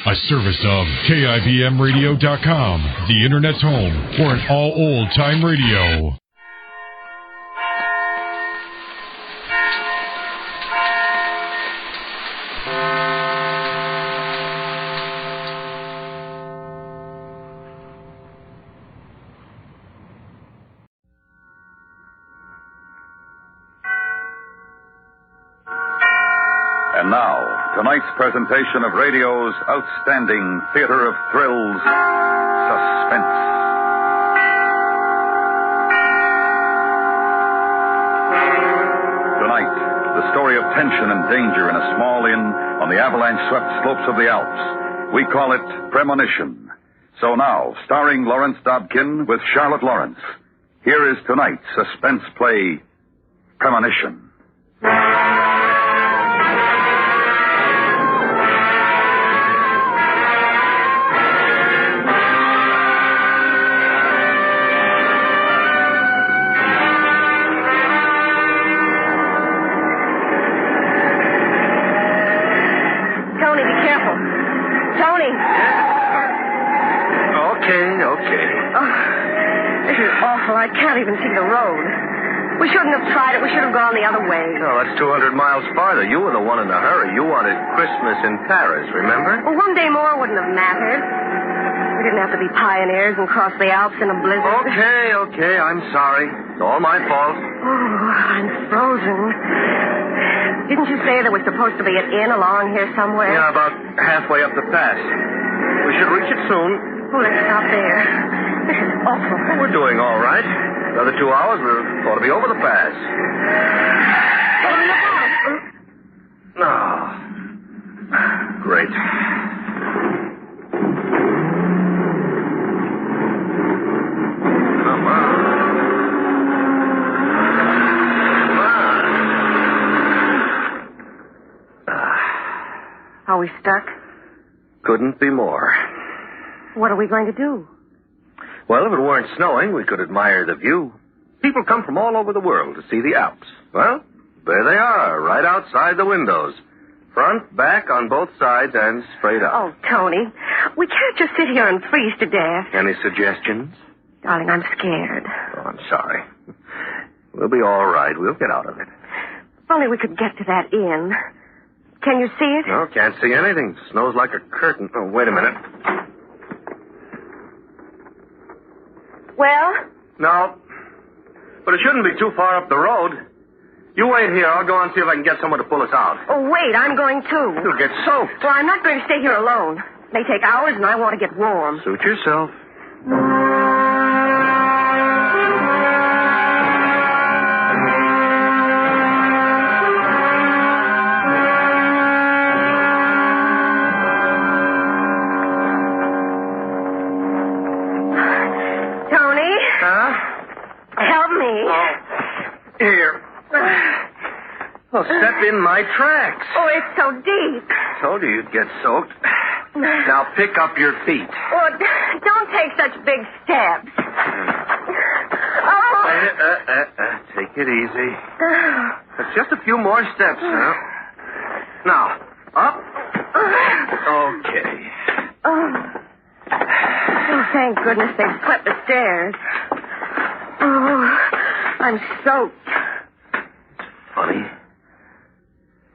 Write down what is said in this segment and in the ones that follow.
A service of KIBMradio.com, the Internet's home for an all old-time radio. And now, tonight's presentation of radio's outstanding theater of thrills, Suspense. Tonight, the story of tension and danger in a small inn on the avalanche-swept slopes of the Alps. We call it Premonition. So now, starring Lawrence Dobkin with Charlotte Lawrence, here is tonight's suspense play, Premonition. I can't even see the road. We shouldn't have tried it. We should have gone the other way. No, that's 200 miles farther. You were the one in a hurry. You wanted Christmas in Paris, remember? Well, one day more wouldn't have mattered. We didn't have to be pioneers and cross the Alps in a blizzard. Okay. I'm sorry. It's all my fault. Oh, I'm frozen. Didn't you say there was supposed to be an inn along here somewhere? Yeah, about halfway up the pass. We should reach it soon. Oh, let's stop there. This is awful. Well, we're doing all right. Another 2 hours, we're going to be over the pass. Oh, great. Come on. Are we stuck? Couldn't be more. What are we going to do? Well, if it weren't snowing, we could admire the view. People come from all over the world to see the Alps. Well, there they are, right outside the windows. Front, back, on both sides, and straight up. Oh, Tony, we can't just sit here and freeze to death. Any suggestions? Darling, I'm scared. Oh, I'm sorry. We'll be all right. We'll get out of it. If only we could get to that inn. Can you see it? No, can't see anything. Snow's like a curtain. Oh, wait a minute. Well? No. But it shouldn't be too far up the road. You wait here. I'll go and see if I can get someone to pull us out. Oh, wait. I'm going too. You'll get soaked. Well, I'm not going to stay here alone. It may take hours, and I want to get warm. Suit yourself. Well, step in my tracks. Oh, it's so deep. Told you you'd get soaked. Now pick up your feet. Oh, don't take such big steps. Oh. Take it easy. It's just a few more steps now. Now, up. Okay. Oh, thank goodness they swept the stairs. Oh, I'm soaked. Funny.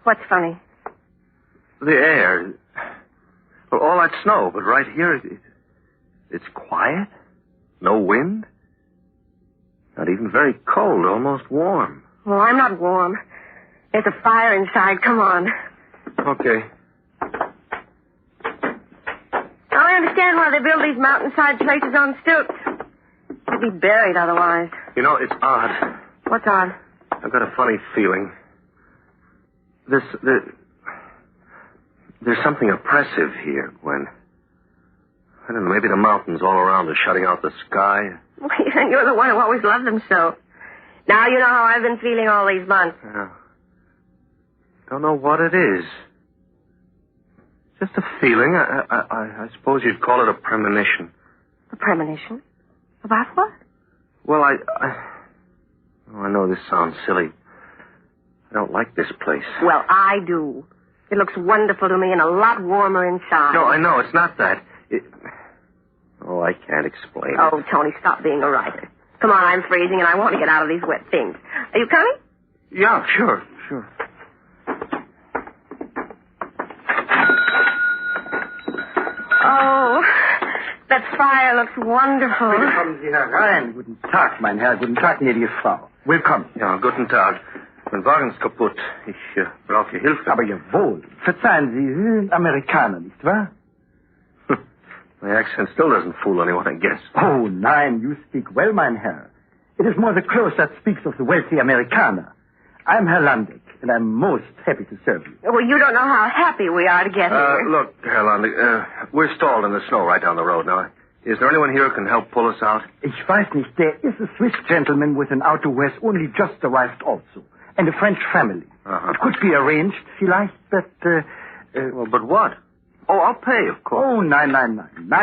What's funny? The air. Well, all that snow, but right here, it's quiet. No wind. Not even very cold, almost warm. Well, I'm not warm. There's a fire inside. Come on. Okay. I understand why they build these mountainside places on stilts. They'd be buried otherwise. You know, it's odd. What's odd? I've got a funny feeling. There's something oppressive here, Gwen. I don't know, maybe the mountains all around are shutting out the sky. Well, you're the one who always loved them so. Now you know how I've been feeling all these months. Yeah. Don't know what it is. Just a feeling. I suppose you'd call it a premonition. A premonition? About what? Well, I know this sounds silly. I don't like this place. Well, I do. It looks wonderful to me and a lot warmer inside. No, I know. It's not that. Oh, I can't explain. Oh, Tony, stop being a writer. Come on, I'm freezing and I want to get out of these wet things. Are you coming? Yeah, sure. Oh, that fire looks wonderful. Willkommen Sie herein. Guten Tag, mein Herr. Guten Tag, gnädige Frau. Willkommen. Ja, guten Tag. Mein Wagen ist kaputt. Ich brauche Hilfe. Aber jawohl. Verzeihen Sie, Sie sind Amerikaner, nicht wahr? My accent still doesn't fool anyone, I guess. Oh, nein, you speak well, mein Herr. It is more the close that speaks of the wealthy Amerikaner. I'm Herr Landig, and I'm most happy to serve you. Well, you don't know how happy we are to get here. Look, Herr Landig, we're stalled in the snow right down the road now. Is there anyone here who can help pull us out? Ich weiß nicht, there is a Swiss gentleman with an auto who has only just arrived also, and a French family. Uh-huh. It could be arranged, vielleicht, but... Well, but what? Oh, I'll pay, of course. Oh, nein,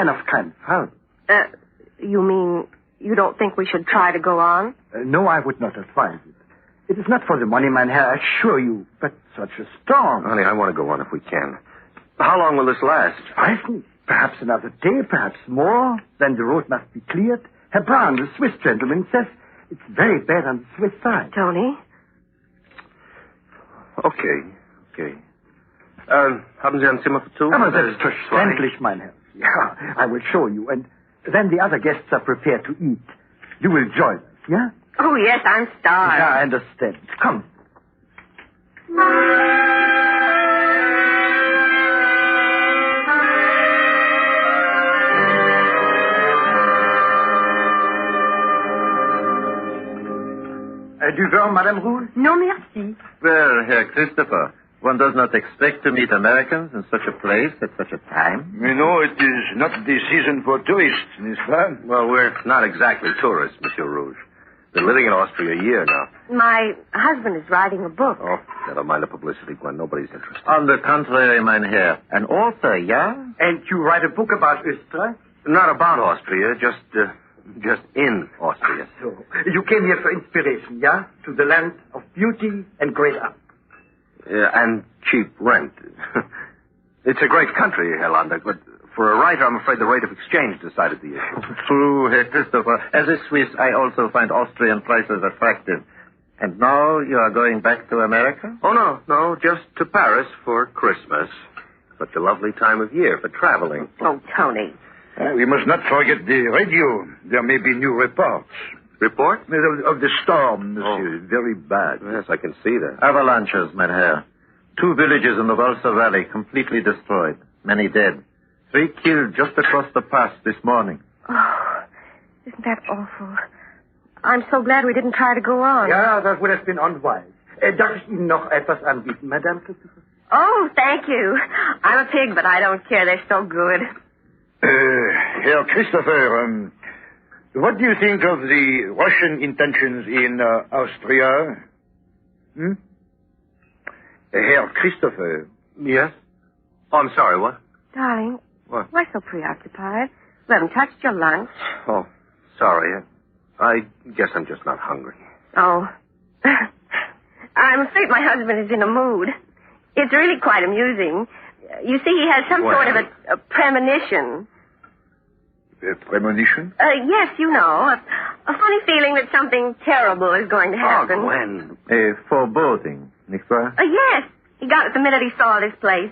auf keinen Fall. You mean you don't think we should try to go on? No, I would not advise it. It is not for the money, mein Herr, I assure you, but such a storm. Honey, I want to go on if we can. How long will this last? Weiß nicht. Perhaps another day, perhaps more. Then the road must be cleared. Herr Brown, the Swiss gentleman, says it's very bad on the Swiss side. Tony? Okay. Haben Sie ein Zimmer für two? Aber selbstverständlich, mein Herr. Yeah, I will show you. And then the other guests are prepared to eat. You will join us, yeah? Oh, yes, I'm starved. Yeah, I understand. Come. Du veux, Madame Rouge? No, merci. Well, Herr Christopher, one does not expect to meet Americans in such a place at such a time. You know, it is not the season for tourists, n'est-ce pas? Well, we're not exactly tourists, Monsieur Rouge. Been living in Austria a year now. My husband is writing a book. Oh, never mind the publicity, Gwen. Nobody's interested. On the contrary, mein Herr, an author, yeah? And you write a book about Österreich? Not about Austria, just in Austria. So, you came here for inspiration, yeah? To the land of beauty and great art. And cheap rent. It's a great country, Herr Landig, but for a writer, I'm afraid the rate of exchange decided the issue. True, Herr Christopher. As a Swiss, I also find Austrian prices attractive. And now you are going back to America? Oh, no, just to Paris for Christmas. Such a lovely time of year for traveling. Oh, Tony. We must not forget the radio. There may be new reports. Report? Of the storm, monsieur. Very bad. Yes, I can see that. Avalanches, mein Herr. 2 villages in the Valsa Valley completely destroyed. Many dead. 3 killed just across the pass this morning. Oh, isn't that awful? I'm so glad we didn't try to go on. Ja, das would have been unwise. Darf ich Ihnen noch etwas anbieten, Madame Christopher? Oh, thank you. I'm a pig, but I don't care. They're so good. Herr Christopher, what do you think of the Russian intentions in Austria? Herr Christopher. Yes? Oh, I'm sorry, what? Darling, What? why so preoccupied? You haven't touched your lunch. Oh, sorry. I guess I'm just not hungry. Oh. I'm afraid my husband is in a mood. It's really quite amusing. You see, he has some sort of a premonition. A premonition? Yes, you know. A funny feeling that something terrible is going to happen. Oh, Gwen. A foreboding, nicht wahr? Yes. He got it the minute he saw this place.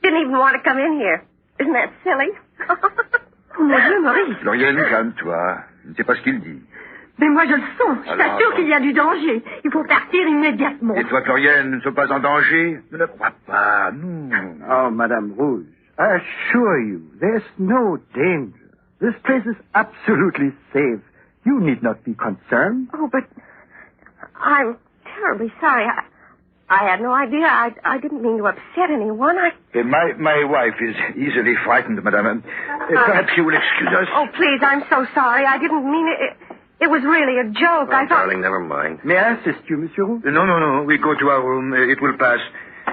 Didn't even want to come in here. Isn't that silly? Oh, mon Dieu, Maurice. Floriane, calme-toi. Je ne sais pas ce qu'il dit. Mais moi, je le sens. Je Alors, t'assure qu'il y a du danger. Il faut partir immédiatement. Et toi, Floriane, ne sois pas en danger? Ne le crois pas, non. Oh, Madame Rouge, I assure you, there's no danger. This place is absolutely safe. You need not be concerned. Oh, but I'm terribly sorry. I had no idea. I didn't mean to upset anyone. My wife is easily frightened, madame. Perhaps you will excuse us. Oh, please, I'm so sorry. I didn't mean it. It was really a joke. Oh, I thought... darling, never mind. May I assist you, Monsieur Rouge? No. We go to our room. It will pass.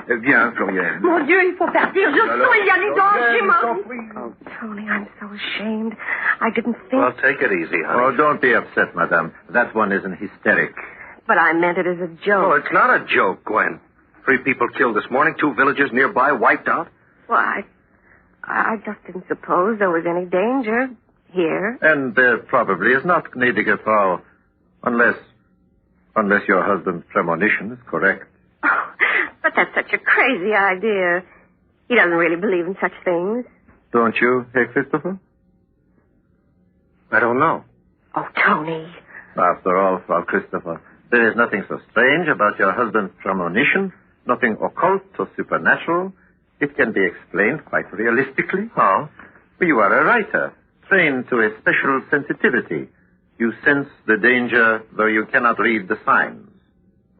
Viens, Floriane. Mon Dieu, il faut partir. Je sens, il y a du danger, Maurice. Oh, Tony, I'm so ashamed. I didn't think... Well, take it easy, honey. Oh, don't be upset, madame. That one isn't hysteric. But I meant it as a joke. Oh, it's not a joke, Gwen. 3 people killed this morning, 2 villages nearby wiped out. Why, I just didn't suppose there was any danger here. And there probably is not, gnädige Frau, unless your husband's premonition is correct. Oh, but that's such a crazy idea. He doesn't really believe in such things. Don't you, Herr Christopher? I don't know. Oh, Tony. After all, Frau Christopher, there is nothing so strange about your husband's premonition, nothing occult or supernatural. It can be explained quite realistically. How? You are a writer, trained to a special sensitivity. You sense the danger, though you cannot read the signs.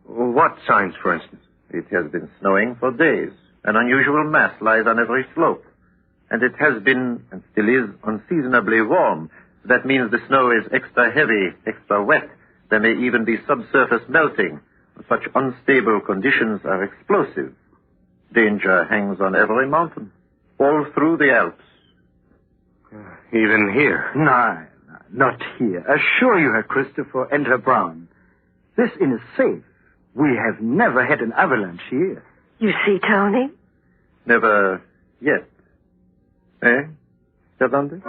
What signs, for instance? It has been snowing for days. An unusual mass lies on every slope. And it has been, and still is, unseasonably warm. That means the snow is extra heavy, extra wet. There may even be subsurface melting. Such unstable conditions are explosive. Danger hangs on every mountain, all through the Alps. Even here? No, not here. Assure you, Herr Christopher and Herr Brown. This inn is safe. We have never had an avalanche here. You see, Tony? Never yet. Eh, Herr Lande?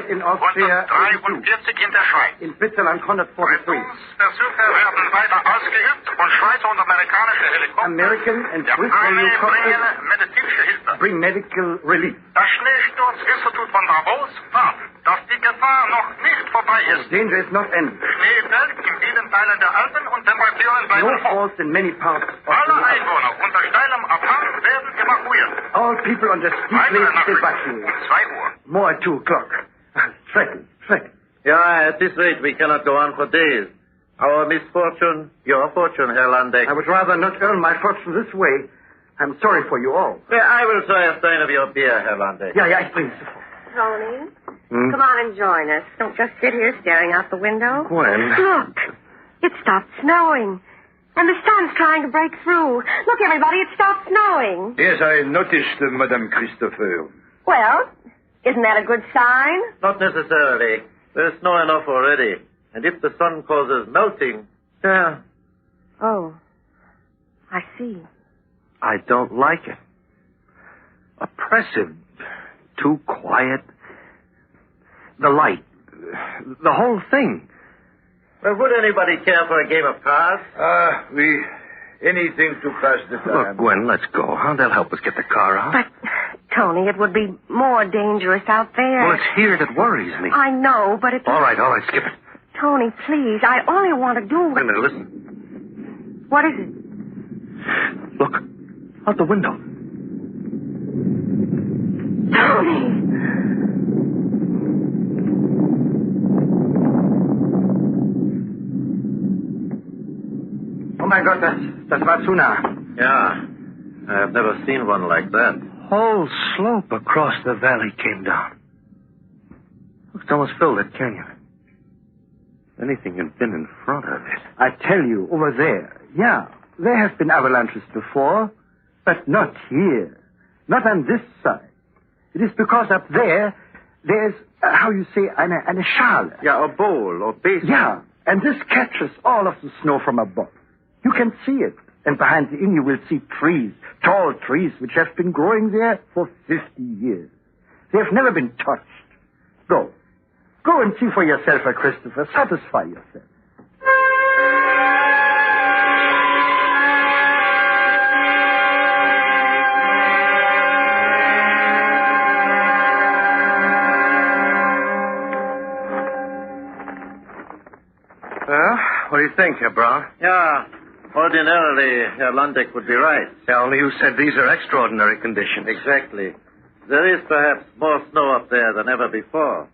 In Austria, 143 in der Schweiz. in Switzerland 143. Versuche werden weiter ausgeübt und Schweizer und amerikanische Helikopter American and der Swiss Armee helicopters bringen medizinische Hilfe. bring medical relief. Das Schneesturzinstitut von Davos warnt, dass die Gefahr noch nicht vorbei ist. Danger is not ended. Schnee fällt in vielen Teilen der Alpen und Temperaturen bleiben Snow hoch. falls in many parts of the Alle Alps. Einwohner unter steilem Abhang werden evakuiert. All people on the steep Weitere lakes Nachricht evacuated. um 2 Uhr. More at 2 o'clock. Schrecklich, schrecklich. Yeah, at this rate, we cannot go on for days. Our misfortune, your fortune, Herr Landeck. I would rather not earn my fortune this way. I'm sorry for you all. Yeah, I will try a stein of your beer, Herr Landeck. Yeah, please. Tony? Come on and join us. Don't just sit here staring out the window. Gwen. Look, it stopped snowing. And the sun's trying to break through. Look, everybody, it stopped snowing. Yes, I noticed, Madame Christopher. Well, isn't that a good sign? Not necessarily. There's snow enough already. And if the sun causes melting, yeah. Oh, I see. I don't like it. Oppressive. Too quiet. The light. The whole thing. Well, would anybody care for a game of cards? Anything to pass the time. Look, Gwen, let's go, huh? They'll help us get the car out. But, Tony, it would be more dangerous out there. Well, it's here that worries me. I know, but it's... All right, skip it. Tony, please, I only want to do... Wait a minute, listen. What is it? Look, out the window. Tony! Oh, my God, das war zu nah. Yeah. I have never seen one like that. Whole slope across the valley came down. Look, it's almost filled that canyon. Anything had been in front of it. I tell you, over there. Yeah, there have been avalanches before, but not here. Not on this side. It is because up there's, how you say, eine Schale. Yeah, a bowl or basin. Yeah, and this catches all of the snow from above. You can see it. And behind the inn you will see trees, tall trees, which have been growing there for 50 years. They have never been touched. Go. Go and see for yourself, Christopher. Satisfy yourself. Well, what do you think, Herr Brown? Yeah. Ordinarily, Herr Landeck would be right. Yeah, only you said these are extraordinary conditions. Exactly. There is perhaps more snow up there than ever before.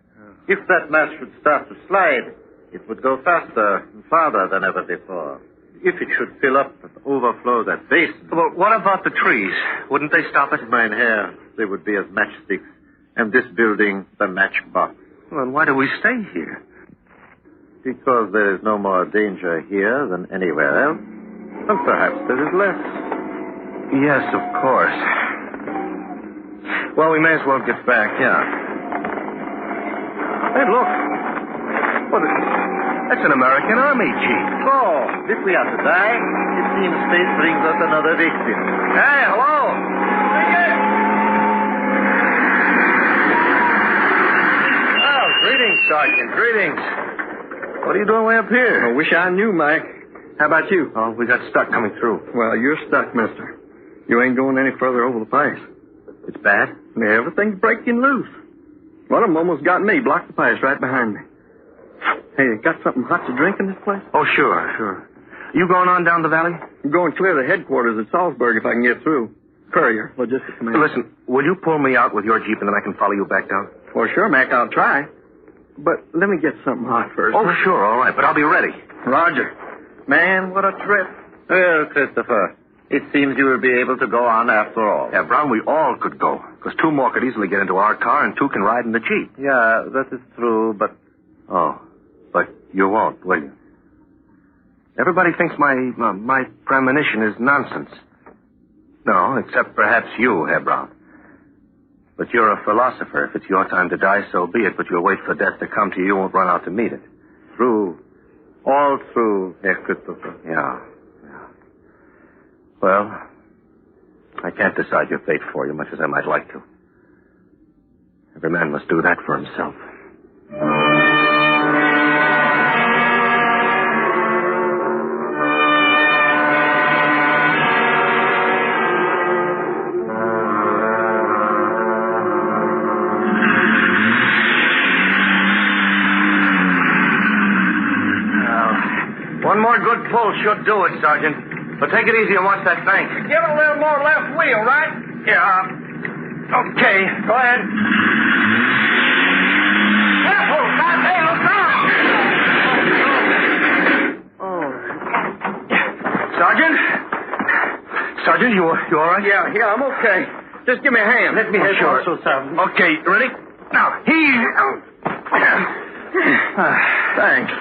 If that mass should start to slide, it would go faster and farther than ever before. If it should fill up and overflow that basin... Well, what about the trees? Wouldn't they stop it? Mein Herr, they would be as matchsticks. and this building the matchbox. Well, why do we stay here? Because there is no more danger here than anywhere else. And perhaps there is less. Yes, of course. Well, we may as well get back. Yeah. Hey, look. That's an American Army Jeep. Oh, if we have to die, it seems fate brings us another victim. Hey, hello. Oh, greetings, Sergeant. Greetings. What are you doing way up here? I wish I knew, Mike. How about you? Oh, we got stuck coming through. Well, you're stuck, mister. You ain't going any further over the pass. It's bad? Yeah, everything's breaking loose. One of them almost got me, blocked the pass right behind me. Hey, got something hot to drink in this place? Oh, sure. You going on down the valley? I'm going clear the headquarters at Salzburg if I can get through. Courier, logistics command. Listen, will you pull me out with your Jeep and then I can follow you back down? Well, sure, Mac, I'll try. But let me get something hot first. Oh, sure, all right, but I'll be ready. Roger. Man, what a trip. Well, Christopher, it seems you will be able to go on after all. Yeah, Brown, we all could go. Because 2 more could easily get into our car and 2 can ride in the Jeep. Yeah, that is true, but... Oh, but you won't, will you? Everybody thinks my premonition is nonsense. No, except perhaps you, Herr Brown. But you're a philosopher. If it's your time to die, so be it. But you'll wait for death to come to you. You won't run out to meet it. True. All true, Herr Christopher. Yeah. Well, I can't decide your fate for you, much as I might like to. Every man must do that for himself. One more good pull should do it, Sergeant. But take it easy and watch that bank. Give it a little more left wheel, right? Yeah. Okay, go ahead. Careful! Hey, look out! Oh. Sergeant, you all right? Yeah, I'm okay. Just give me a hand. Let me help sure. also, Sergeant. Okay, ready? Now, Thanks.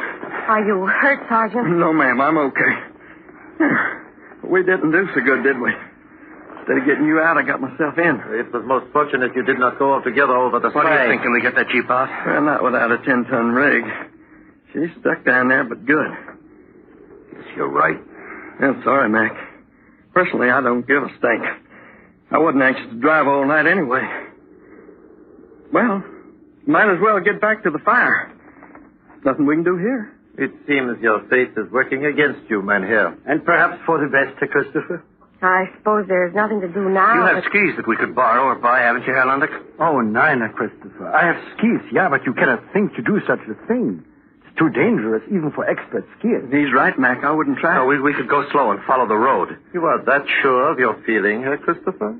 Are you hurt, Sergeant? No, ma'am, I'm okay. We didn't do so good, did we? Instead of getting you out, I got myself in. It was most fortunate you did not go altogether over the What do you side. think? Can we get that Jeep out? Well, not without a 10-ton rig. She's stuck down there, but good. Yes, you're right. I'm sorry, Mac. Personally, I don't give a stink. I wasn't anxious to drive all night anyway. Well, might as well get back to the fire. Nothing we can do here. It seems your fate is working against you, Mynheer. And perhaps for the best, Christopher. I suppose there's nothing to do now. You have skis that we could borrow or buy, haven't you, Herr Lundick? Oh, nein, Christopher. I have skis, yeah, but you cannot think to do such a thing. It's too dangerous, even for expert skiers. He's right, Mac. I wouldn't try. No, we could go slow and follow the road. You are that sure of your feeling, Herr Christopher?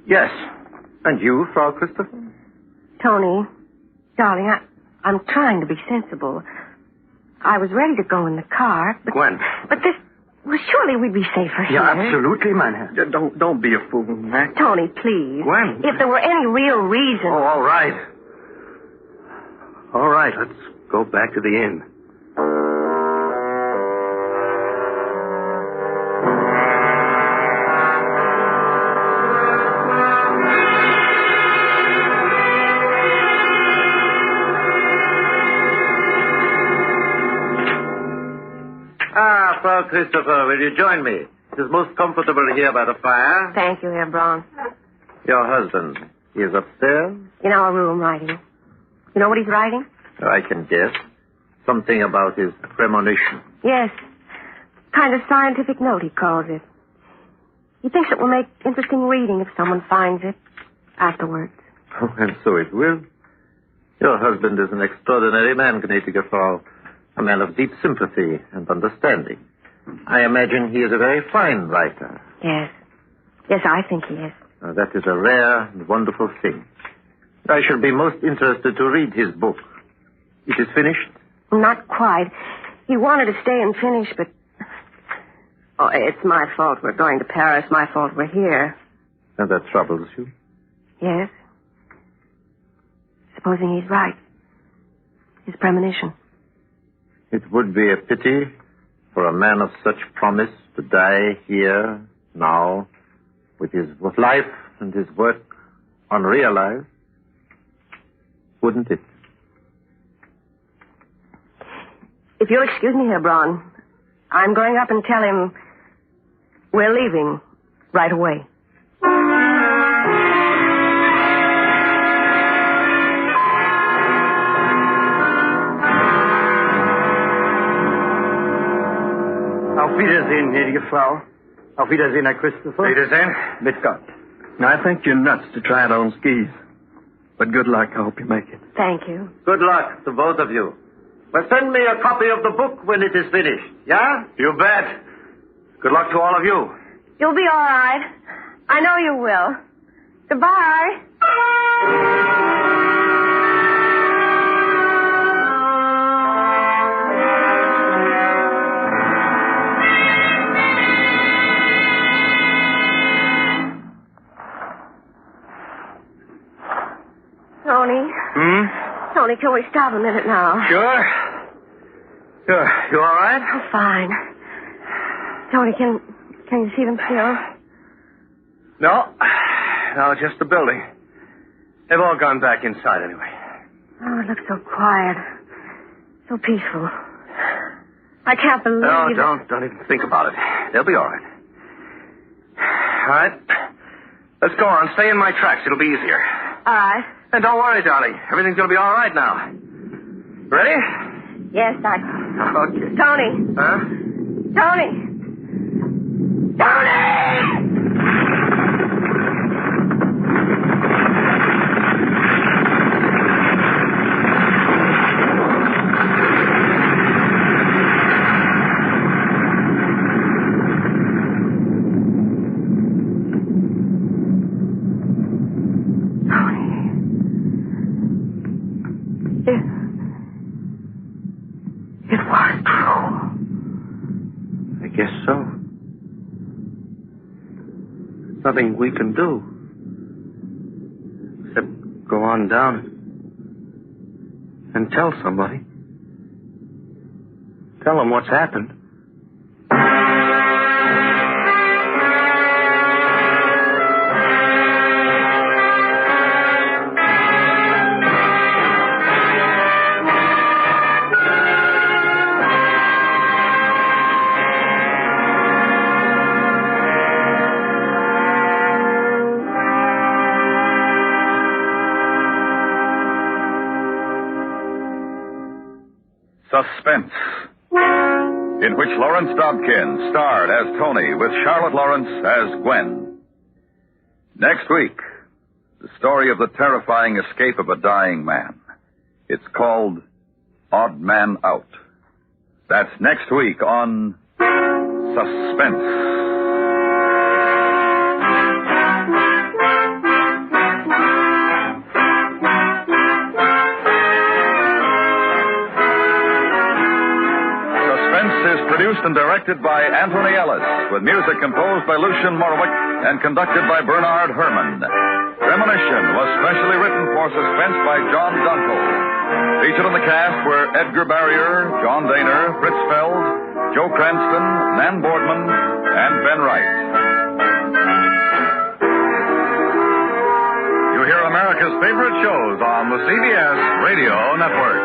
Yes. And you, Frau Christopher? Tony, darling, I'm trying to be sensible. I was ready to go in the car, but... Gwen. But this... Well, surely we'd be safer here. Yeah, absolutely, mein Herr. Don't be a fool, Mac. Tony, please. Gwen. If there were any real reason... Oh, all right. All right, let's go back to the inn. Ah, Frau Christopher, will you join me? It is most comfortable here by the fire. Thank you, Herr Braun. Your husband, he is upstairs? In our room, writing. You know what he's writing? I can guess. Something about his premonition. Yes. Kind of scientific note, he calls it. He thinks it will make interesting reading if someone finds it afterwards. Oh, and so it will. Your husband is an extraordinary man, gnädige Frau. A man of deep sympathy and understanding. I imagine he is a very fine writer. Yes. Yes, I think he is. That is a rare and wonderful thing. I shall be most interested to read his book. It is finished? Not quite. He wanted to stay and finish, but... Oh, it's my fault we're going to Paris. My fault we're here. And that troubles you? Yes. Supposing he's right. His premonition. It would be a pity for a man of such promise to die here, now, with his life and his work unrealized. Wouldn't it? If you'll excuse me here, Braun, I'm going up and tell him we're leaving right away. Auf Wiedersehen, gnädige Frau. Auf Wiedersehen, Herr Christopher. Wiedersehen. Mit Gott. I think you're nuts to try it on skis. But good luck. I hope you make it. Thank you. Good luck to both of you. But send me a copy of the book when it is finished, yeah? You bet. Good luck to all of you. You'll be all right. I know you will. Goodbye. Tony. Tony, can we stop a minute now? Sure. You all right? Oh, fine. Tony, can you see them still? No, just the building. They've all gone back inside anyway. Oh, it looks so quiet. So peaceful. I can't believe No, it. don't even think about it. They'll be all right. All right. Let's go on. Stay in my tracks. It'll be easier. All right. And don't worry, darling. Everything's going to be all right now. Ready? Yes, I... Okay. Tony. Huh? Tony! Tony! It was true. I guess so. There's nothing we can do. Except go on down and tell somebody. Tell them what's happened. Suspense, in which Lawrence Dobkin starred as Tony with Charlotte Lawrence as Gwen. Next week, the story of the terrifying escape of a dying man. It's called Odd Man Out. That's next week on Suspense. Produced and directed by Anthony Ellis, with music composed by Lucien Morawick and conducted by Bernard Herrmann. Premonition was specially written for Suspense by John Dunkel. Featured in the cast were Edgar Barrier, John Daner, Fritz Feld, Joe Cranston, Nan Boardman, and Ben Wright. You hear America's favorite shows on the CBS Radio Network.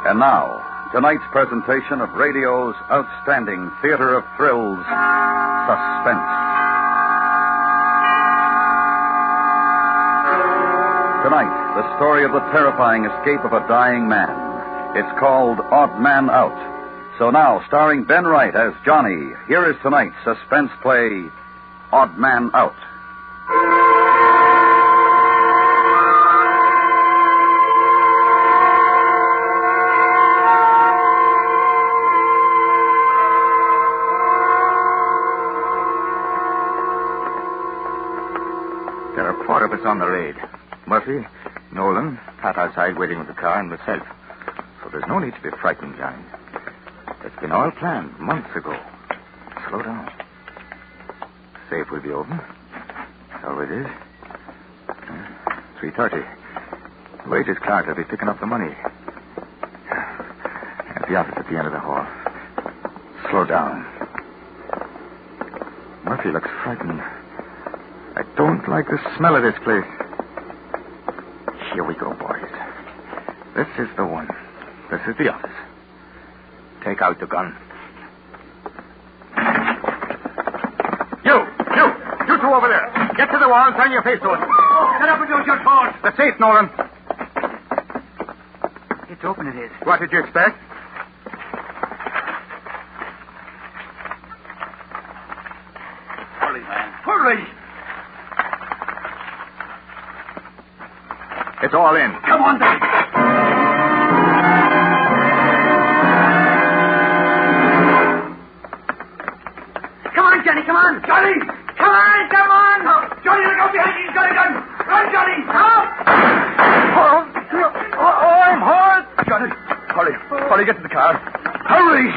And now, tonight's presentation of radio's outstanding theater of thrills, Suspense. Tonight, the story of the terrifying escape of a dying man. It's called Odd Man Out. So now, starring Ben Wright as Johnny, here is tonight's suspense play, Odd Man Out. that's on the raid. Murphy, Nolan, Pat outside waiting with the car, and myself. So there's no need to be frightened, Johnny. It's been all planned months ago. Slow down. Safe will be open. So it is. 3:30. Wait, is Clark. They'll be picking up the money. At the office at the end of the hall. Slow down. Murphy looks frightened. I don't like the smell of this place. Here we go, boys. This is the one. This is the office. Take out the gun. You two over there. Get to the wall and turn your face to it. Get up and use your torch. The safe, Nolan. It's open, it is. What did you expect? Hurry, man. Hurry. It's all in. Come on, then. Come on, Johnny, come on. Johnny! Come on, come on! No. Johnny, look out behind you. He's got a gun. Run, Johnny! Come! I'm hurt. Johnny, Polly, get to the car. Hurry!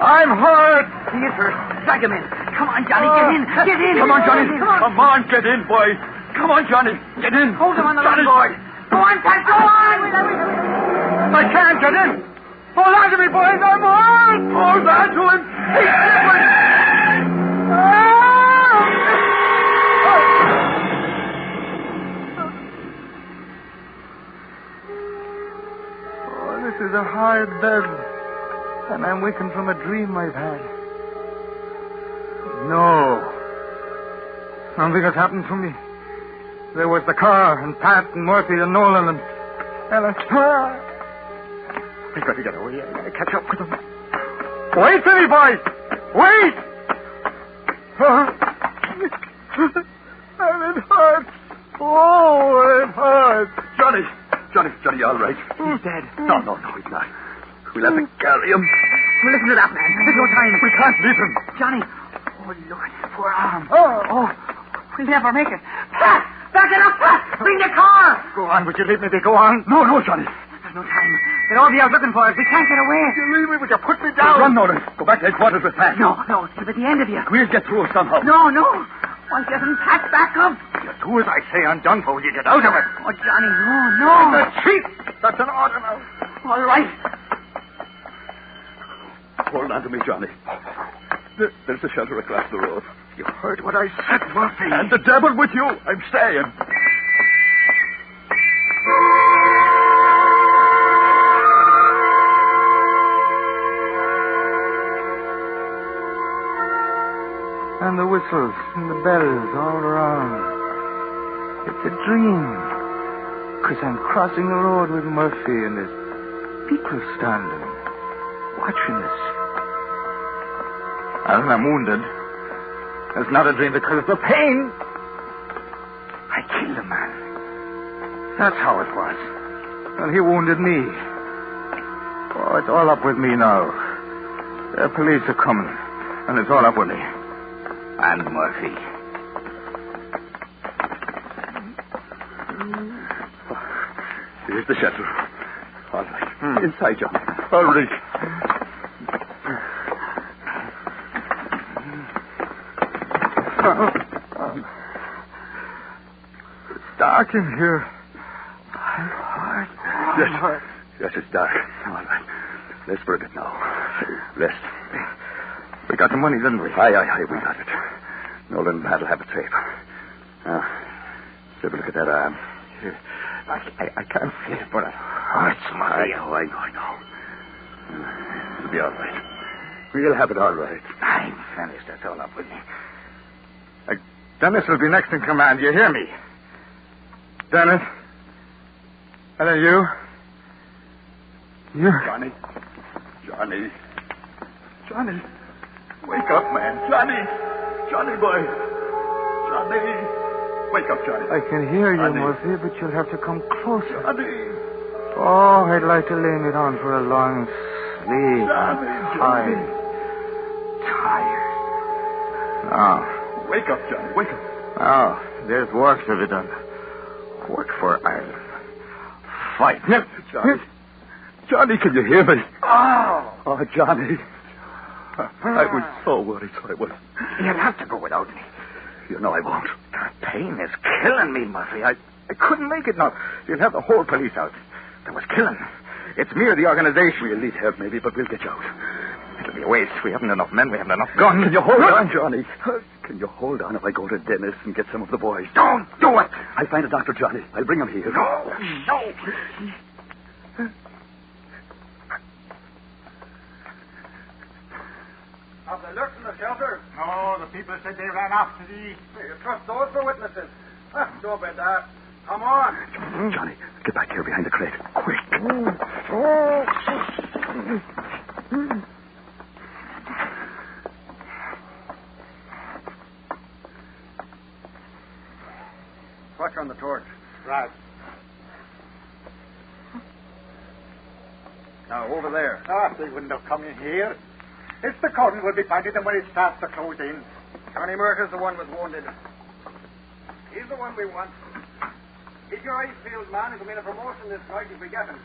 I'm hurt. He is hurt. Drag him in. Come on, Johnny, get in. Get in. Come on, Johnny. Come on. Come on, get in, boys. Come on, Johnny. Get in. Hold him on the Johnny. line, boy. Go on, Pat, go on. I can't get in. Hold on to me, boys. I'm hurt. Hold on to him. He's slipping. Oh, this is a hard bed. And I'm waking from a dream I've had. No. Something has happened to me. There was the car, and Pat, and Murphy, and Nolan, and Ellen. I've got to get away. I've got to catch up with them. Wait for me, boys! Wait! And it hurts. Oh, it hurts. Johnny, you all right? He's dead. No, he's not. We'll have to carry him. Well, listen to that, man. There's no time. We can't leave him. Johnny. Oh, Lord, his poor arm. Oh. We'll never make it. Pat! Back it up, Pat! Bring the car! Go on, would you leave me be? Go on. No, Johnny. There's no time. They'll all be out looking for us. We can't get away. You leave me, would you put me down? Run, Nolan. Go back to headquarters with Pat. No, it's at the end of you. We'll get through somehow. No. Why doesn't Pat back up? You do as I say, I'm done for. Will you get out of it? Oh, Johnny, no. I'm a cheat. That's an order now. All right. Hold on to me, Johnny. There's a shelter across the road. You heard what I said, Murphy. And the devil with you. I'm staying. And the whistles and the bells all around. It's a dream. 'Cause I'm crossing the road with Murphy and there's people standing, watching us. And I'm wounded. It's not a dream because of the pain. I killed a man. That's how it was. And he wounded me. Oh, it's all up with me now. The police are coming. And it's all up with me. And Murphy. Here's the shelter. All right. Inside, John. Hurry. It's dark in here. I'm hurt. Yes, it's dark. All right. Rest for a bit now. Rest. We got the money, didn't we? Aye, we got it. Nolan and Pat'll have it safe. Now, have a look at that arm. I can't feel it, but it hurts. I know. It'll be all right. We'll have it all right. I'm finished. That's all up with me. Dennis will be next in command. You hear me? Dennis? And then you? Johnny. Wake up, man. Johnny, boy. Johnny. Wake up, Johnny. I can hear you, Murphy, but you'll have to come closer. Johnny. Oh, I'd like to lay me down for a long sleep. Johnny. Tired. Now. Wake up, Johnny. Wake up. Oh, there's work to be done. Work for Ireland. Fight. Johnny. Johnny, can you hear me? Oh, Johnny. I was so worried, so I was. You'll have to go without me. You know I won't. The pain is killing me, Murphy. I couldn't make it now. You'll have the whole police out. There was killing. It's me or the organization. We'll need help, maybe, but we'll get you out. It'll be a waste. We haven't enough men. We haven't enough guns. Can you hold on, Johnny? Can you hold on if I go to Dennis and get some of the boys? Don't do it! I'll find a doctor, Johnny. I'll bring him here. No. Have they lurked in the shelter? No, the people said they ran off to the east. You trust those for witnesses? Don't bet that. Come on. Johnny, get back here behind the crate. Quick. Watch on the torch. Right. Now, over there. They wouldn't have come in here. It's the curtain will be pointed and when it starts to close in. Johnny Murtagh's the one with wounded. He's the one we want. Keep your eyes peeled, man. It'll mean a promotion this night if we get him.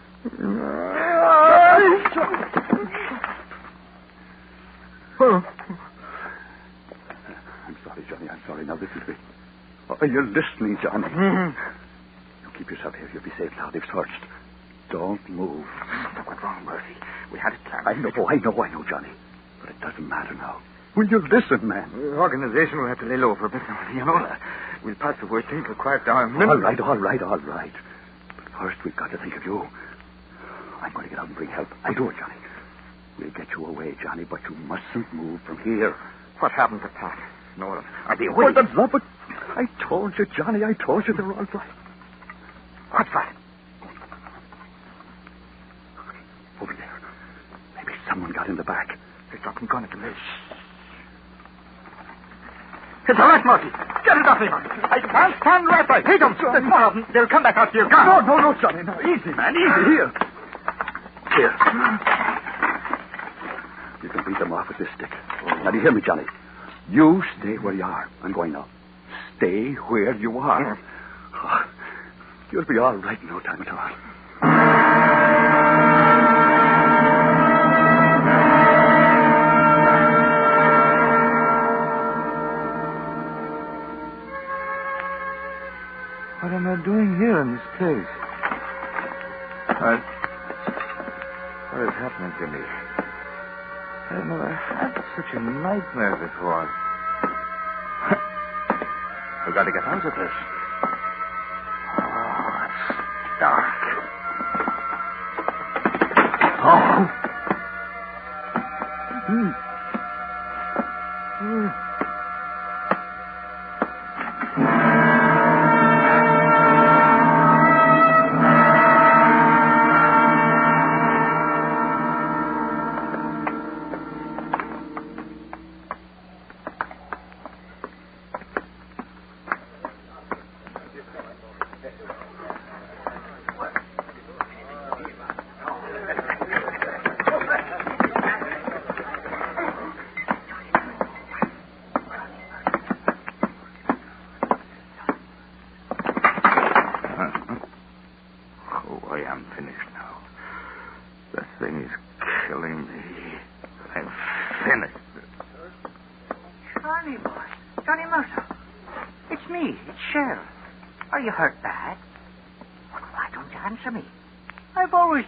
I'm sorry, Johnny. I'm sorry. Now, this is me. Are you listening, Johnny? You keep yourself here. You'll be safe now. They've searched. Don't move. What's wrong, Murphy? We had it planned. I know, Johnny. But it doesn't matter now. Will you listen, man? The organization will have to lay low for a bit now. You know, we'll pass the worst thing. It'll quiet down. All right. But first, we've got to think of you. I'm going to get out and bring help. I'll do it, Johnny. We'll get you away, Johnny, but you mustn't move from here. What happened to Pat? No, I'll be away. But I told you, Johnny. I told you they're all right. What's that? Over there. Maybe someone got in the back. They're dropping gun at the mill. It's all right, Murphy. Get it off him. I can't stand right by. Hey, don't. There's more of them. They'll come back out to your gun. No, Johnny. No. Easy, man. Easy. Here. You can beat them off with this stick. Now, do you hear me, Johnny? You stay where you are. I'm going now. Stay where you are. Oh, you'll be all right in no time at all. What am I doing here in this place? What is happening to me? I've never had such a nightmare before. We've got to get out of this. Oh, it's dark.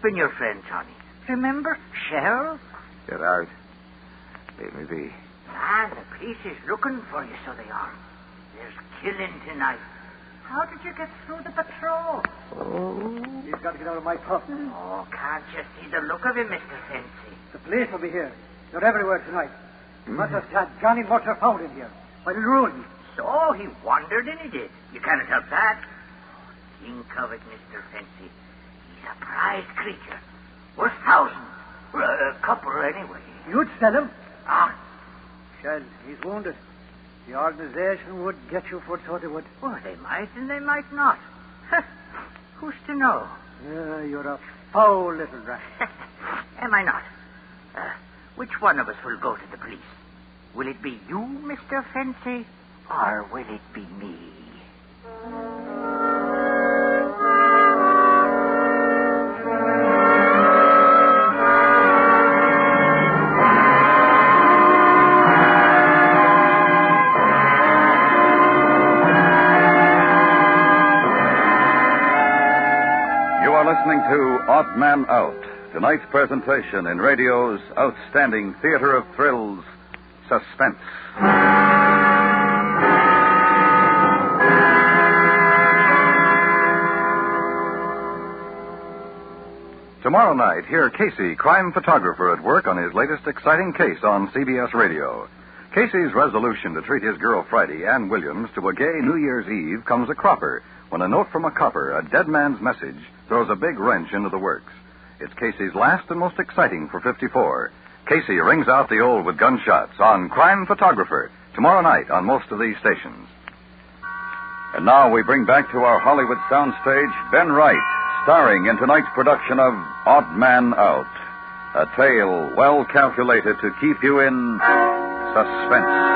Been your friend, Johnny. Remember, Sheriff? Get out. Leave me be. Man, the police is looking for you, so they are. There's killing tonight. How did you get through the patrol? Oh. He's got to get out of my puff. Oh, can't you see the look of him, Mr. Fancy? The police will be here. They're everywhere tonight. You must have had Johnny Murtagh found in here. Why, it'll ruin you. So he wandered and he did. You can't help that. Think of it, Mr. Fancy. He's a prized creature. Worth thousands. A couple, anyway. You'd sell him? Ah. Shell, he's wounded. The organization would get you for it, so they would. Well, they might and they might not. Who's to know? You're a foul little rat. Am I not? Which one of us will go to the police? Will it be you, Mr. Fancy, Or will it be me? You are listening to Odd Man Out, tonight's presentation in radio's outstanding theater of thrills, Suspense. Tomorrow night, hear Casey, crime photographer, at work on his latest exciting case on CBS Radio. Casey's resolution to treat his girl Friday, Ann Williams, to a gay New Year's Eve comes a cropper when a note from a copper, a dead man's message, throws a big wrench into the works. It's Casey's last and most exciting for 54. Casey rings out the old with gunshots on Crime Photographer tomorrow night on most of these stations. And now we bring back to our Hollywood soundstage Ben Wright, starring in tonight's production of Odd Man Out, a tale well calculated to keep you in suspense.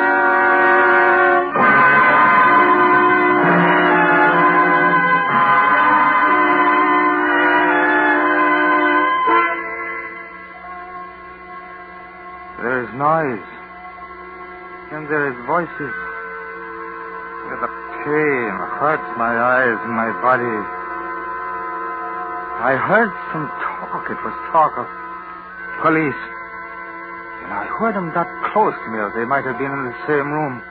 There is noise, and there is voices. The pain hurts my eyes and my body. I heard some talk. It was talk of police. And I heard them that close to me, or they might have been in the same room.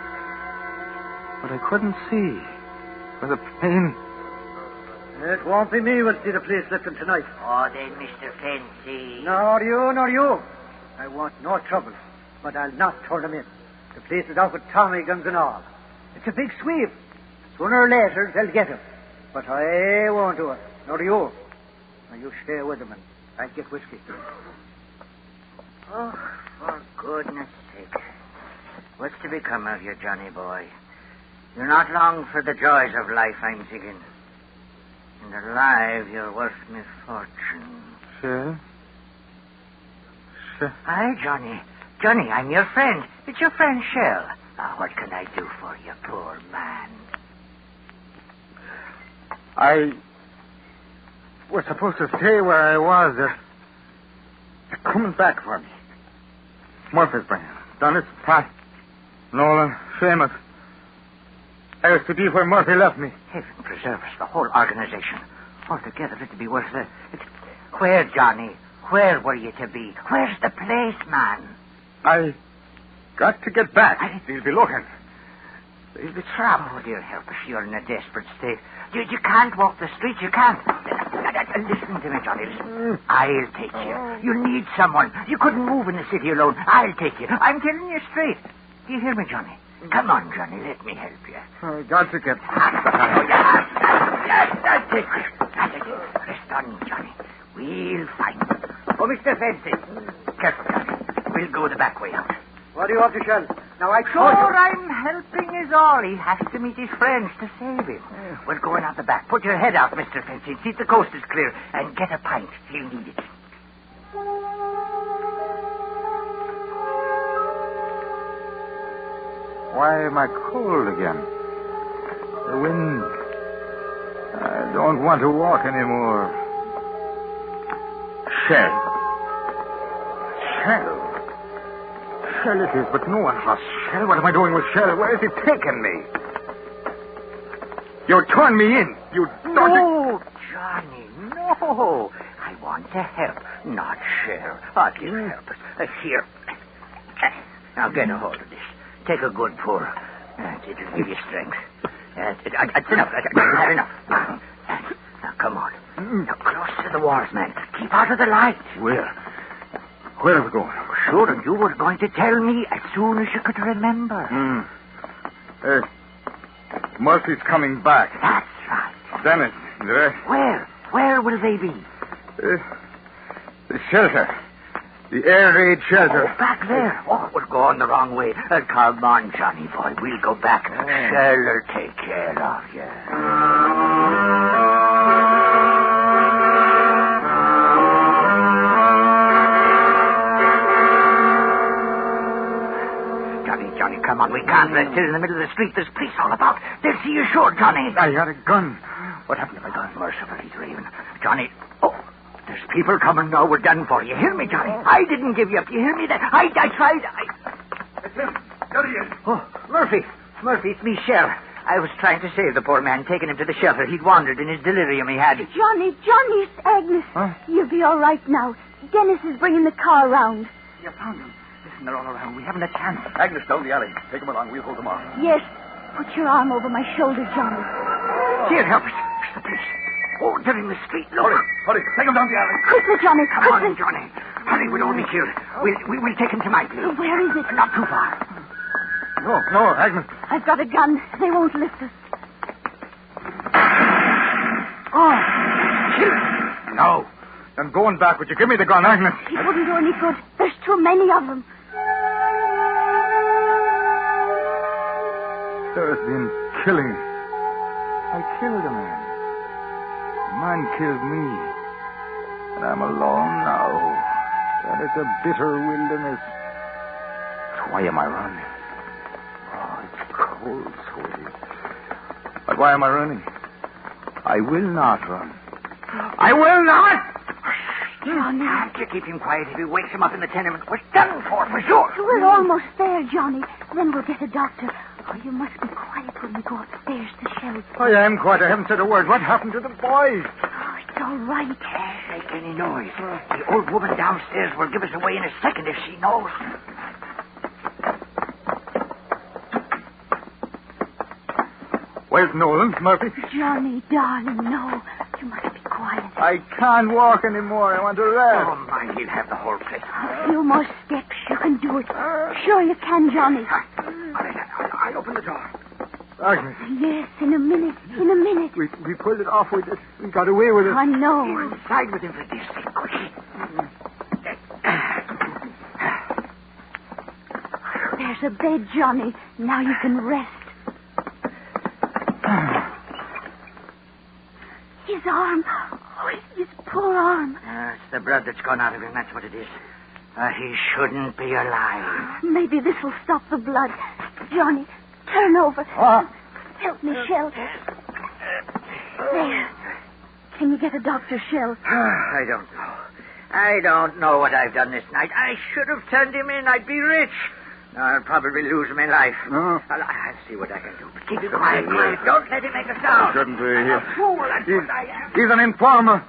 But I couldn't see for the pain. It won't be me who'll see the place lifting tonight. Oh, then, Mr. Fancy. Nor you. I want no trouble, but I'll not turn them in. The place is out with Tommy guns and all. It's a big sweep. Sooner or later, they'll get him. But I won't do it. Nor you. Now, you stay with them and I'll get whiskey. Oh, for goodness sake. What's to become of you, Johnny boy? You're not long for the joys of life, I'm thinking. And alive, you're worth me fortune. Sure. Hi, Johnny. Johnny, I'm your friend. It's your friend, Shell. Now, what can I do for you, poor man? I was supposed to stay where I was. They're coming back for me. Murphy's bringing. Dennis, Pat, Nolan, Seamus. I was to be where Murphy left me. Heaven preserve us, the whole organization. Altogether, it'd be worth it. Where, Johnny? Where were you to be? Where's the place, man? I got to get back. They'll be looking. They'll be trapped. Oh, dear help us. You're in a desperate state. You can't walk the streets. You can't. Listen to me, Johnny. Listen. I'll take you. You need someone. You couldn't move in the city alone. I'll take you. I'm telling you straight. Do you hear me, Johnny? Come on, Johnny. Let me help you. I got to get back. That's it. Rest on me, Johnny. We'll find him. Oh, Mr. Fancy. Careful, Johnny. We'll go the back way out. What do you want to Shell? Now, I Sure, I'm helping is all. He has to meet his friends to save him. We're going out the back. Put your head out, Mr. Fancy. See if the coast is clear. And get a pint. He'll need it. Why am I cold again? The wind. I don't want to walk anymore. Shell it is, but no one has Shell. What am I doing with Shell? Where is he taking me? You turned me in. You don't... No, Johnny, no. I want to help, not share. I'll give help. Here. Now get a hold of this. Take a good pull. It'll give you strength. That's enough. I've had enough. Now, come on. Now, close to the walls, man. Keep out of the light. Where are we going? Sure, and you were going to tell me as soon as you could remember. Murphy's coming back. That's right. Dennis, Where will they be? The shelter. The air raid shelter. Oh, back there. Oh, we're going the wrong way. Come on, Johnny boy. We'll go back. Shell'll take care of you. Johnny, come on. We can't rest here in the middle of the street. There's police all about. They'll see you sure, Johnny. I had a gun. What happened to my gun? Merciful, he's raving. Johnny, there's people coming now. We're done for. You hear me, Johnny? I didn't give you up. You hear me? I tried. It's him. There he is. Oh, Murphy, it's me, Sheriff. I was trying to save the poor man, taking him to the shelter. He'd wandered in his delirium. He had... Johnny, it's Agnes. Huh? You'll be all right now. Dennis is bringing the car round. You found him. Listen, they're all around. We haven't a chance. Agnes down the alley. Take him along. We'll hold them off. Yes. Put your arm over my shoulder, Johnny. Here, help us. It's the police. Oh, they're in the street. Look. Hurry. Take him down the alley. Quickly, Johnny. Come on, Johnny. Hurry, we'll all be killed. We'll take him to my place. Where is it? Not too far. No, Agnes. I've got a gun. They won't lift us. Oh, kill him. No. I'm going back. Would you give me the gun, Agnes? It wouldn't do any good. There's too many of them. There's been killing. I killed a man. The man killed me. And I'm alone now. And it's a bitter wilderness. So why am I running? Oh, it's cold, sweetie. But why am I running? I will not run. I will not! Johnny. Can't you keep him quiet? If he wakes him up in the tenement, we're done for sure. We're almost there, Johnny. Then we'll get a doctor. Oh, you must be quiet when we go upstairs to Shell's. I am quiet. I haven't said a word. What happened to the boys? Oh, it's all right. Can't make any noise. The old woman downstairs will give us away in a second if she knows. Where's Nolan, Murphy? Johnny, darling, no. You must be quiet. I can't walk anymore. I want to rest. Oh, my, he'll have the whole place. A few more steps. You can do it. Sure you can, Johnny. I'll open the door. Agnes. Yes, in a minute. We pulled it off. We got away with it. I know. You're inside with him for this thing, quickly. There's a bed, Johnny. Now you can rest. His arm. Oh, his poor arm. It's the blood that's gone out of him. That's what it is. He shouldn't be alive. Maybe this will stop the blood. Johnny, turn over. Help me, Shell. There. Can you get a doctor, Shell? I don't know what I've done this night. I should have turned him in. I'd be rich. I'll probably lose my life. No. I'll see what I can do. But keep it quiet. Don't let him make a sound. Shouldn't be here. Fool, that's what I am. He's an informer.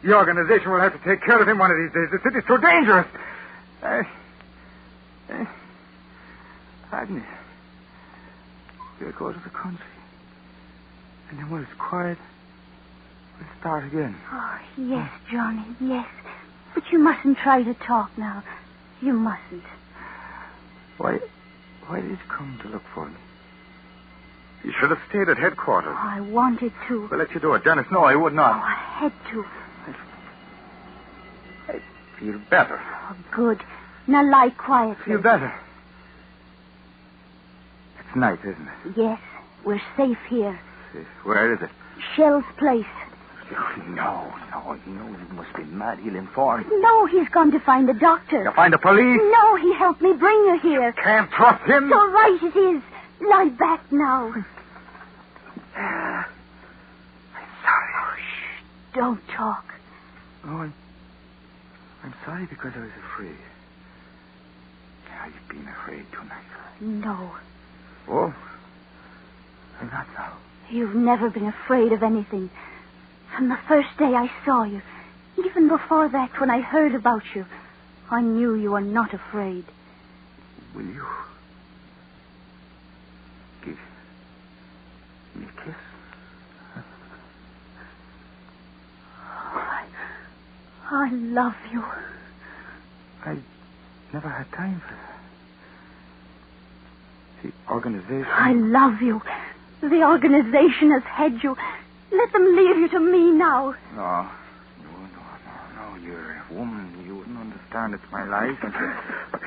The organization will have to take care of him one of these days. The city's too dangerous. Agnes, we'll go to the country. And then when it's quiet, we'll start again. Oh, yes, Johnny, yes. But you mustn't try to talk now. You mustn't. Why did you come to look for me? You should have stayed at headquarters. Oh, I wanted to. We'll let you do it, Dennis. No, I would not. Oh, I had to. I feel better. Oh, good. Now lie quietly. Feel better. It's night, isn't it? Yes, we're safe here. Safe. Where is it? Shell's place. No, you must be mad. He'll inform. No, he's gone to find the doctor. You find the police? No, he helped me bring you here. Can't trust him. It's all right, it is. Lie back now. I'm sorry. Oh, shh. Don't talk. Oh, I'm sorry because I was afraid. You've been afraid tonight. No. Oh? I'm not now. You've never been afraid of anything. From the first day I saw you, even before that, when I heard about you, I knew you were not afraid. Will you give me a kiss? I love you. I never had time for that. The organization... I love you. The organization has had you. Let them leave you to me now. No. You're a woman. You wouldn't understand. It's my life.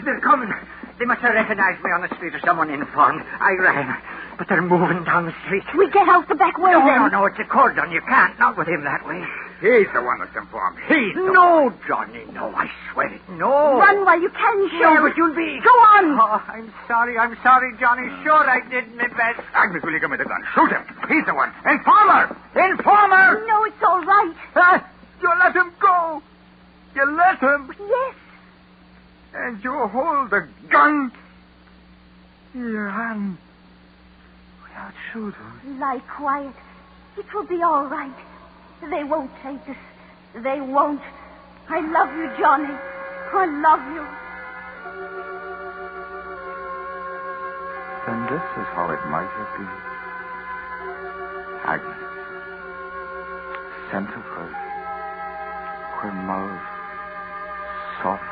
They're coming. They must have recognized me on the street or someone informed. I ran. But they're moving down the street. We get out the back way then. No, it's a cordon. You can't. Not with him that way. He's the one that's informed. He's the No, Johnny, no, I swear it, no. Run while you can, No, Sheriff. but you'll be... Go on. Oh, I'm sorry, Johnny. Sure, I did my best. Agnes, will you give me the gun? Shoot him. He's the one. Informer! Informer! No, it's all right. You let him go. You let him. Yes. And you hold the gun in your hand without shooting. Lie quiet. It will be all right. They won't take us. They won't. I love you, Johnny. I love you. Then this is how it might have been. Agnes, scent of her, her mouth, soft.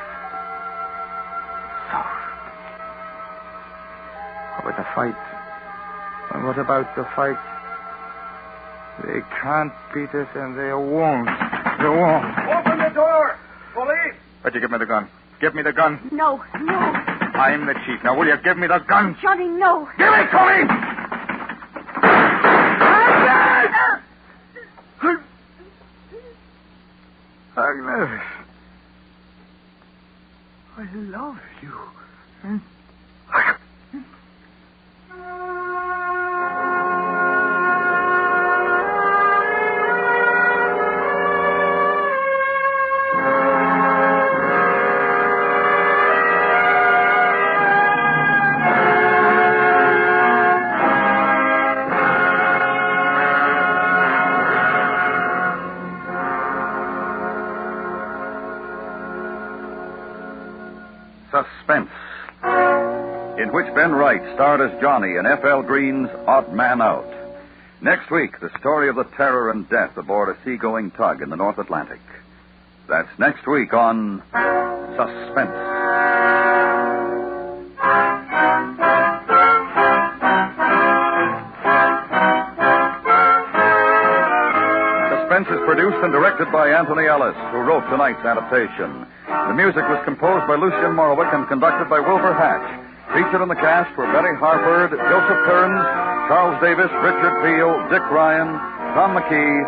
What about the fight? And what about the fight? They can't beat us, and they won't. They won't. Open the door! Police! But you give me the gun. Give me the gun. No. I'm the chief. Now, will you give me the gun? Johnny, no. Give it to me! Agnes. I love you. Suspense, in which Ben Wright starred as Johnny in F.L. Green's Odd Man Out. Next week, the story of the terror and death aboard a seagoing tug in the North Atlantic. That's next week on Suspense. Suspense is produced and directed by Anthony Ellis, who wrote tonight's adaptation. The music was composed by Lucien Morawick and conducted by Wilbur Hatch. Featured in the cast were Betty Harford, Joseph Kearns, Charles Davis, Richard Peel, Dick Ryan, Tom McKee,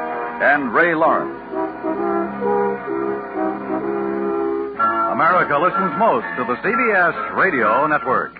and Ray Lawrence. America listens most to the CBS Radio Network.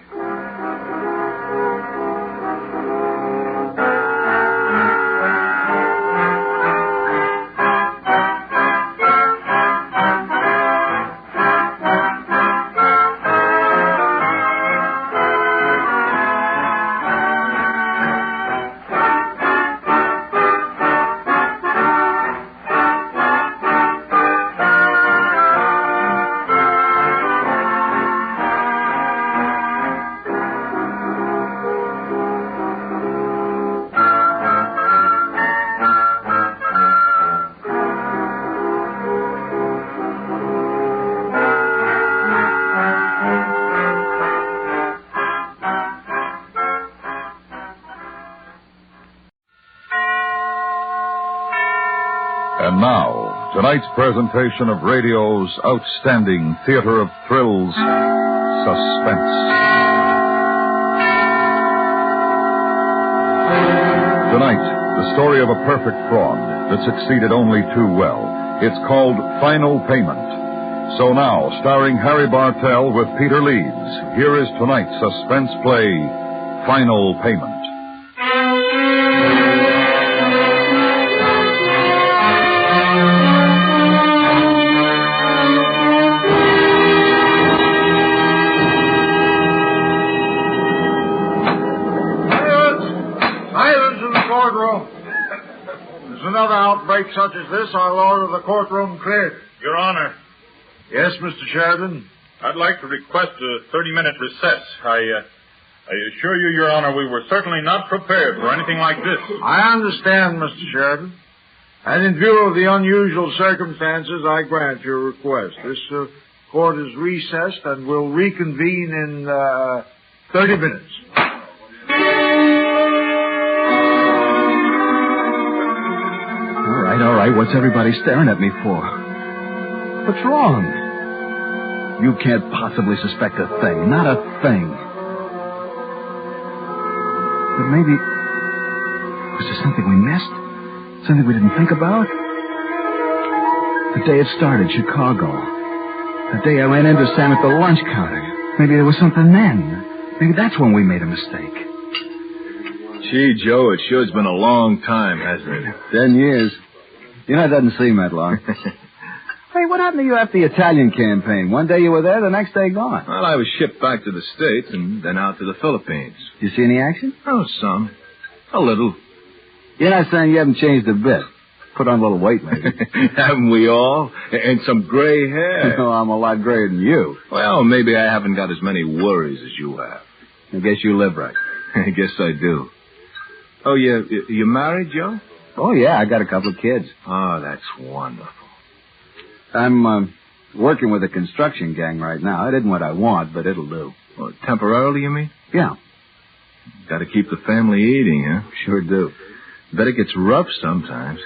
And now, tonight's presentation of radio's outstanding theater of thrills, Suspense. Tonight, the story of a perfect fraud that succeeded only too well. It's called Final Payment. So now, starring Harry Bartell with Peter Leeds, here is tonight's suspense play, Final Payment. Another outbreak such as this, I'll order the courtroom cleared. Your Honor. Yes, Mr. Sheridan? I'd like to request a 30-minute recess. I assure you, Your Honor, we were certainly not prepared for anything like this. I understand, Mr. Sheridan. And in view of the unusual circumstances, I grant your request. This court is recessed and will reconvene in 30 minutes. All right, what's everybody staring at me for? What's wrong? You can't possibly suspect a thing, not a thing. But maybe... was there something we missed? Something we didn't think about? The day it started, Chicago. The day I ran into Sam at the lunch counter. Maybe there was something then. Maybe that's when we made a mistake. Gee, Joe, it sure has been a long time, hasn't it? 10 years. You know, it doesn't seem that long. Hey, what happened to you after the Italian campaign? One day you were there, the next day gone. Well, I was shipped back to the States and then out to the Philippines. You see any action? Oh, some. A little. You're not saying you haven't changed a bit. Put on a little weight, maybe. Haven't we all? And some gray hair. No, I'm a lot grayer than you. Well, maybe I haven't got as many worries as you have. I guess you live right. I guess I do. Oh, you married, Joe? Oh, yeah, I got a couple of kids. Oh, that's wonderful. I'm working with a construction gang right now. It isn't what I want, but it'll do. Well, temporarily, you mean? Yeah. Got to keep the family eating, huh? Sure do. Bet it gets rough sometimes.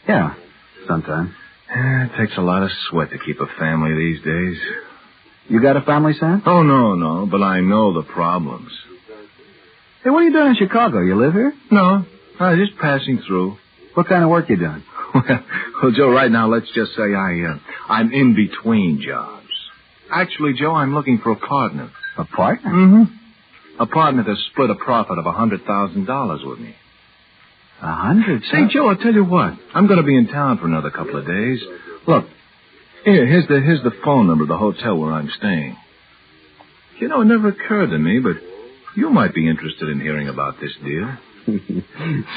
Yeah, sometimes. It takes a lot of sweat to keep a family these days. You got a family, Sam? Oh, no, but I know the problems. Hey, what are you doing in Chicago? You live here? No, just passing through. What kind of work you doing? Well, Joe, right now, let's just say I'm in between jobs. Actually, Joe, I'm looking for a partner. A partner? Mm-hmm. A partner to split a profit of $100,000 with me. 100? Say, Joe, I'll tell you what. I'm going to be in town for another couple of days. Look, here's the phone number of the hotel where I'm staying. You know, it never occurred to me, but you might be interested in hearing about this deal.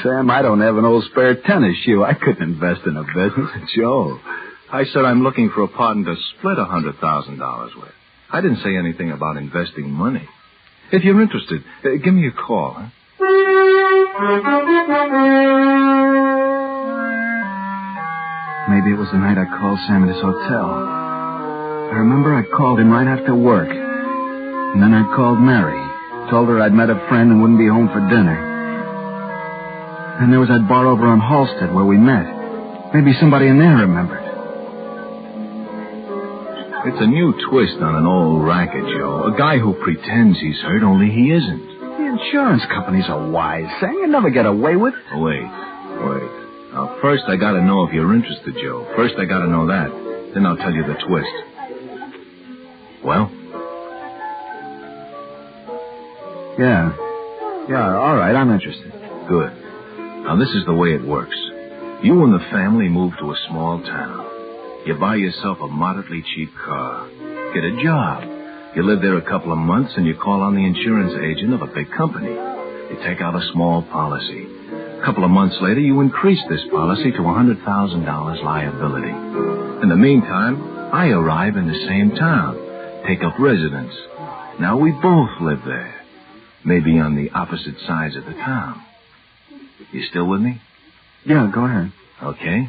Sam, I don't have an old spare tennis shoe. I couldn't invest in a business. Joe, I said I'm looking for a partner to split $100,000 with. I didn't say anything about investing money. If you're interested, give me a call, huh? Maybe it was the night I called Sam at his hotel. I remember I called him right after work. And then I called Mary. Told her I'd met a friend and wouldn't be home for dinner. And there was that bar over on Halstead where we met. Maybe somebody in there remembered. It's a new twist on an old racket, Joe. A guy who pretends he's hurt, only he isn't. The insurance companies are wise, Sam. You never get away with it. Wait. Now, first I gotta know if you're interested, Joe. First I gotta know that. Then I'll tell you the twist. Well? Yeah, all right, I'm interested. Good. Now, this is the way it works. You and the family move to a small town. You buy yourself a moderately cheap car. Get a job. You live there a couple of months, and you call on the insurance agent of a big company. You take out a small policy. A couple of months later, you increase this policy to $100,000 liability. In the meantime, I arrive in the same town, take up residence. Now we both live there. Maybe on the opposite sides of the town. You still with me? Yeah, go ahead. Okay.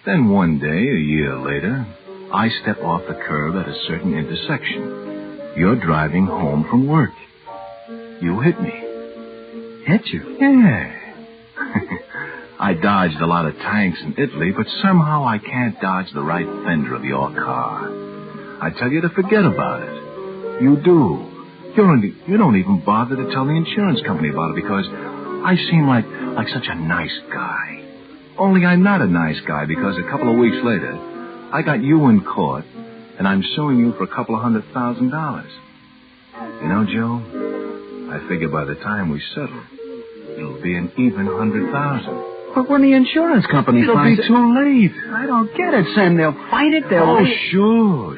Then one day, a year later, I step off the curb at a certain intersection. You're driving home from work. You hit me. Hit you? Yeah. I dodged a lot of tanks in Italy, but somehow I can't dodge the right fender of your car. I tell you to forget about it. You do. You don't even bother to tell the insurance company about it because I seem like such a nice guy. Only I'm not a nice guy because a couple of weeks later, I got you in court, and I'm suing you for a couple of $100,000. You know, Joe, I figure by the time we settle, it'll be an even $100,000. But when the insurance company It'll finds be too late. I don't get it, Sam. They'll fight it. Sure.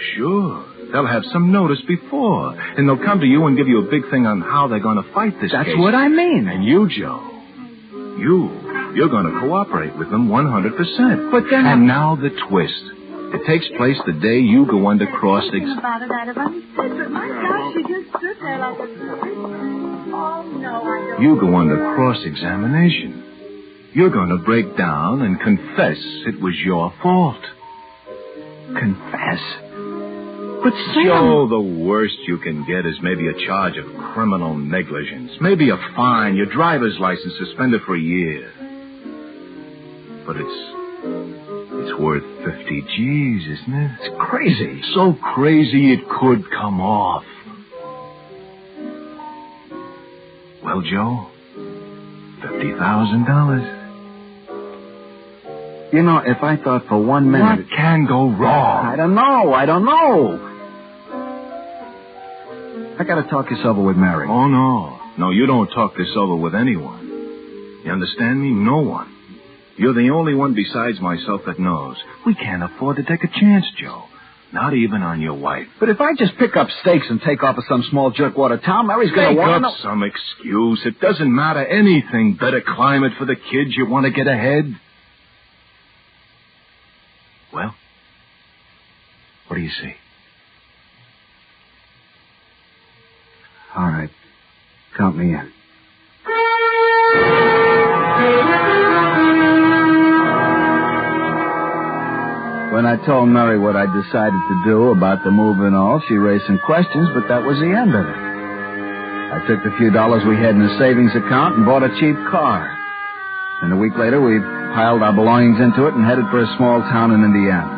They'll have some notice before, and they'll come to you and give you a big thing on how they're going to fight this case. That's what I mean. And you, Joe, you're going to cooperate with them 100%. But then... And now the twist. It takes place the day you go under cross-examination. About it, I'd have understood, but my gosh, she just stood there like a... Oh, no, I don't... You go under cross-examination. You're going to break down and confess it was your fault. Confess? But Sam... Joe, the worst you can get is maybe a charge of criminal negligence. Maybe a fine, your driver's license suspended for a year. But it's worth 50 G's, isn't it? It's crazy. So crazy it could come off. Well, Joe, $50,000. You know, if I thought for 1 minute... What can go wrong? I don't know. I gotta talk this over with Mary. Oh, no. No, you don't talk this over with anyone. You understand me? No one. You're the only one besides myself that knows. We can't afford to take a chance, Joe. Not even on your wife. But if I just pick up stakes and take off of some small jerkwater town, Mary's gonna want to know... Make up some excuse. It doesn't matter anything. Better climate for the kids. You want to get ahead? Well, what do you see? All right. Count me in. When I told Mary what I decided to do about the move and all, she raised some questions, but that was the end of it. I took the few dollars we had in the savings account and bought a cheap car. And a week later, we piled our belongings into it and headed for a small town in Indiana.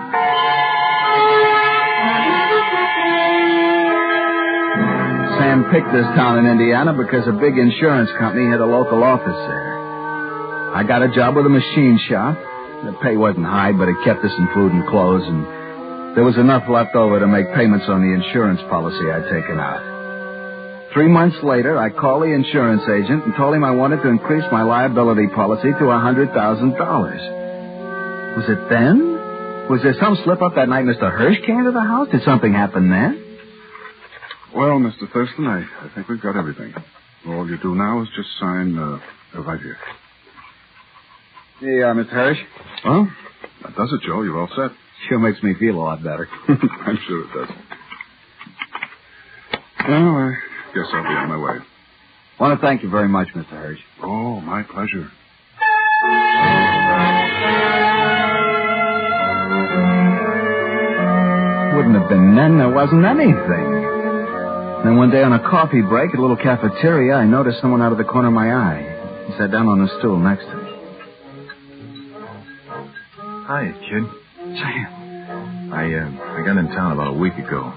Sam picked this town in Indiana because a big insurance company had a local office there. I got a job with a machine shop. The pay wasn't high, but it kept us in food and clothes, and there was enough left over to make payments on the insurance policy I'd taken out. 3 months later, I called the insurance agent and told him I wanted to increase my liability policy to $100,000. Was it then? Was there some slip-up that night Mr. Hirsch came to the house? Did something happen then? Well, Mr. Thurston, I think we've got everything. All you do now is just sign right here. Yeah, Mr. Hirsch. Well, that does it, Joe. You're all set. Sure makes me feel a lot better. I'm sure it does. Well, I guess I'll be on my way. I want to thank you very much, Mr. Hirsch. Oh, my pleasure. Wouldn't have been then. There wasn't anything. Then one day on a coffee break at a little cafeteria, I noticed someone out of the corner of my eye. He sat down on a stool next to me. Hi, kid. Sam. I got in town about a week ago.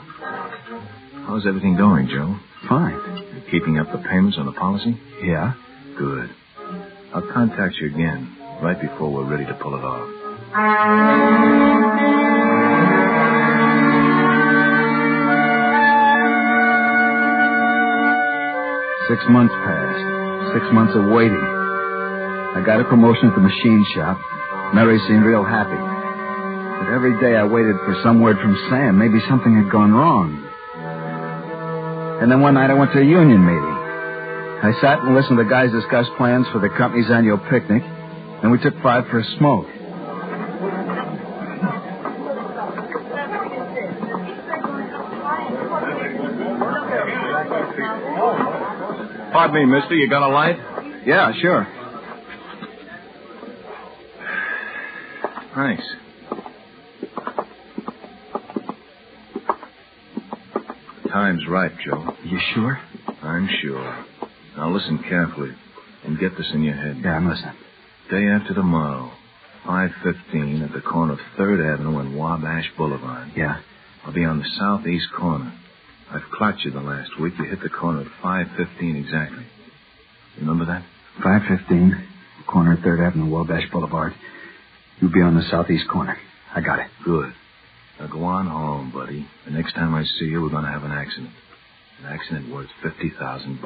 How's everything going, Joe? Fine. You keeping up the payments on the policy? Yeah. Good. I'll contact you again right before we're ready to pull it off. 6 months passed. 6 months of waiting. I got a promotion at the machine shop. Mary seemed real happy. But every day I waited for some word from Sam. Maybe something had gone wrong. And then one night I went to a union meeting. I sat and listened to the guys discuss plans for the company's annual picnic, and we took 5 for a smoke. Pardon me, mister. You got a light? Yeah, sure. Thanks. The time's ripe, Joe. You sure? I'm sure. Now listen carefully and get this in your head. Yeah, I'm listening. Day after tomorrow, 5:15 at the corner of 3rd Avenue and Wabash Boulevard. Yeah? I'll be on the southeast corner. I've clocked you the last week. You hit the corner at 5:15 exactly. Remember that? 5:15, corner of 3rd Avenue, Wabash Boulevard. You'll be on the southeast corner. I got it. Good. Now go on home, buddy. The next time I see you, we're going to have an accident. An accident worth $50,000.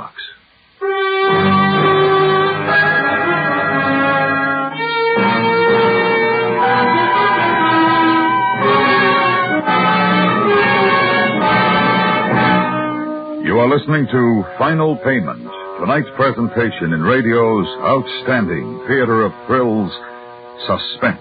You are listening to Final Payment, tonight's presentation in radio's outstanding theater of thrills, Suspense.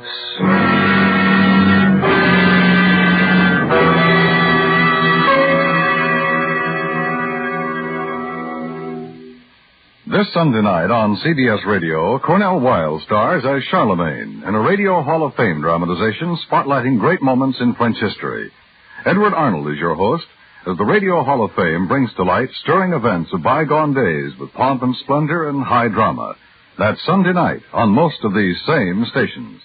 This Sunday night on CBS Radio, Cornell Wilde stars as Charlemagne in a Radio Hall of Fame dramatization spotlighting great moments in French history. Edward Arnold is your host as the Radio Hall of Fame brings to light stirring events of bygone days with pomp and splendor and high drama. That's Sunday night on most of these same stations.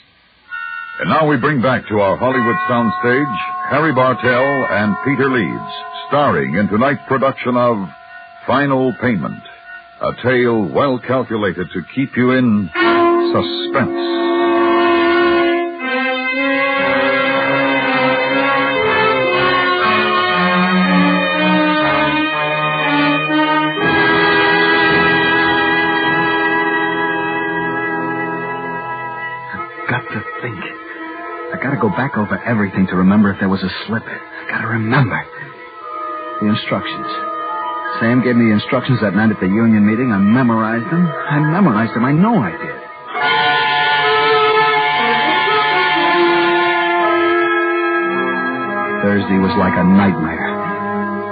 And now we bring back to our Hollywood soundstage Harry Bartell and Peter Leeds, starring in tonight's production of Final Payment, a tale well calculated to keep you in suspense. back over everything to remember if there was a slip. I gotta remember. The instructions. Sam gave me the instructions that night at the union meeting. I memorized them. I know I did. Thursday was like a nightmare.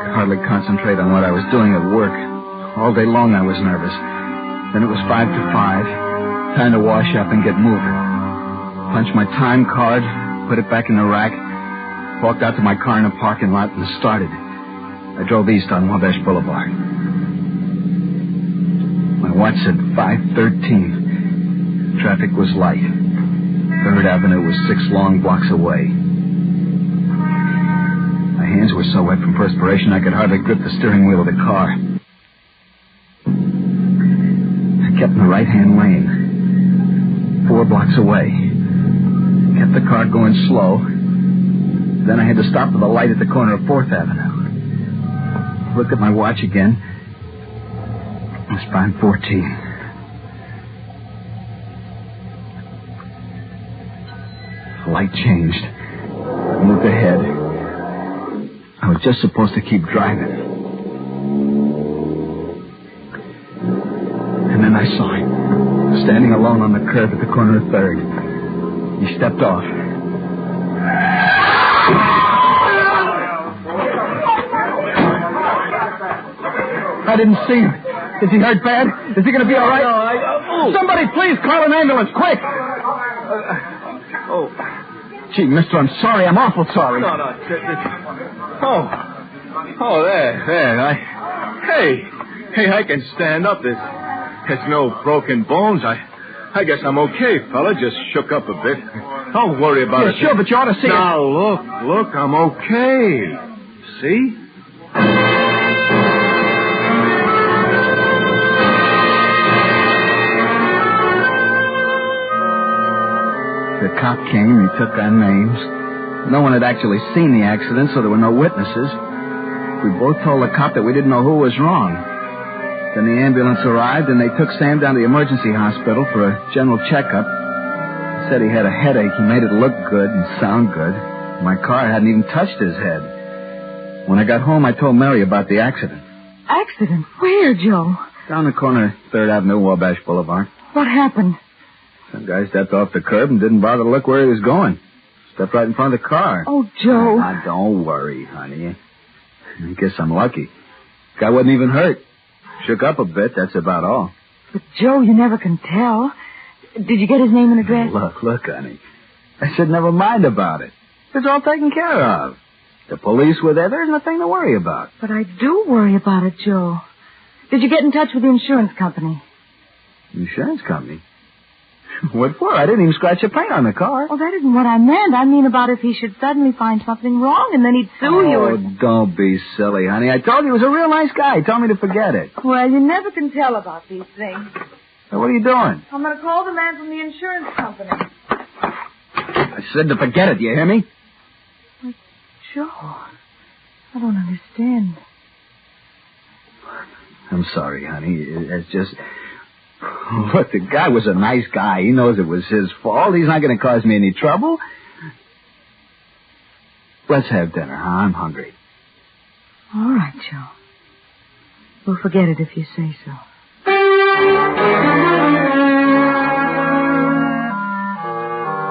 Could hardly concentrate on what I was doing at work. All day long I was nervous. Then it was 5 to 5. Time to wash up and get moving. Punched my time card, put it back in the rack, walked out to my car in the parking lot and started. I drove east on Wabash Boulevard. My watch said 5:13. Traffic was light. 3rd Avenue was 6 long blocks away. My hands were so wet from perspiration I could hardly grip the steering wheel of the car. I kept in the right-hand lane. 4 blocks away. Kept the car going slow. Then I had to stop at the light at the corner of 4th Avenue. Looked at my watch again. It was 5:14. The light changed. I moved ahead. I was just supposed to keep driving. And then I saw him, standing alone on the curb at the corner of 3rd. He stepped off. I didn't see him. Is he hurt bad? Is he going to be all right? No, somebody please call an ambulance, quick! Gee, mister, I'm sorry. I'm awful sorry. No. Oh, there. Hey, I can stand up. There's no broken bones. I guess I'm okay, fella. Just shook up a bit. Don't worry about it. Sure, but you ought to see it. Now, look, I'm okay. See? The cop came. He took our names. No one had actually seen the accident, so there were no witnesses. We both told the cop that we didn't know who was wrong. Then the ambulance arrived, and they took Sam down to the emergency hospital for a general checkup. He said he had a headache. He made it look good and sound good. My car hadn't even touched his head. When I got home, I told Mary about the accident. Accident? Where, Joe? Down the corner of 3rd Avenue, Wabash Boulevard. What happened? Some guy stepped off the curb and didn't bother to look where he was going. Stepped right in front of the car. Oh, Joe. Now, don't worry, honey. I guess I'm lucky. Guy wasn't even hurt. Shook up a bit, that's about all. But, Joe, you never can tell. Did you get his name and address? Look, honey. I said never mind about it. It's all taken care of. The police were there. There's nothing to worry about. But I do worry about it, Joe. Did you get in touch with the insurance company? Insurance company? What for? I didn't even scratch a paint on the car. Oh, that isn't what I meant. I mean about if he should suddenly find something wrong and then he'd sue you. Oh, don't be silly, honey. I told you he was a real nice guy. He told me to forget it. Well, you never can tell about these things. Now, what are you doing? I'm going to call the man from the insurance company. I said to forget it. You hear me? But, Joe, I don't understand. I'm sorry, honey. It's just... Look, the guy was a nice guy. He knows it was his fault. He's not going to cause me any trouble. Let's have dinner, huh? I'm hungry. All right, Joe. We'll forget it if you say so.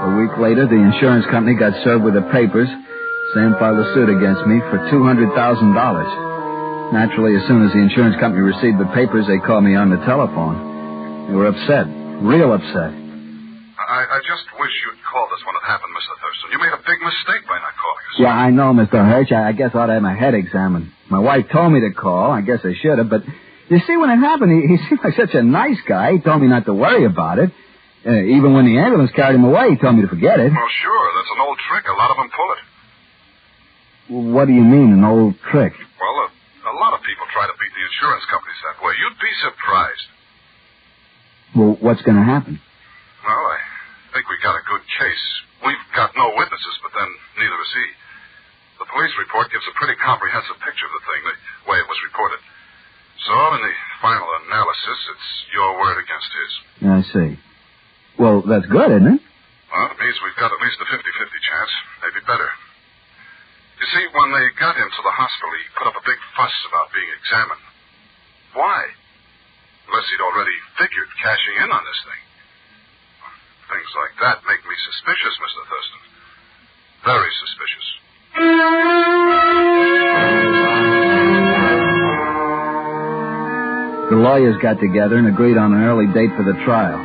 A week later, the insurance company got served with the papers. Sam filed a suit against me for $200,000. Naturally, as soon as the insurance company received the papers, they called me on the telephone. They were upset. Real upset. I just wish you'd called us when it happened, Mr. Thurston. You made a big mistake by not calling us. Yeah, I know, Mr. Hirsch. I guess I ought to have my head examined. My wife told me to call. I guess I should have. But you see, when it happened, he seemed like such a nice guy. He told me not to worry about it. Even when the ambulance carried him away, he told me to forget it. Well, sure. That's an old trick. A lot of them pull it. What do you mean, an old trick? Well, a lot of people try to beat the insurance companies that way. You'd be surprised. Well, what's going to happen? Well, I think we got a good case. We've got no witnesses, but then neither has he. The police report gives a pretty comprehensive picture of the thing, the way it was reported. So, in the final analysis, it's your word against his. I see. Well, that's good, isn't it? Well, to me, means we've got at least a 50-50 chance, maybe better. You see, when they got him to the hospital, he put up a big fuss about being examined. Why? Unless he'd already figured cashing in on this thing. Things like that make me suspicious, Mr. Thurston. Very suspicious. The lawyers got together and agreed on an early date for the trial.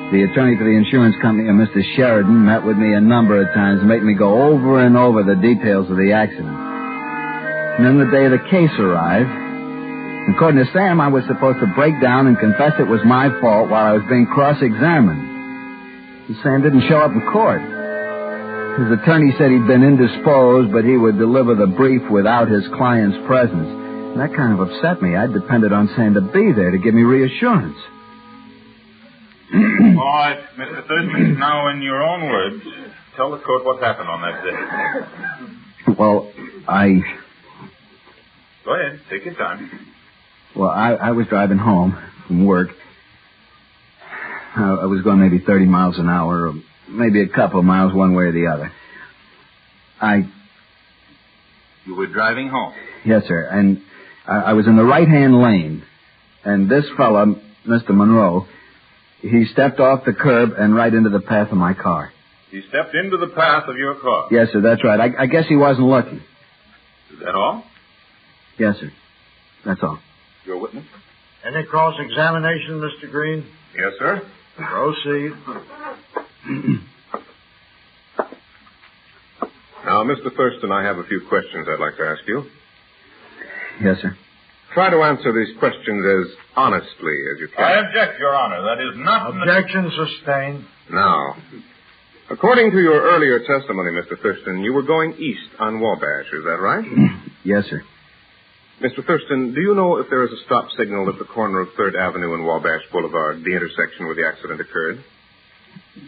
The attorney for the insurance company, Mr. Sheridan, met with me a number of times, making me go over and over the details of the accident. And then the day of the case arrived. According to Sam, I was supposed to break down and confess it was my fault while I was being cross-examined. And Sam didn't show up in court. His attorney said he'd been indisposed, but he would deliver the brief without his client's presence. And that kind of upset me. I depended on Sam to be there to give me reassurance. All right, Mr. Thurston, now in your own words, tell the court what happened on that day. Well, Go ahead, take your time. Well, I was driving home from work. I was going maybe 30 miles an hour, or maybe a couple of miles one way or the other. You were driving home? Yes, sir, and I was in the right-hand lane, and this fella, Mr. Monroe, he stepped off the curb and right into the path of my car. He stepped into the path of your car? Yes, sir, that's right. I guess he wasn't looking. Is that all? Yes, sir. That's all. Your witness? Any cross-examination, Mr. Green? Yes, sir. Proceed. Now, Mr. Thurston, I have a few questions I'd like to ask you. Yes, sir. Try to answer these questions as honestly as you can. I object, Your Honor. That is not... Objection sustained. Now, according to your earlier testimony, Mr. Thurston, you were going east on Wabash, is that right? Yes, sir. Mr. Thurston, do you know if there is a stop signal at the corner of 3rd Avenue and Wabash Boulevard, the intersection where the accident occurred?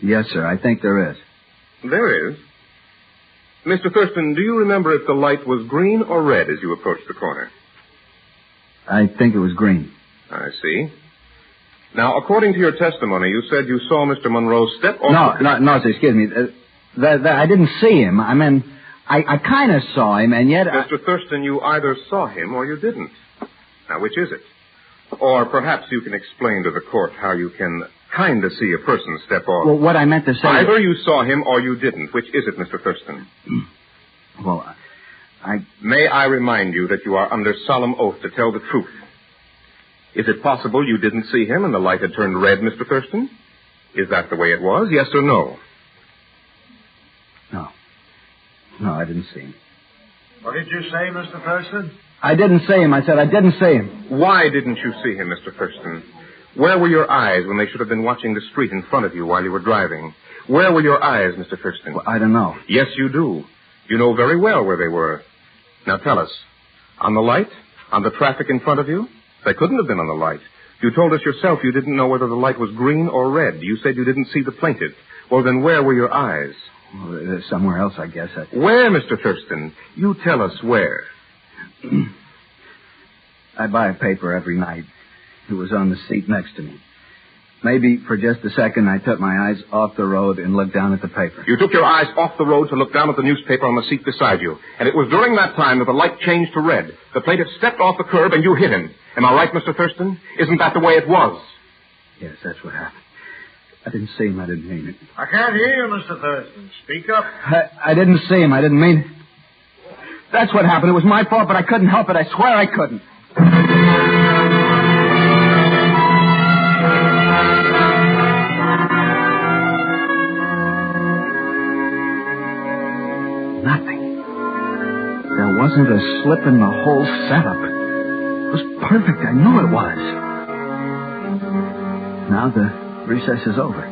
Yes, sir. I think there is. There is? Mr. Thurston, do you remember if the light was green or red as you approached the corner? I think it was green. I see. Now, according to your testimony, you said you saw Mr. Monroe step off... No, sir, excuse me. I didn't see him. I mean, I kind of saw him, and yet... Mr. Thurston, you either saw him or you didn't. Now, which is it? Or perhaps you can explain to the court how you can kind of see a person step off. Well, what I meant to say... Either you saw him or you didn't. Which is it, Mr. Thurston? Well, May I remind you that you are under solemn oath to tell the truth. Is it possible you didn't see him and the light had turned red, Mr. Thurston? Is that the way it was, yes or no? No, I didn't see him. What did you say, Mr. Thurston? I didn't see him. I said I didn't see him. Why didn't you see him, Mr. Thurston? Where were your eyes when they should have been watching the street in front of you while you were driving? Where were your eyes, Mr. Thurston? Well, I don't know. Yes, you do. You know very well where they were. Now tell us, on the light? On the traffic in front of you? They couldn't have been on the light. You told us yourself you didn't know whether the light was green or red. You said you didn't see the plaintiff. Well, then where were your eyes? Well, somewhere else, I guess. Where, Mr. Thurston? You tell us where. I buy a paper every night. It was on the seat next to me. Maybe for just a second I took my eyes off the road and looked down at the paper. You took your eyes off the road to look down at the newspaper on the seat beside you. And it was during that time that the light changed to red. The plaintiff stepped off the curb and you hit him. Am I right, Mr. Thurston? Isn't that the way it was? Yes, that's what happened. I didn't see him. I didn't mean it. I can't hear you, Mr. Thurston. Speak up. I didn't see him. I didn't mean it. That's what happened. It was my fault, but I couldn't help it. I swear I couldn't. Nothing. There wasn't a slip in the whole setup. It was perfect. I knew it was. Now the recess is over.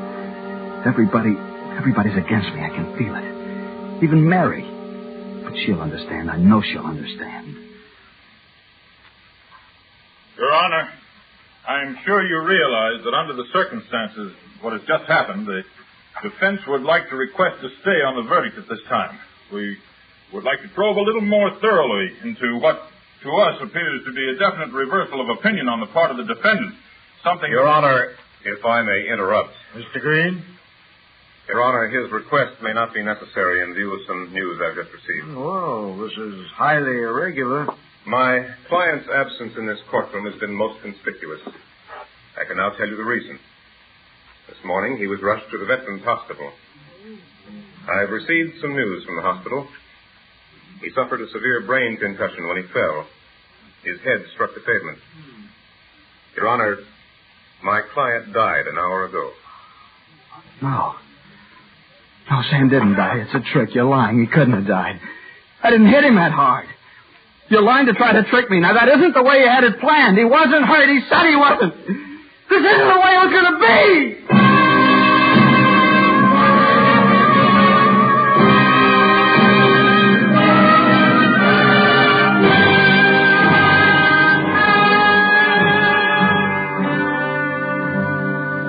Everybody's against me. I can feel it. Even Mary. But she'll understand. I know she'll understand. Your Honor, I'm sure you realize that under the circumstances, what has just happened, the defense would like to request a stay on the verdict at this time. We would like to probe a little more thoroughly into what, to us, appears to be a definite reversal of opinion on the part of the defendant. Something... Your Honor, if I may interrupt. Mr. Green? Your Honor, his request may not be necessary in view of some news I've just received. Well, this is highly irregular. My client's absence in this courtroom has been most conspicuous. I can now tell you the reason. This morning, he was rushed to the Veterans Hospital. I've received some news from the hospital. He suffered a severe brain concussion when he fell. His head struck the pavement. Your Honor, my client died an hour ago. No. No, Sam didn't die. It's a trick. You're lying. He couldn't have died. I didn't hit him that hard. You're lying to try to trick me. Now, that isn't the way you had it planned. He wasn't hurt. He said he wasn't. This isn't the way it was going to be.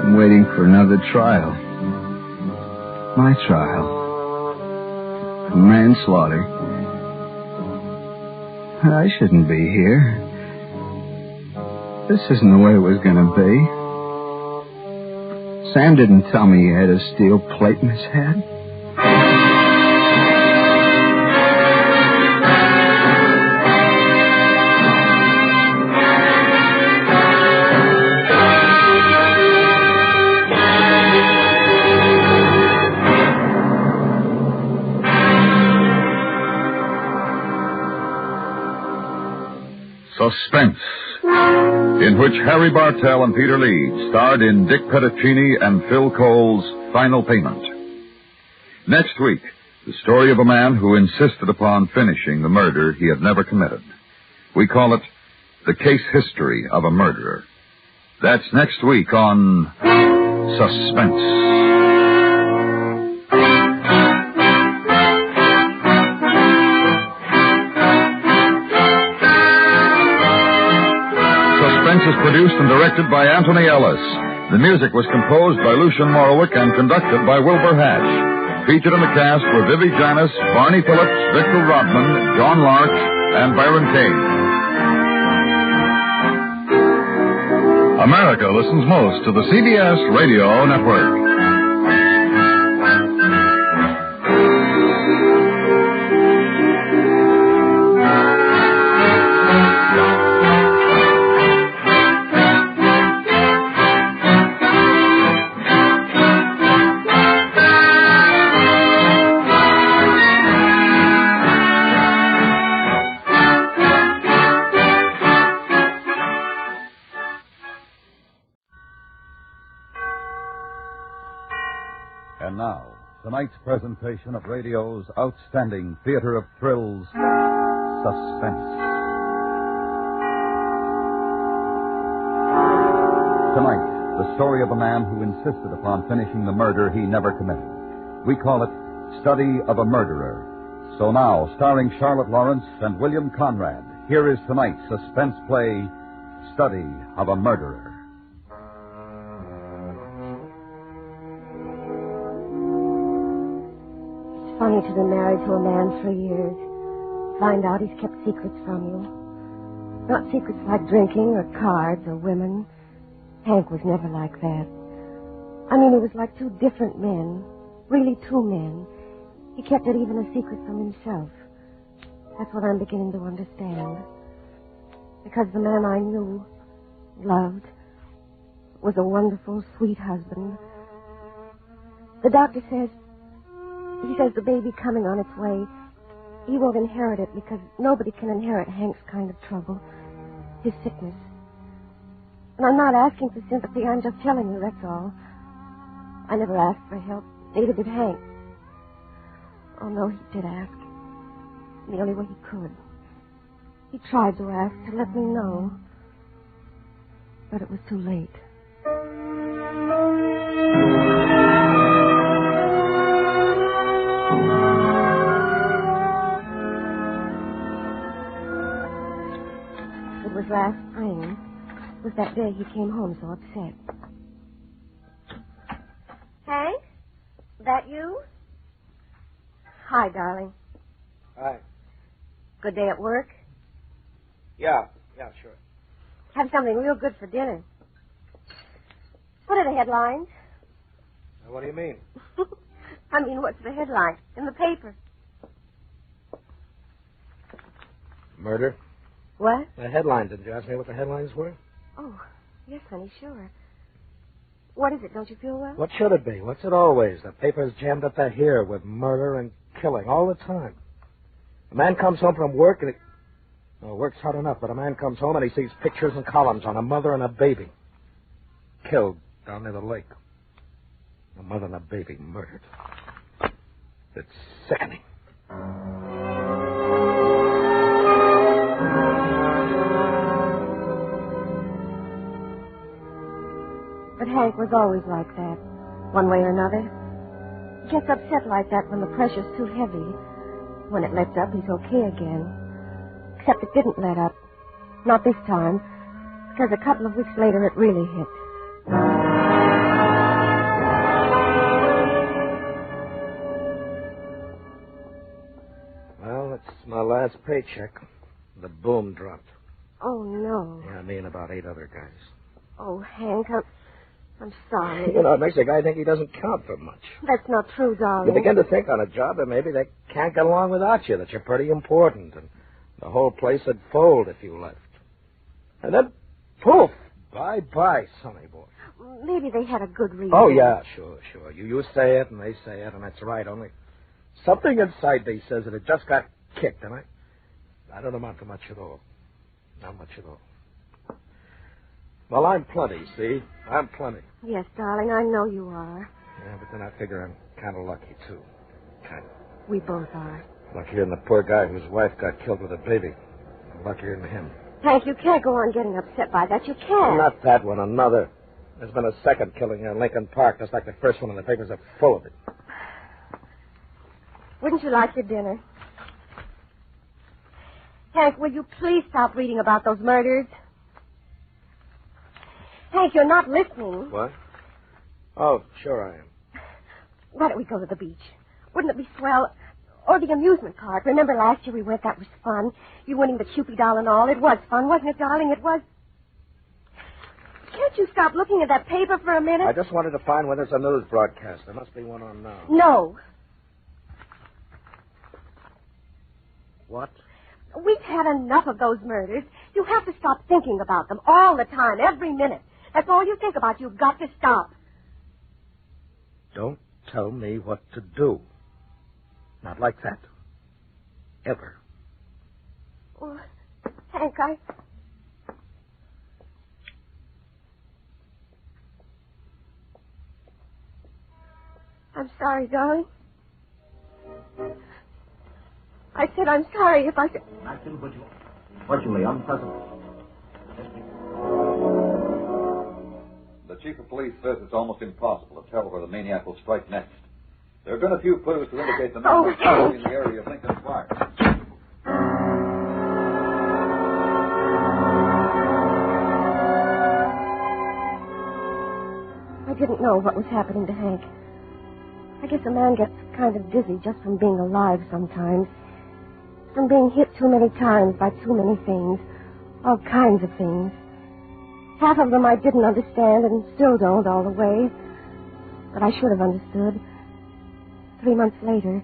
I'm waiting for another trial. My trial. For manslaughter. I shouldn't be here. This isn't the way it was going to be. Sam didn't tell me he had a steel plate in his head. Suspense, in which Harry Bartell and Peter Leeds starred in Dick Petticini and Phil Cole's Final Payment. Next week, the story of a man who insisted upon finishing the murder he had never committed. We call it The Case History of a Murderer. That's next week on Suspense. Is produced and directed by Anthony Ellis. The music was composed by Lucian Morowick and conducted by Wilbur Hatch. Featured in the cast were Vivi Janis, Barney Phillips, Victor Rodman, John Larch, and Byron Cage. America listens most to the CBS Radio Network. And now, tonight's presentation of radio's outstanding theater of thrills, Suspense. Tonight, the story of a man who insisted upon finishing the murder he never committed. We call it Study of a Murderer. So now, starring Charlotte Lawrence and William Conrad, here is tonight's suspense play, Study of a Murderer. Funny to be married to a man for years. Find out he's kept secrets from you. Not secrets like drinking or cards or women. Hank was never like that. I mean, he was like two different men. Really two men. He kept it even a secret from himself. That's what I'm beginning to understand. Because the man I knew, loved, was a wonderful, sweet husband. The doctor says... He says the baby coming on its way, he won't inherit it because nobody can inherit Hank's kind of trouble, his sickness. And I'm not asking for sympathy, I'm just telling you, that's all. I never asked for help, neither did Hank. Oh, no, he did ask. In the only way he could. He tried to ask, to let me know. But it was too late. It was last spring. It was that day he came home so upset. Hank? That you? Hi, darling. Hi. Good day at work? Yeah, sure. Have something real good for dinner. What are the headlines? Now, what do you mean? I mean, what's the headline in the paper? Murder? What? The headline. Didn't you ask me what the headlines were? Oh, yes, honey, sure. What is it? Don't you feel well? What should it be? What's it always? The paper's jammed up to here with murder and killing all the time. A man comes home from work and work's hard enough, but a man comes home and he sees pictures and columns on a mother and a baby. Killed down near the lake. A mother and a baby murdered. It's sickening. But Hank was always like that, one way or another. He gets upset like that when the pressure's too heavy. When it lets up, he's okay again. Except it didn't let up. Not this time, because a couple of weeks later it really hit. Well, it's my last paycheck. The boom dropped. Oh, no. Yeah, me and about 8 other guys. Oh, Hank, I'm sorry. You know, it makes a guy think he doesn't count for much. That's not true, darling. You begin to think on a job that maybe they can't get along without you, that you're pretty important, and the whole place would fold if you left. And then, poof, bye-bye, sonny boy. Maybe they had a good reason. Oh, yeah, sure. You say it, and they say it, and that's right, only something inside me says that it just got kicked, and I don't amount to much at all. Not much at all. Well, I'm plenty, see? I'm plenty. Yes, darling, I know you are. Yeah, but then I figure I'm kind of lucky, too. Kind of. We both are. Luckier than the poor guy whose wife got killed with a baby. Luckier than him. Hank, you can't go on getting upset by that. You can't. Not that one, another. There's been a second killing in Lincoln Park, just like the first one, and the papers are full of it. Wouldn't you like your dinner? Hank, will you please stop reading about those murders? Hank, you're not listening. What? Oh, sure I am. Why don't we go to the beach? Wouldn't it be swell? Or the amusement park. Remember last year we went? That was fun. You winning the Cupid doll and all. It was fun, wasn't it, darling? It was. Can't you stop looking at that paper for a minute? I just wanted to find whether it's a news broadcast. There must be one on now. No. What? We've had enough of those murders. You have to stop thinking about them all the time, every minute. That's all you think about. You've got to stop. Don't tell me what to do. Not like that. Ever. Oh, Hank, I'm sorry, darling. I said I'm sorry if I said... Martin, would you lay unpleasant? The chief of police says it's almost impossible to tell where the maniac will strike next. There have been a few clues to indicate the man was in the area of Lincoln Park. I didn't know what was happening to Hank. I guess a man gets kind of dizzy just from being alive sometimes. From being hit too many times by too many things. All kinds of things. Half of them I didn't understand and still don't all the way. But I should have understood. 3 months later,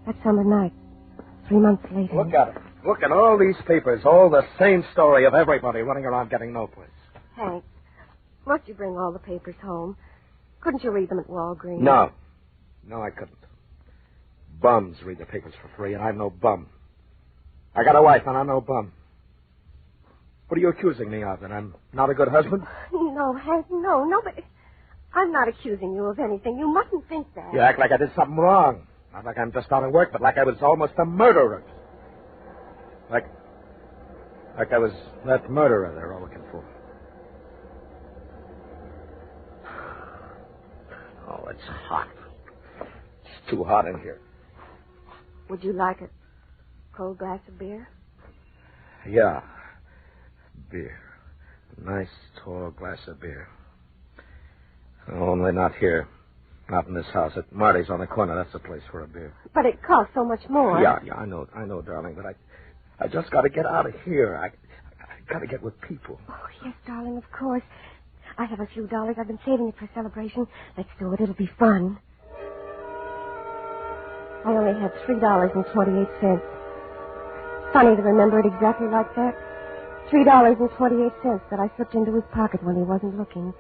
that summer night. 3 months later. Look at it. Look at all these papers. All the same story of everybody running around getting no place. Hank, must you bring all the papers home? Couldn't you read them at Walgreens? No. No, I couldn't. Bums read the papers for free, and I'm no bum. I got a wife, and I'm no bum. What are you accusing me of? That I'm not a good husband? No, Hank, no, but I'm not accusing you of anything. You mustn't think that. You act like I did something wrong. Not like I'm just out of work, but like I was almost a murderer. Like I was that murderer they're all looking for. Oh, it's hot. It's too hot in here. Would you like a cold glass of beer? Yeah. Beer. A nice, tall glass of beer. Only not here. Not in this house. At Marty's on the corner. That's the place for a beer. But it costs so much more. Yeah, I know, darling. But I just got to get out of here. I got to get with people. Oh, yes, darling, of course. I have a few dollars. I've been saving it for a celebration. Let's do it. It'll be fun. I only had $3.28. Funny to remember it exactly like that. $3.28 that I slipped into his pocket when he wasn't looking.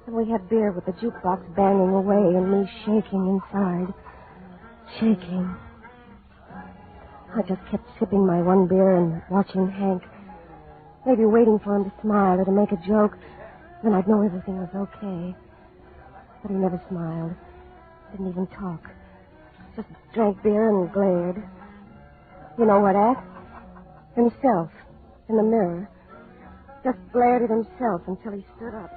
And we had beer with the jukebox banging away and me shaking inside. Shaking. I just kept sipping my one beer and watching Hank. Maybe waiting for him to smile or to make a joke. Then I'd know everything was okay. But he never smiled. Didn't even talk. Just drank beer and glared. You know what at? Himself. In the mirror. Just glared at himself until he stood up.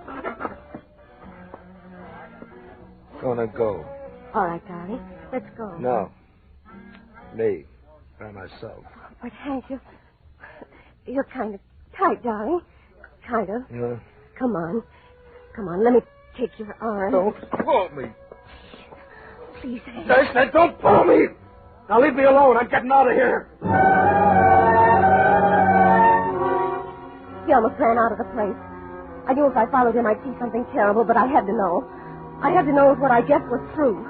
Gonna go. All right, darling. Let's go. No. Me. By myself. But Hank, you're kind of tight, darling. Kind of. Yeah. Come on. Come on, let me take your arm. Don't pull me. Please, Hank. I said don't pull me. Now leave me alone. I'm getting out of here. He almost ran out of the place. I knew if I followed him, I'd see something terrible, but I had to know. I had to know if what I guessed was true.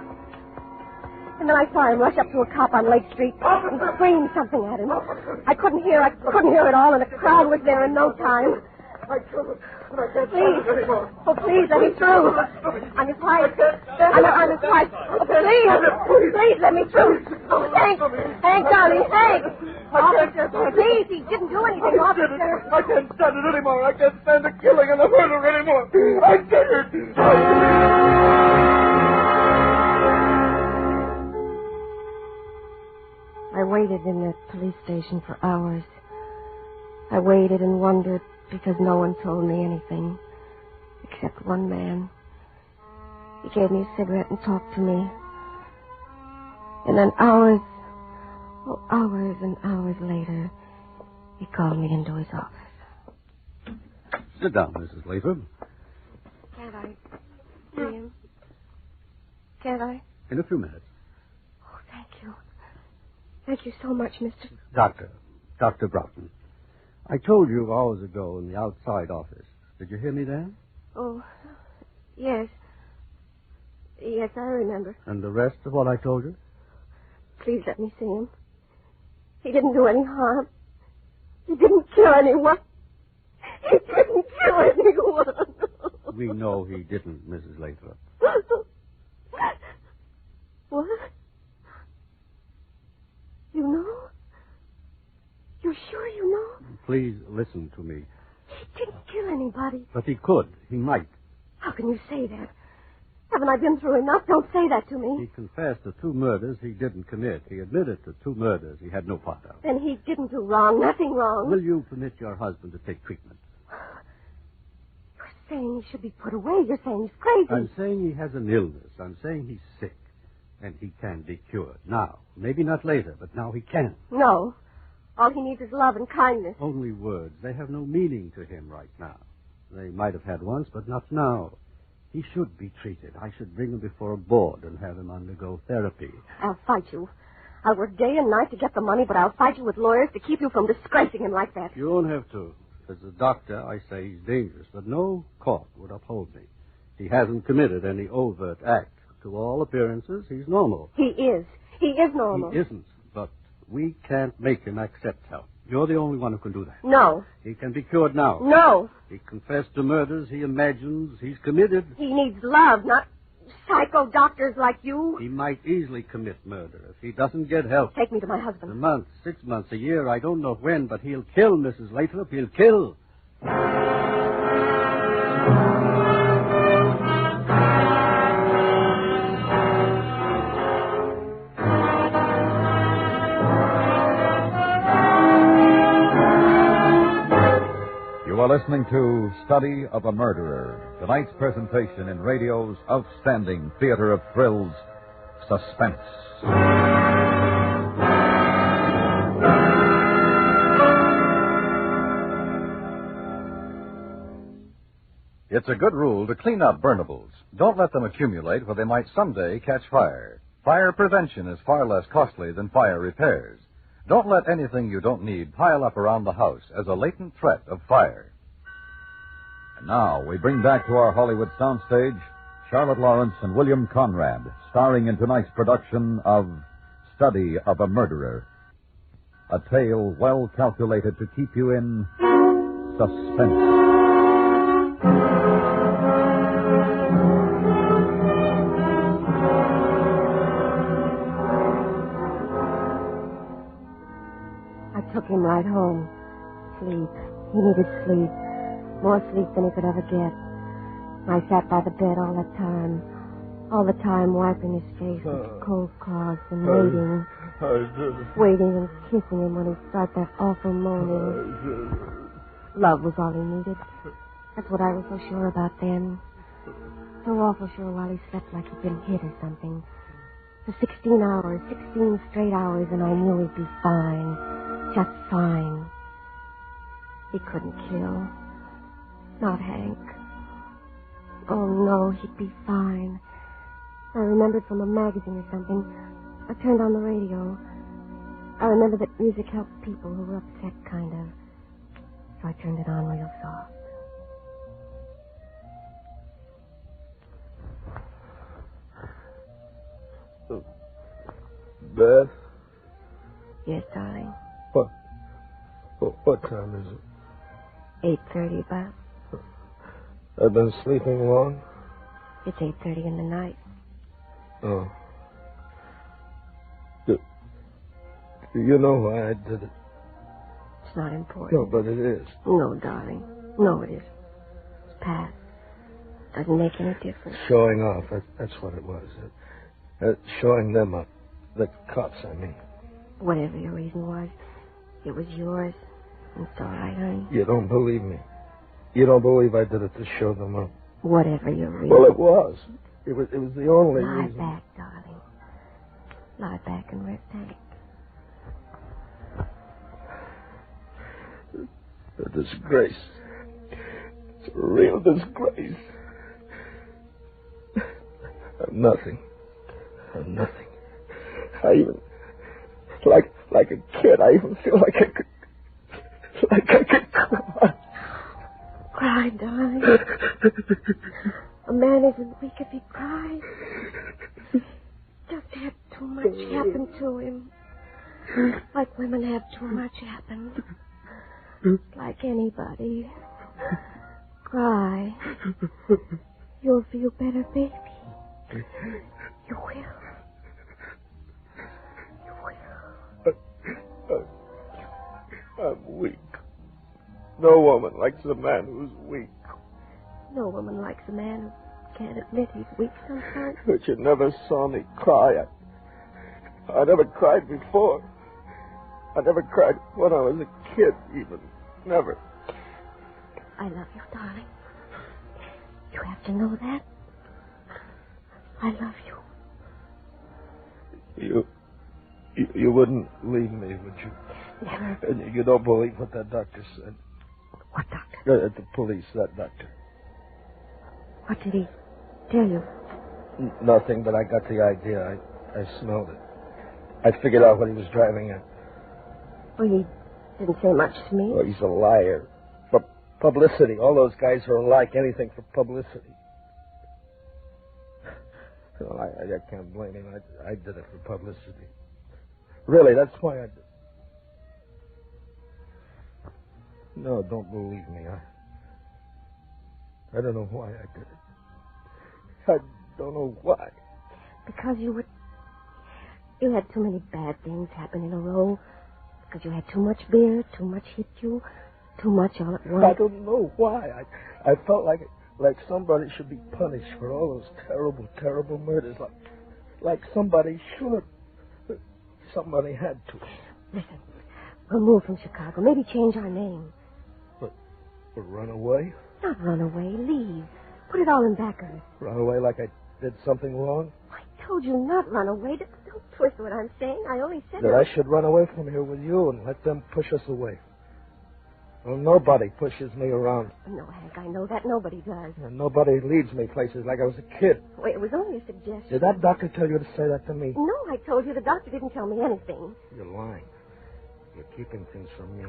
And then I saw him rush up to a cop on Lake Street and scream something at him. I couldn't hear it all, and the crowd was there in no time. Please. Oh, please, let me through. I'm his wife. I'm his wife. Oh, please let me through. Oh, Hank, darling, Hank. Officer, please, he didn't do anything, officer. I can't stand it anymore. I can't stand the killing and the murder anymore. I can't. I waited in the police station for hours. I waited and wondered because no one told me anything except one man. He gave me a cigarette and talked to me. And then hours and hours later, he called me into his office. Sit down, Mrs. Lathrop. Can't I see him? Can't I? In a few minutes. Oh, thank you. Thank you so much, Mr. Dr. Broughton. I told you hours ago in the outside office. Did you hear me then? Oh, yes. Yes, I remember. And the rest of what I told you? Please let me see him. He didn't do any harm. He didn't kill anyone. He didn't kill anyone. We know he didn't, Mrs. Lathrop. What? You know? You're sure you know? Please listen to me. He didn't kill anybody. But he could. He might. How can you say that? Haven't I been through enough? Don't say that to me. He confessed to 2 murders he didn't commit. He admitted to 2 murders he had no part of. Then he didn't do wrong. Nothing wrong. Will you permit your husband to take treatment? You're saying he should be put away. You're saying he's crazy. I'm saying he has an illness. I'm saying he's sick. And he can be cured. Now. Maybe not later, but now he can. No. All he needs is love and kindness. Only words. They have no meaning to him right now. They might have had once, but not now. He should be treated. I should bring him before a board and have him undergo therapy. I'll fight you. I'll work day and night to get the money, but I'll fight you with lawyers to keep you from disgracing him like that. You won't have to. As a doctor, I say he's dangerous, but no court would uphold me. He hasn't committed any overt act. To all appearances, he's normal. He is. He is normal. He isn't, but we can't make him accept help. You're the only one who can do that. No. He can be cured now. No. He confessed to murders he imagines he's committed. He needs love, not psycho doctors like you. He might easily commit murder if he doesn't get help. Take me to my husband. A month, 6 months, a year, I don't know when, but he'll kill Mrs. Lathrop. He'll kill. You are listening to Study of a Murderer, tonight's presentation in radio's outstanding theater of thrills, Suspense. It's a good rule to clean up burnables. Don't let them accumulate where they might someday catch fire. Fire prevention is far less costly than fire repairs. Don't let anything you don't need pile up around the house as a latent threat of fire. And now we bring back to our Hollywood soundstage Charlotte Lawrence and William Conrad, starring in tonight's production of study of a murderer. A tale well calculated to keep you in suspense. I took him right home. Sleep. He needed sleep. More sleep than he could ever get. I sat by the bed all the time wiping his face with cold cloths and waiting and kissing him when he'd start that awful moaning. Love was all he needed. That's what I was so sure about then. So awful sure while he slept like he'd been hit or something. For 16 hours, 16 straight hours, and I knew he'd be fine. Just fine. He couldn't kill. Not Hank. Oh, no, he'd be fine. I remembered from a magazine or something. I turned on the radio. I remember that music helped people who were upset, kind of. So I turned it on real soft. Beth? Yes, darling. What time is it? 8:30, Bob. I've been sleeping long? It's 8:30 in the night. Oh. Do you know why I did it? It's not important. No, but it is. No, darling. No, it isn't. It's past. Doesn't make any difference. Showing off. That's what it was. Showing them up. The cops, I mean. Whatever your reason was, it was yours. It's all right, honey. You don't believe me. You don't believe I did it to show them up. Whatever your reason. Well, it was. It was the only Lie reason. back, darling. Lie back and rest, Hank. A disgrace. It's a real disgrace. I'm nothing. I even, like a kid, I even feel like I could cry. Cry, darling. A man isn't weak if he cries. Just had too much happen to him. Like women have too much happen. Like anybody. Cry. You'll feel better, baby. You will. I'm weak. No woman likes a man who's weak. No woman likes a man who can't admit he's weak sometimes. But you never saw me cry. I never cried before. I never cried when I was a kid, even. Never. I love you, darling. You have to know that. I love you. You wouldn't leave me, would you? Never. And you don't believe what that doctor said? What doctor? The police, that doctor. What did he tell you? Nothing, but I got the idea. I smelled it. I figured out what he was driving at. Well, he didn't say much to me. Well, he's a liar. For publicity. All those guys are alike. Anything for publicity. Well, I can't blame him. I did it for publicity. Really, that's why I did. No, don't believe me. I don't know why I did it. I don't know why. Because you had too many bad things happen in a row. Because you had too much beer, too much hit you, too much all at once. I don't know why. I felt like somebody should be punished for all those terrible, terrible murders. Like somebody should. Somebody had to. Listen, we'll move from Chicago. Maybe change our name. But run away? Not run away. Leave. Put it all in backers. Run away like I did something wrong? I told you not run away. Don't twist what I'm saying. I only said that I should run away from here with you and let them push us away. Well, nobody pushes me around. No, Hank, I know that. Nobody does. And nobody leads me places like I was a kid. Wait, it was only a suggestion. Did that doctor tell you to say that to me? No, I told you. The doctor didn't tell me anything. You're lying. You're keeping things from me.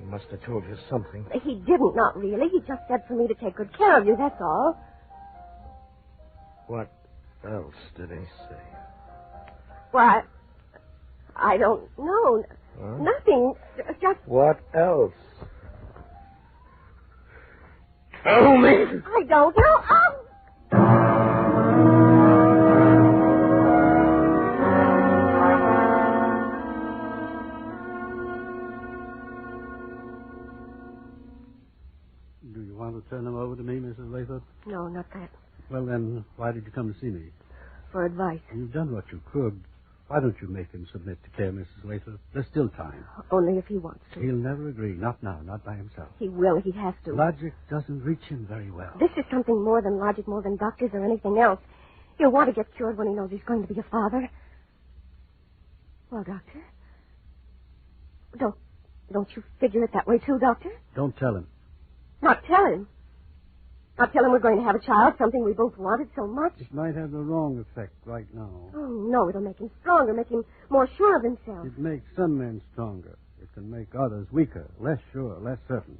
He must have told you something. He didn't, not really. He just said for me to take good care of you, that's all. What else did he say? Well, I don't know. Huh? Nothing. Just... What else? Tell me. I don't know. Do you want to turn them over to me, Mrs. Lathrop? No, not that. Well, then, why did you come to see me? For advice. You've done what you could. Why don't you make him submit to care, Mrs. Lathrop? There's still time. Only if he wants to. He'll never agree. Not now. Not by himself. He will. He has to. Logic doesn't reach him very well. This is something more than logic, more than doctors or anything else. He'll want to get cured when he knows he's going to be a father. Well, Doctor? Don't you figure it that way, too, Doctor? Don't tell him. Not tell him. Not tell him we're going to have a child, something we both wanted so much. It might have the wrong effect right now. Oh, no, it'll make him stronger, make him more sure of himself. It makes some men stronger. It can make others weaker, less sure, less certain.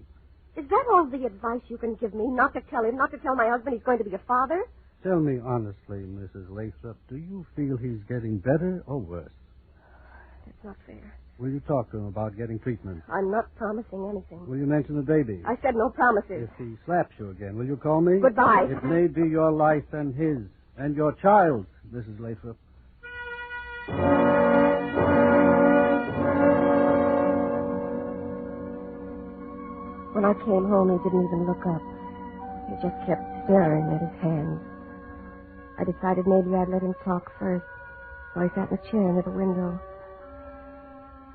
Is that all the advice you can give me? Not to tell him, not to tell my husband he's going to be a father? Tell me honestly, Mrs. Lathrop, do you feel he's getting better or worse? That's not fair. Will you talk to him about getting treatment? I'm not promising anything. Will you mention the baby? I said no promises. If he slaps you again, will you call me? Goodbye. It may be your life and his, and your child's, Mrs. Lathrop. When I came home, he didn't even look up. He just kept staring at his hands. I decided maybe I'd let him talk first, so I sat in a chair near the window.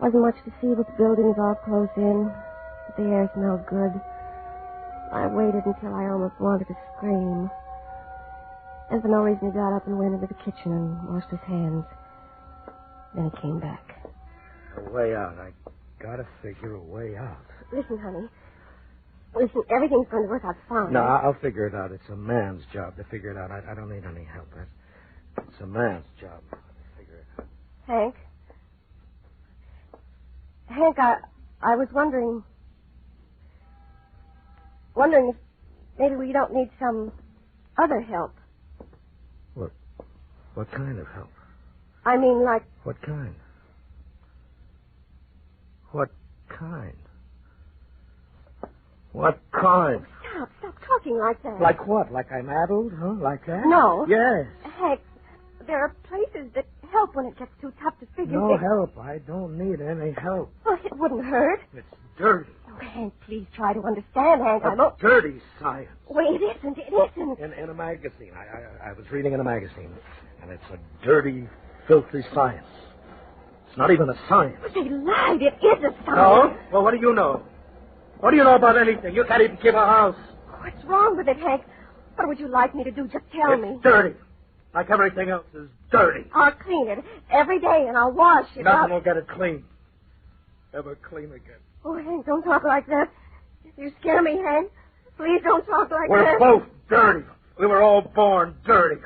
Wasn't much to see with the buildings all close in, but the air smelled good. I waited until I almost wanted to scream. And for no reason, he got up and went into the kitchen and washed his hands. Then he came back. A way out. I gotta figure a way out. Listen, honey. Listen, everything's going to work out fine. No, I'll figure it out. It's a man's job to figure it out. I don't need any help. It's a man's job to figure it out. Hank? Hank, I was wondering if maybe we don't need some other help. What kind of help? I mean, like... What kind? What kind? What kind? Stop talking like that. Like what? Like I'm addled, huh? Like that? No. Yes. Hank, there are places that help when it gets too tough to figure No things. help. I don't need any help. Well, it wouldn't hurt. It's dirty. Oh, Hank, please try to understand, Hank. Dirty science. Wait, it isn't. It isn't. In a magazine. I was reading in a magazine, and it's a dirty, filthy science. It's not even a science. But they lied. It is a science. No? Well, what do you know? What do you know about anything? You can't even keep a house. What's wrong with it, Hank? What would you like me to do? Just tell me. It's dirty. Like everything else is dirty. I'll clean it every day, and I'll wash it. Nothing will get it clean. Ever clean again. Oh, Hank, don't talk like that. You scare me, Hank. Please don't talk like We're that. both dirty. We were all born dirty.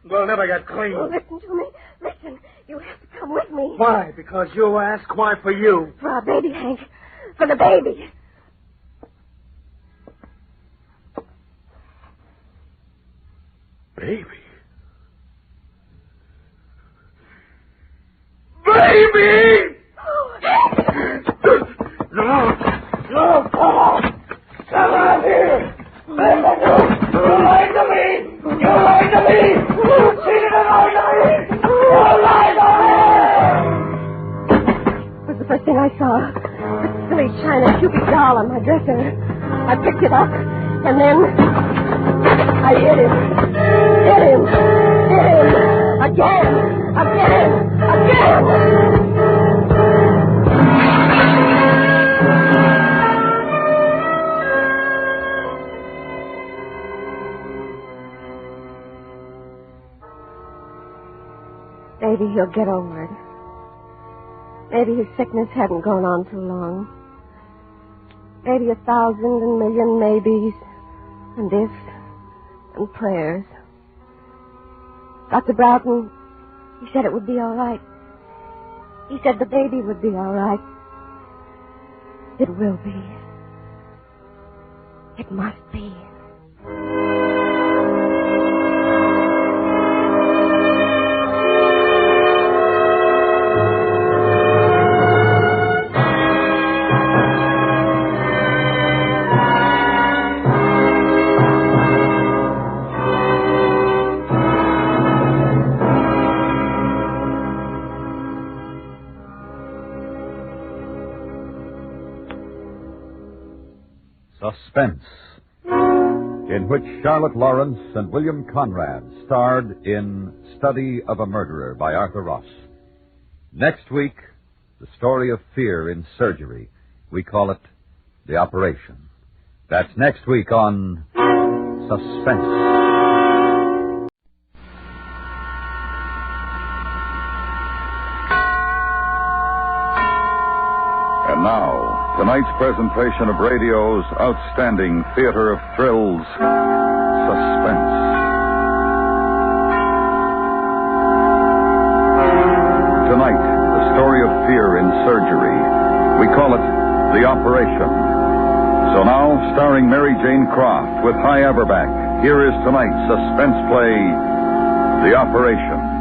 We'll never get clean. Oh, listen to me. Listen. You have to come with me. Why? Because you ask? Why for you? For our baby, Hank. For the baby. Baby? Baby! No! No! Come on! Come on here! Listen, you lied to me! You lied to me! You cheated and lied to me! You lied to me! It was the first thing I saw. The silly china Cupid doll on my dresser. I picked it up, and then I hit him. Hit him. Hit him. Again. Again. Again. Maybe he'll get over it. Maybe his sickness hadn't gone on too long. Maybe 1,000 and million maybes, and ifs, and prayers. Dr. Broughton, he said it would be all right. He said the baby would be all right. It will be. It must be. in which Charlotte Lawrence and William Conrad starred in Study of a Murderer by Arthur Ross. Next week, the story of fear in surgery. We call it The Operation. That's next week on Suspense. And now, tonight's presentation of radio's outstanding theater of thrills, Suspense. Tonight, the story of fear in surgery. We call it The Operation. So now, starring Mary Jane Croft with Hyaverback, here is tonight's suspense play, The Operation.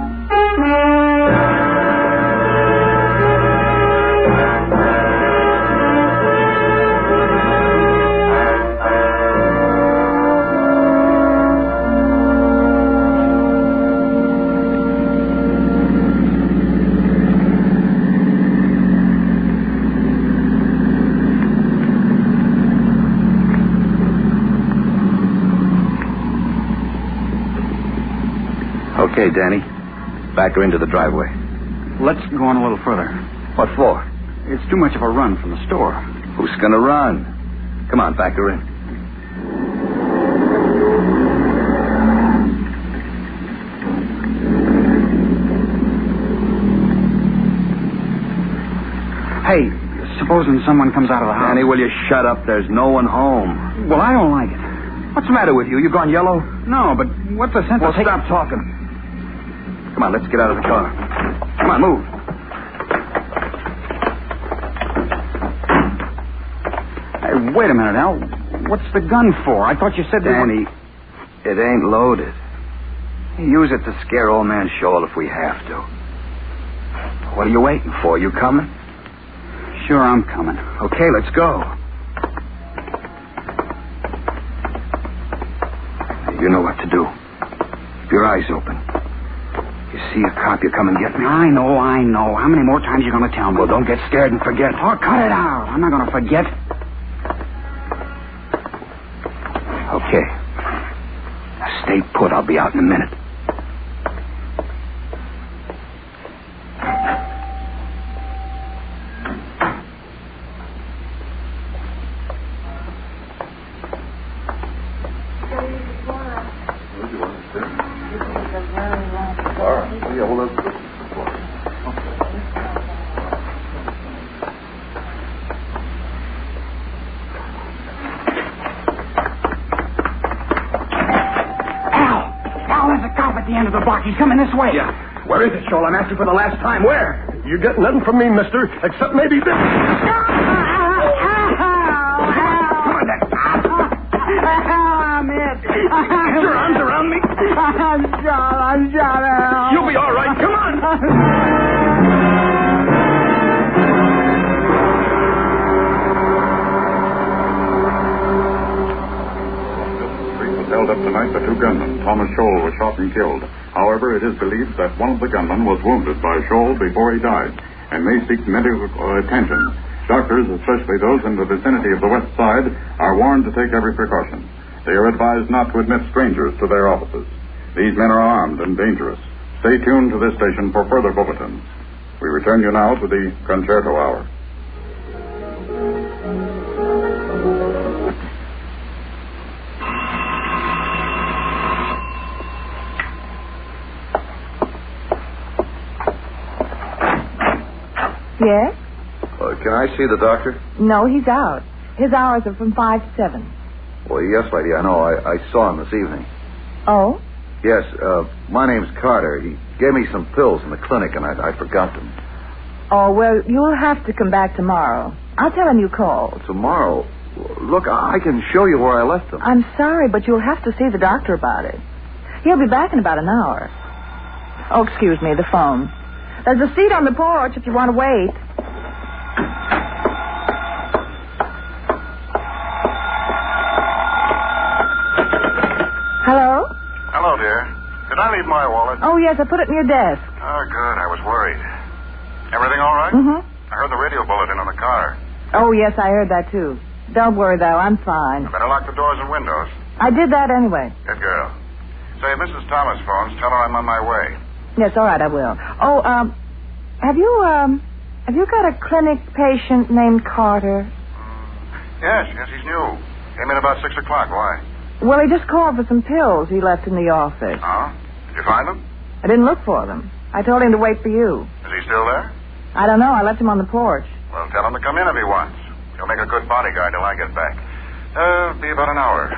Okay, Danny. Back her into the driveway. Let's go on a little further. What for? It's too much of a run from the store. Who's gonna run? Come on, back her in. Hey, supposing someone comes out of the house. Danny, will you shut up? There's no one home. Well, I don't like it. What's the matter with you? You gone yellow? No, but what's the sense Well, of... stop talking. Come on, let's get out of the car. Come on, move. Hey, wait a minute, Al. What's the gun for? I thought you said... Danny, it ain't loaded. Use it to scare old man Scholl if we have to. What are you waiting for? You coming? Sure, I'm coming. Okay, let's go. You know what to do. Keep your eyes open. You see a cop, you come and get me. I know. How many more times are you going to tell me? Well, don't get scared and forget. Oh, cut it out. I'm not going to forget. Okay. Now stay put. I'll be out in a minute. He's coming this way. Yeah. Where is it, Scholl? I'm asking for the last time. Where? You get nothing from me, mister, except maybe this. Come on, then. I'm it. Get your arms around me. I'm shot, Al. You'll be all right. Come on. Held up tonight by two gunmen. Thomas Scholl was shot and killed. However, it is believed that one of the gunmen was wounded by Scholl before he died and may seek medical attention. Doctors, especially those in the vicinity of the West Side, are warned to take every precaution. They are advised not to admit strangers to their offices. These men are armed and dangerous. Stay tuned to this station for further bulletins. We return you now to the Concerto Hour. Yes? Can I see the doctor? No, he's out. His hours are from 5 to 7. Well, yes, lady, I know. I saw him this evening. Oh? Yes, my name's Carter. He gave me some pills in the clinic, and I forgot them. Oh, well, you'll have to come back tomorrow. I'll tell him you called. Tomorrow? Look, I can show you where I left them. I'm sorry, but you'll have to see the doctor about it. He'll be back in about an hour. Oh, excuse me, the phone. There's a seat on the porch if you want to wait. Hello? Hello, dear. Did I leave my wallet? Oh, yes, I put it in your desk. Oh, good. I was worried. Everything all right? Mm-hmm. I heard the radio bulletin on the car. Oh, yes, I heard that, too. Don't worry, though. I'm fine. I better lock the doors and windows. I did that anyway. Good girl. Say, if Mrs. Thomas phones, tell her I'm on my way. Yes, all right, I will. Oh, have you got a clinic patient named Carter? Yes, he's new. Came in about 6 o'clock. Why? Well, he just called for some pills he left in the office. Oh? Did you find them? I didn't look for them. I told him to wait for you. Is he still there? I don't know. I left him on the porch. Well, tell him to come in if he wants. He'll make a good bodyguard till I get back. Be about an hour.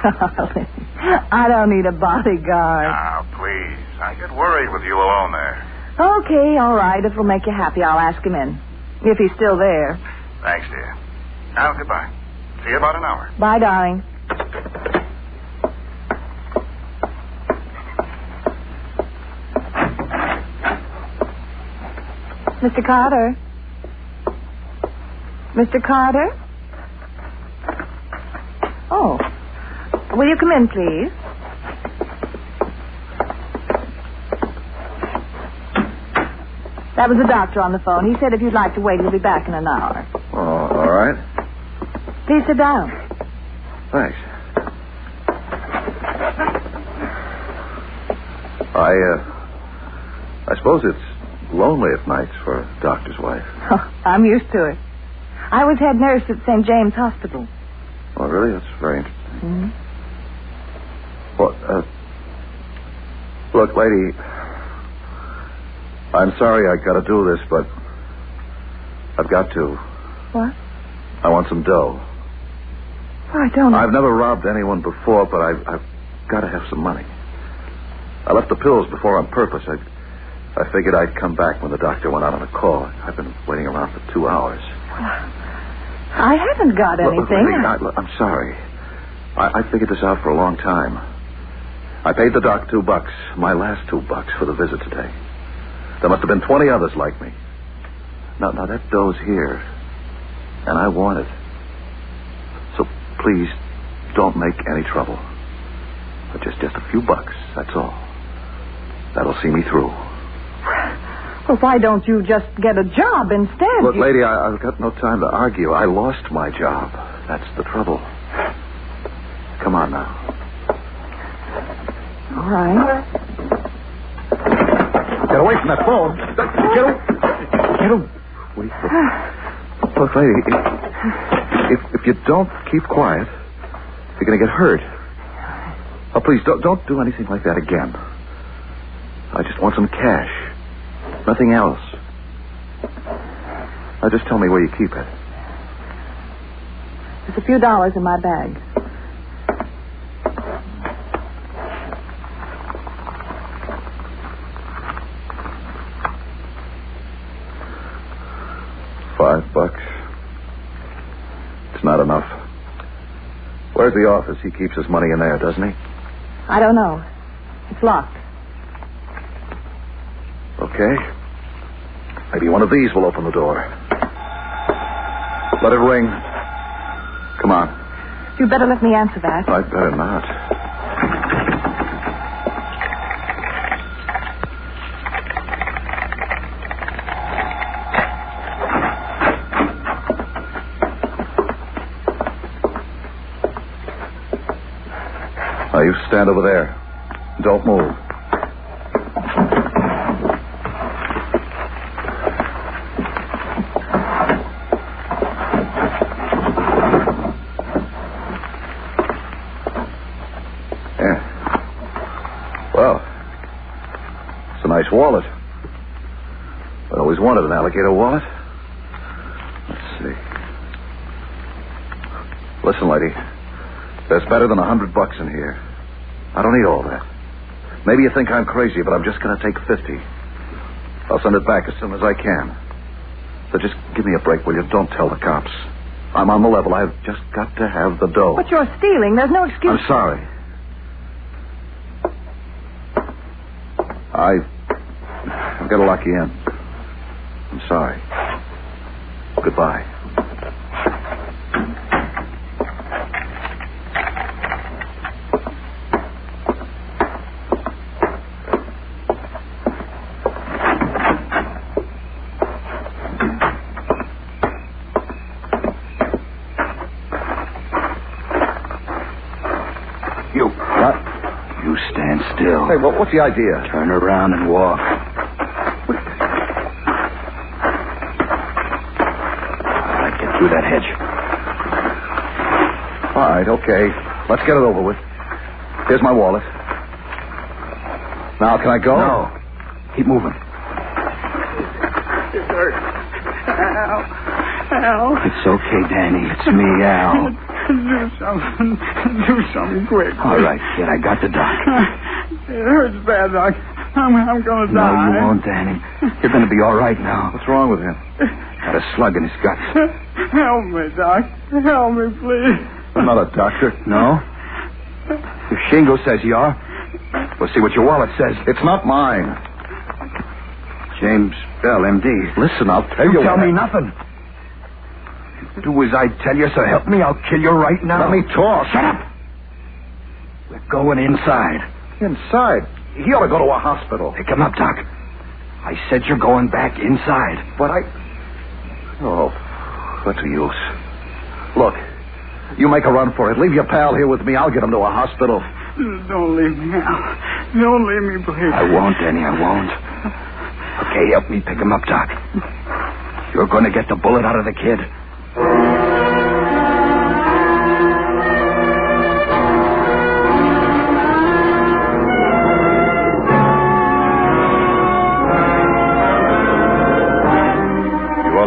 I don't need a bodyguard. Now, please. I get worried with you alone there. Okay, all right. If it'll make you happy, I'll ask him in. If he's still there. Thanks, dear. Now, goodbye. See you about an hour. Bye, darling. Mr. Carter? Mr. Carter? Oh. Will you come in, please? That was the doctor on the phone. He said if you'd like to wait, he'll be back in an hour. Oh, all right. Please sit down. Thanks. I suppose it's lonely at nights for a doctor's wife. Oh, I'm used to it. I was head nurse at St. James Hospital. Oh, really? That's very interesting. Mm-hmm. Well, look, lady, I'm sorry I got to do this, but I've got to. What? I want some dough. Oh, I don't know. I've never robbed anyone before, but I've got to have some money. I left the pills before on purpose. I figured I'd come back when the doctor went out on a call. I've been waiting around for 2 hours. I haven't got anything. Look, I'm sorry. I figured this out for a long time. I paid the doc $2, my last $2 for the visit today. There must have been 20 others like me. Now that dough's here, and I want it. So please, don't make any trouble. But just a few bucks, that's all. That'll see me through. Well, why don't you just get a job instead? Look, lady, I've got no time to argue. I lost my job. That's the trouble. Come on now. All right. Get away from that phone. Get him. Wait. Look, lady, if you don't keep quiet, you're going to get hurt. Oh, please, don't do anything like that again. I just want some cash. Nothing else. Now, just tell me where you keep it. There's a few dollars in my bag. $5. It's not enough. Where's the office? He keeps his money in there, doesn't he? I don't know. It's locked. Okay. Maybe one of these will open the door. Let it ring. Come on. You better let me answer that. I'd better not. Now, you stand over there. Don't move. Wallet. I always wanted an alligator wallet. Let's see. Listen, lady. There's better than $100 in here. I don't need all that. Maybe you think I'm crazy, but I'm just going to take 50. I'll send it back as soon as I can. So just give me a break, will you? Don't tell the cops. I'm on the level. I've just got to have the dough. But you're stealing. There's no excuse. I'm sorry. I've got to lock you in. I'm sorry. Goodbye. You. You stand still. Hey, what's the idea? Turn around and walk. All right, get through that hedge. All right, okay. Let's get it over with. Here's my wallet. Now, can I go? No. Keep moving. It hurts. Al. It's okay, Danny. It's me, Al. Do something. Do something quick. All right, kid. I got the doc. It hurts bad, Doc. I'm going to die. No, you won't, Danny. You're going to be all right now. What's wrong with him? Got a slug in his guts. Help me, Doc. Help me, please. I'm not a doctor. No? If Shingo says you are, we'll see what your wallet says. It's not mine. James Bell, M.D. Listen, I'll tell you. Tell me nothing. Do as I tell you, so help me, I'll kill you right now. Let me talk. Shut up. We're going inside. Inside? He ought to go to a hospital. Pick him up, Doc. I said you're going back inside. But Oh, what's the use? Look, you make a run for it. Leave your pal here with me. I'll get him to a hospital. Don't leave me, Al. Don't leave me, please. I won't, Danny, I won't. Okay, help me pick him up, Doc. You're going to get the bullet out of the kid.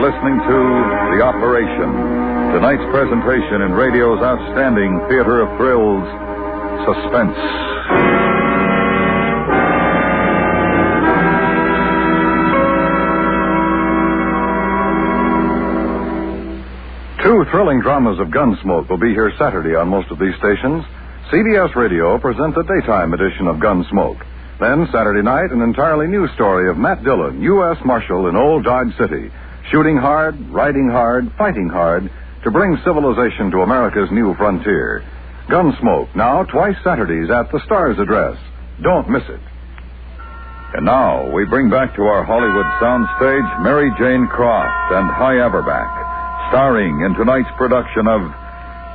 Listening to The Operation, tonight's presentation in radio's outstanding theater of thrills, Suspense. Two thrilling dramas of Gunsmoke will be here Saturday on most of these stations. CBS Radio presents a daytime edition of Gunsmoke. Then, Saturday night, an entirely new story of Matt Dillon, U.S. Marshal in Old Dodge City. Shooting hard, riding hard, fighting hard to bring civilization to America's new frontier. Gunsmoke, now twice Saturdays at the Star's address. Don't miss it. And now we bring back to our Hollywood soundstage Mary Jane Croft and Hyaverback, starring in tonight's production of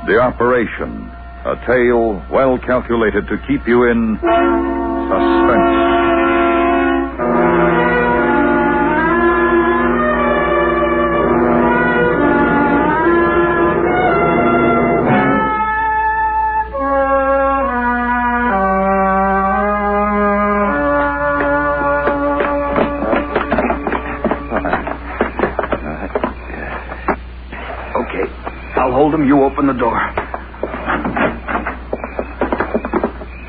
The Operation, a tale well calculated to keep you in suspense. Hold him, you open the door. All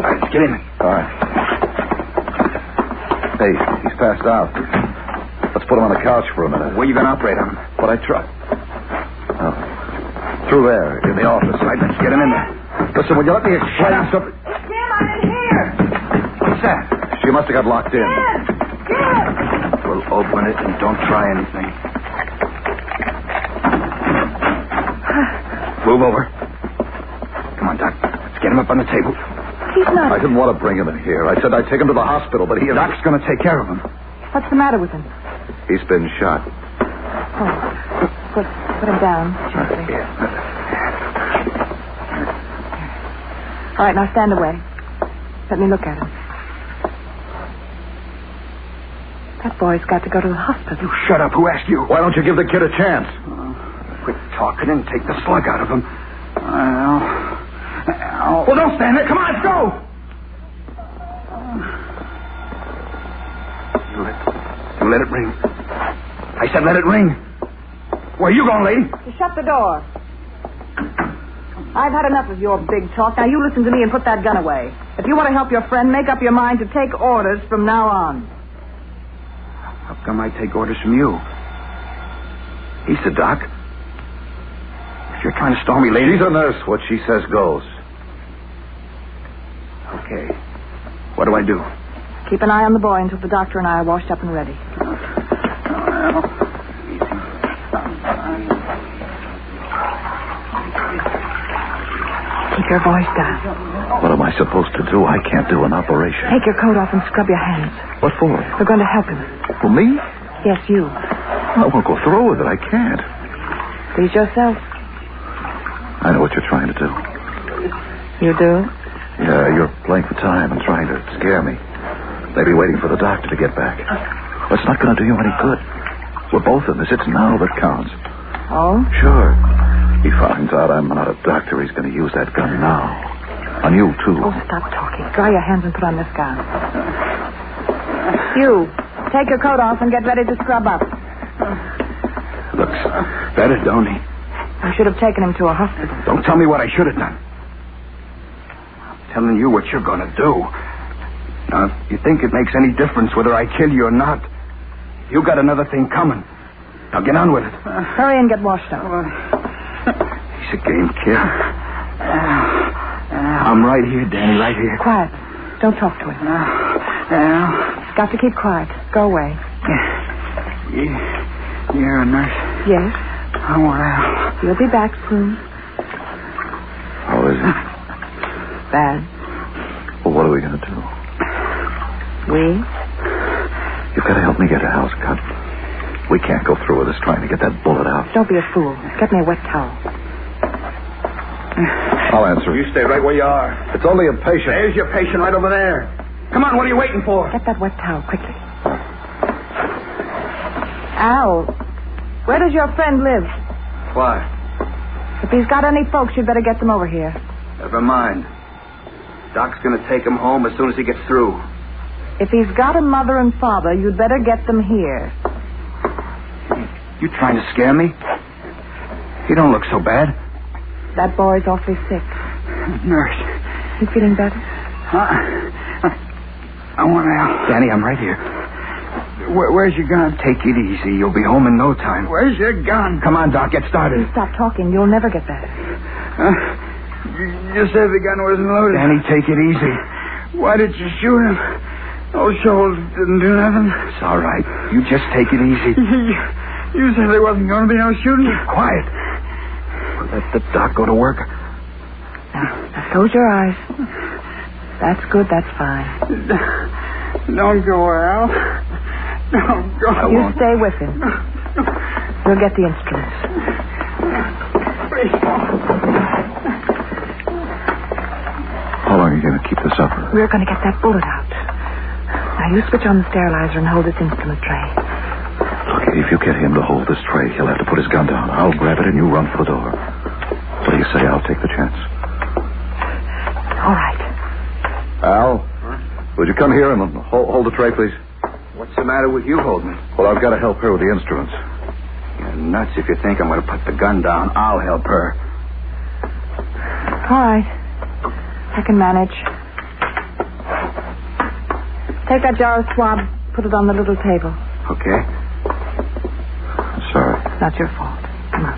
right, get in. All right. Hey, he's passed out. Let's put him on the couch for a minute. Where you going to operate on him? But I try. Oh. Through there, in the office. Right, let's get him in there. Listen, will you let me explain something? Jim, I'm in here. What's that? She must have got locked in. Jim! We'll open it and don't try anything. Move over. Come on, Doc. Let's get him up on the table. He's not. I didn't want to bring him in here. I said I'd take him to the hospital, but Doc's going to take care of him. What's the matter with him? He's been shot. Oh, put him down. All right, now stand away. Let me look at him. That boy's got to go to the hospital. You shut up. Who asked you? Why don't you give the kid a chance? Quit talking and take the slug out of him. Al. Well, don't stand there. Come on, let's go. You let it ring. I said let it ring. Where are you going, lady? You shut the door. I've had enough of your big talk. Now you listen to me and put that gun away. If you want to help your friend, make up your mind to take orders from now on. How come I take orders from you? He's the doc. If you're trying to stall me, lady... She's a nurse. What she says goes. Okay. What do I do? Keep an eye on the boy until the doctor and I are washed up and ready. Keep your voice down. What am I supposed to do? I can't do an operation. Take your coat off and scrub your hands. What for? We're going to help him. For me? Yes, you. I won't go through with it. I can't. Please yourself. I know what you're trying to do. You do? Yeah, you're playing for time and trying to scare me. Maybe waiting for the doctor to get back. Well, it's not going to do you any good. We're both in this. It's now that counts. Oh? Sure. He finds out I'm not a doctor. He's going to use that gun now. On you, too. Oh, stop talking. Dry your hands and put on this gown. You, take your coat off and get ready to scrub up. Looks better, don't he? I should have taken him to a hospital. Don't tell me what I should have done. I'm telling you what you're going to do. Now, if you think it makes any difference whether I kill you or not, you got another thing coming. Now get on with it. Hurry and get washed up. He's a game kid. I'm right here, Danny, right here. Quiet. Don't talk to him. Got to keep quiet. Go away. You're a nurse? Yes. I want out. You'll be back soon. How is it? Bad. Well, what are we going to do? You've got to help me get a house cut. We can't go through with this trying to get that bullet out. Don't be a fool. Get me a wet towel. I'll answer. You stay right where you are. It's only a patient. There's your patient right over there. Come on, what are you waiting for? Get that wet towel, quickly. Al, where does your friend live? Why? If he's got any folks, you'd better get them over here. Never mind. Doc's going to take him home as soon as he gets through. If he's got a mother and father, you'd better get them here. You trying to scare me? He don't look so bad. That boy's awfully sick. Nurse. You feeling better? I want out. Danny, I'm right here. Where's your gun? Take it easy. You'll be home in no time. Where's your gun? Come on, Doc. Get started. You stop talking. You'll never get better. You said the gun wasn't loaded. Danny, take it easy. Why did you shoot him? Those shells didn't do nothing. It's all right. You just take it easy. You said there wasn't going to be no shooting. Quiet. Let the doc go to work. Now, close your eyes. That's good. That's fine. Don't go, Al. Don't go. I won't. Stay with him. We'll get the instruments. How long are you going to keep this up? We're going to get that bullet out. Now, you switch on the sterilizer and hold this instrument tray. Look, if you get him to hold this tray, he'll have to put his gun down. I'll grab it and you run for the door. What do you say? I'll take the chance. All right. Al, would you come here and hold the tray, please? What's the matter with you holding it? Well, I've got to help her with the instruments. You're nuts if you think I'm going to put the gun down. I'll help her. All right. I can manage. Take that jar of swab, put it on the little table. Okay. Sorry. Not your fault. Come on.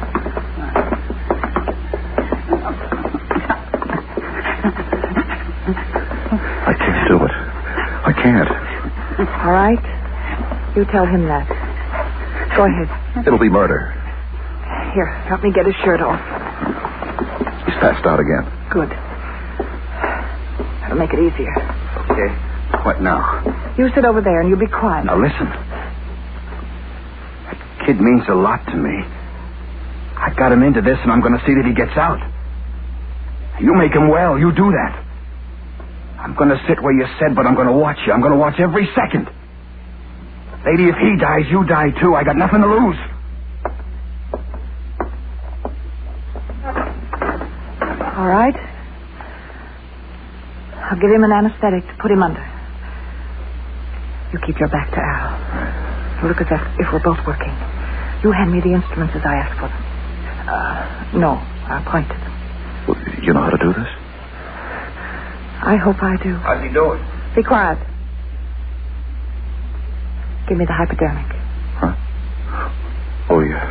I can't do it. I can't. All right. You tell him that. Go ahead. It'll be murder. Here, help me get his shirt off. He's passed out again. Good. That'll make it easier. Okay. What now? You sit over there and you be quiet. Now listen. That kid means a lot to me. I got him into this and I'm going to see that he gets out. You make him well. You do that. I'm going to sit where you said, but I'm going to watch you. I'm going to watch every second. Lady, if he dies, you die too. I got nothing to lose. All right. I'll give him an anesthetic to put him under. You keep your back to Al. Look as if we're both working. You hand me the instruments as I ask for them. No, I'll point to them. Well, you know how to do this? I hope I do. How's he doing? Be quiet. Give me the hypodermic. Huh? Oh, yeah.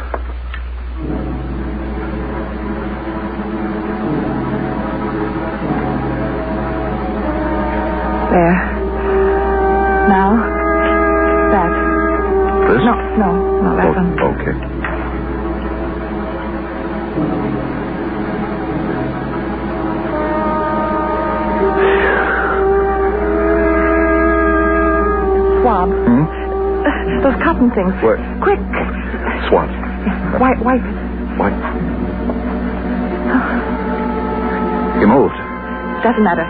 There. Now, that. This? No, that one. Okay. Swab. Those cotton things. What? Quick. Swab. Wipe. Wipe. He moved. Doesn't matter.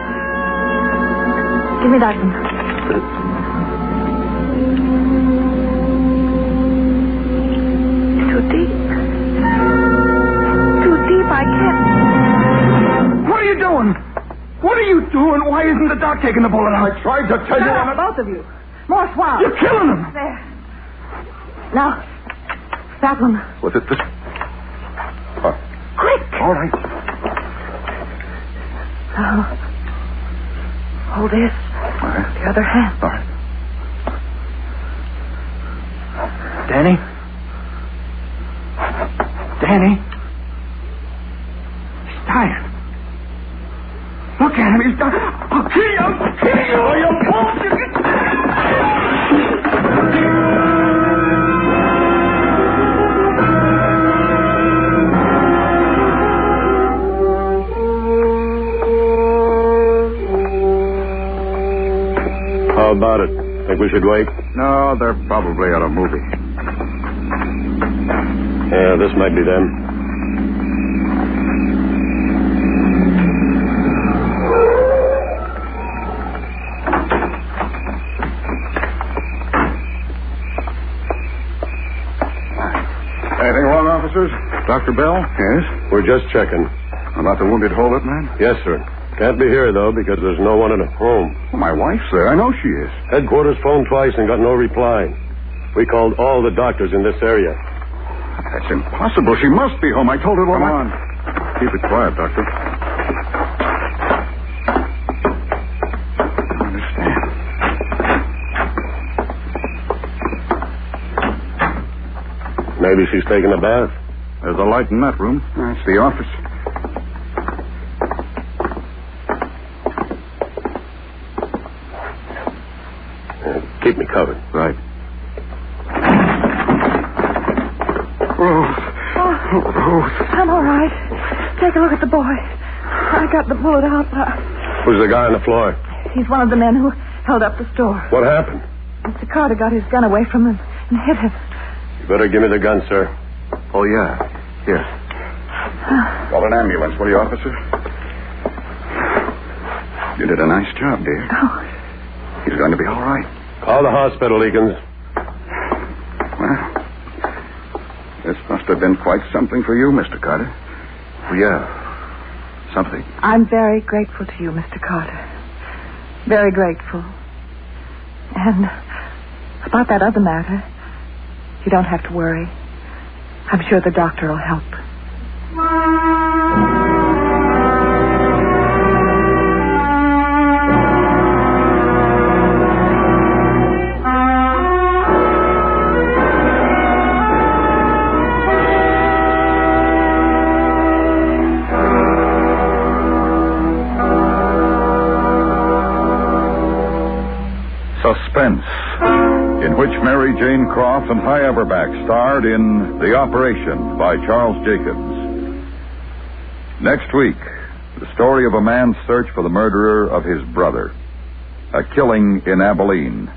Give me that one. Too deep. Too deep, I can't. What are you doing? What are you doing? Why isn't the doc taking the bullet out? I tried to tell you. Shut up, both of you. More swab. You're killing him. There. Now, that one. Was it this? Oh. Quick. All right. Now, hold this. All right. The other hand. All right. Danny? Danny? He's dying. Look at him. He's dying. I'll kill you. I'll kill you. Or you won't. How about it? Think we should wait? No, they're probably at a movie. Yeah, this might be them. Anything wrong, officers? Dr. Bell? Yes? We're just checking. About the wounded Hobart man? Yes, sir. Can't be here, though, because there's no one at home. Well, my wife's there. I know she is. Headquarters phoned twice and got no reply. We called all the doctors in this area. That's impossible. She must be home. I told her. Come on. Keep it quiet, Doctor. I understand. Maybe she's taking a bath. There's a light in that room. That's the office. Keep me covered. Right. Rose. I'm all right. Take a look at the boy. I got the bullet out. Who's the guy on the floor? He's one of the men who held up the store. What happened? Mr. Carter got his gun away from him and hit him. You better give me the gun, sir. Oh, yeah. Here. Call an ambulance, will you, officer? You did a nice job, dear. Oh. He's going to be all right. Call the hospital, Eakins. Well, this must have been quite something for you, Mr. Carter. Oh, yeah. Something. I'm very grateful to you, Mr. Carter. Very grateful. And about that other matter, you don't have to worry. I'm sure the doctor will help. Suspense, in which Mary Jane Croft and Hyaverback starred in The Operation by Charles Jacobs. Next week, the story of a man's search for the murderer of his brother. A killing in Abilene.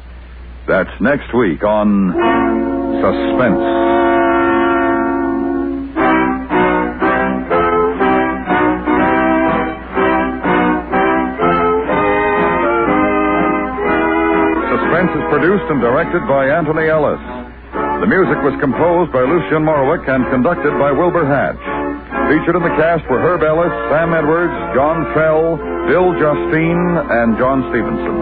That's next week on Suspense. Suspense is produced and directed by Anthony Ellis. The music was composed by Lucien Morwick and conducted by Wilbur Hatch. Featured in the cast were Herb Ellis, Sam Edwards, John Trell, Bill Justine, and John Stevenson.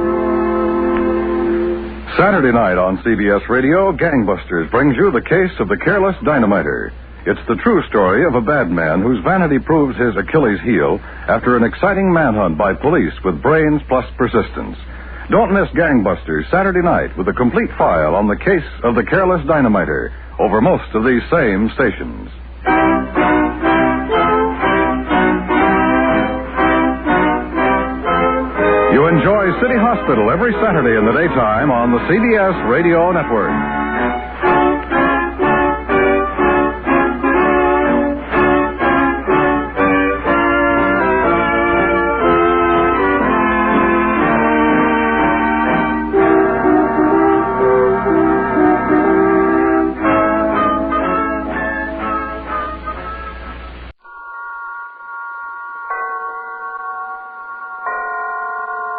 Saturday night on CBS Radio, Gangbusters brings you the case of the careless dynamiter. It's the true story of a bad man whose vanity proves his Achilles heel after an exciting manhunt by police with brains plus persistence. Don't miss Gangbusters Saturday night with a complete file on the case of the careless dynamiter over most of these same stations. You enjoy City Hospital every Saturday in the daytime on the CBS Radio Network.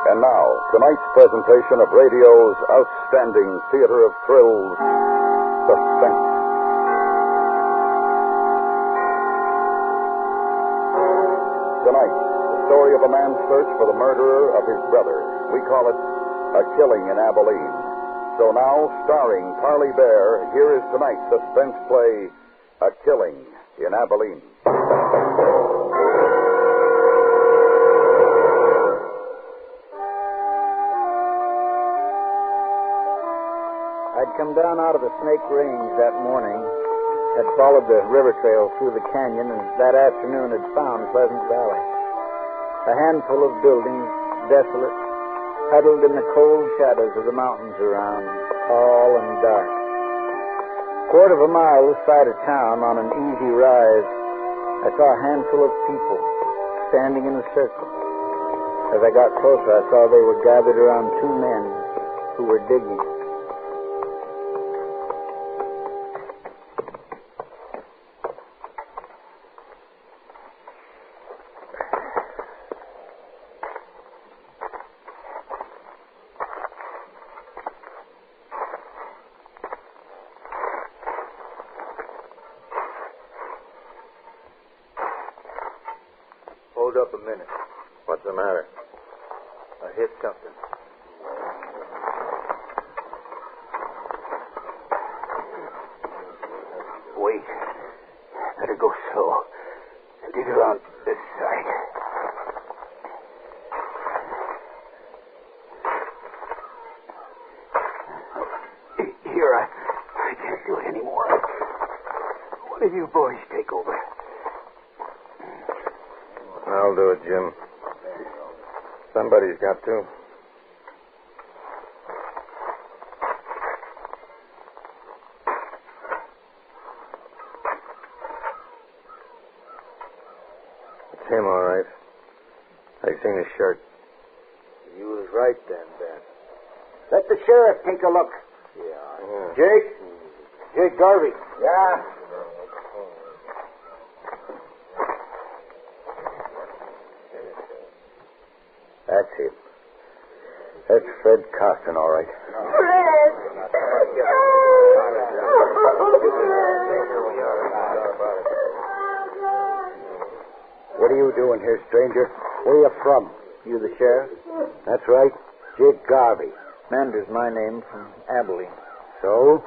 And now, tonight's presentation of radio's outstanding theater of thrills, Suspense. Tonight, the story of a man's search for the murderer of his brother. We call it A Killing in Abilene. So now, starring Parley Bear, here is tonight's suspense play, A Killing in Abilene. I'd come down out of the Snake Range that morning, had followed the river trail through the canyon, and that afternoon had found Pleasant Valley. A handful of buildings, desolate, huddled in the cold shadows of the mountains around, tall and dark. Quarter of a mile this side of town, on an easy rise, I saw a handful of people standing in a circle. As I got closer, I saw they were gathered around two men who were digging. Hold up a minute. What's the matter? I hit something. Wait. Let it go slow. Dig around this side. Here, I can't do it anymore. One of you boys take over. I'll do it, Jim. Somebody's got to. It's him, all right. I seen his shirt. You was right then, Ben. Let the sheriff take a look. Yeah. Jake Garvey. Yeah. That's it. That's Fred Costin, all right. What are you doing here, stranger? Where are you from? You the sheriff? That's right. Jake Garvey. Mander's my name, from Abilene. So?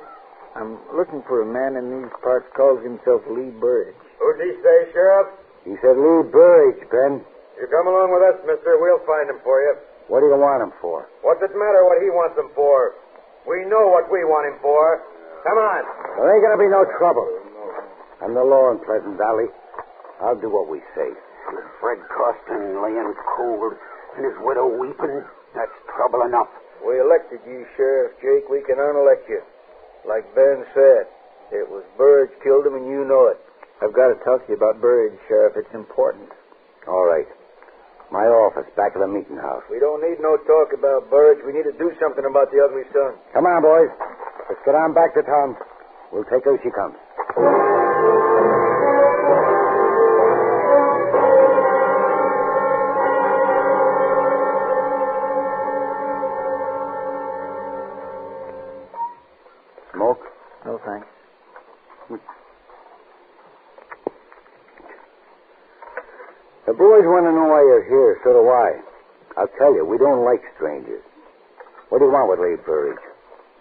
I'm looking for a man in these parts calls himself Lee Burridge. Who'd he say, Sheriff? He said Lee Burridge, Ben. You come along with us, mister. We'll find him for you. What do you want him for? What's it matter what he wants him for? We know what we want him for. Come on. There ain't gonna be no trouble. I'm the law in Pleasant Valley. I'll do what we say. Fred Costin laying cold and his widow weeping. That's trouble enough. We elected you, Sheriff Jake. We can unelect you. Like Ben said, it was Burridge killed him and you know it. I've got to talk to you about Burridge, Sheriff. It's important. All right. My office, back of the meeting house. We don't need no talk about Burridge. We need to do something about the ugly son. Come on, boys. Let's get on back to town. We'll take her as she comes. Smoke? No, thanks. The boys want to know why you're here, so do I. I'll tell you, we don't like strangers. What do you want with Lee Burridge?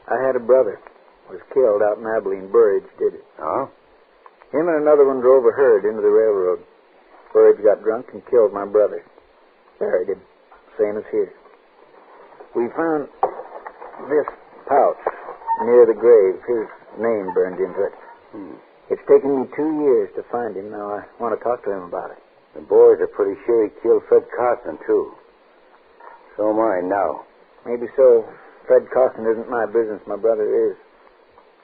I had a brother. Was killed out in Abilene. Burridge did it. Oh? Him and another one drove a herd into the railroad. Burridge got drunk and killed my brother. Buried him. Same as here. We found this pouch near the grave. His name burned into it. It's taken me 2 years to find him. Now I want to talk to him about it. The boys are pretty sure he killed Fred Costin, too. So am I now. Maybe so. Fred Costin isn't my business. My brother is.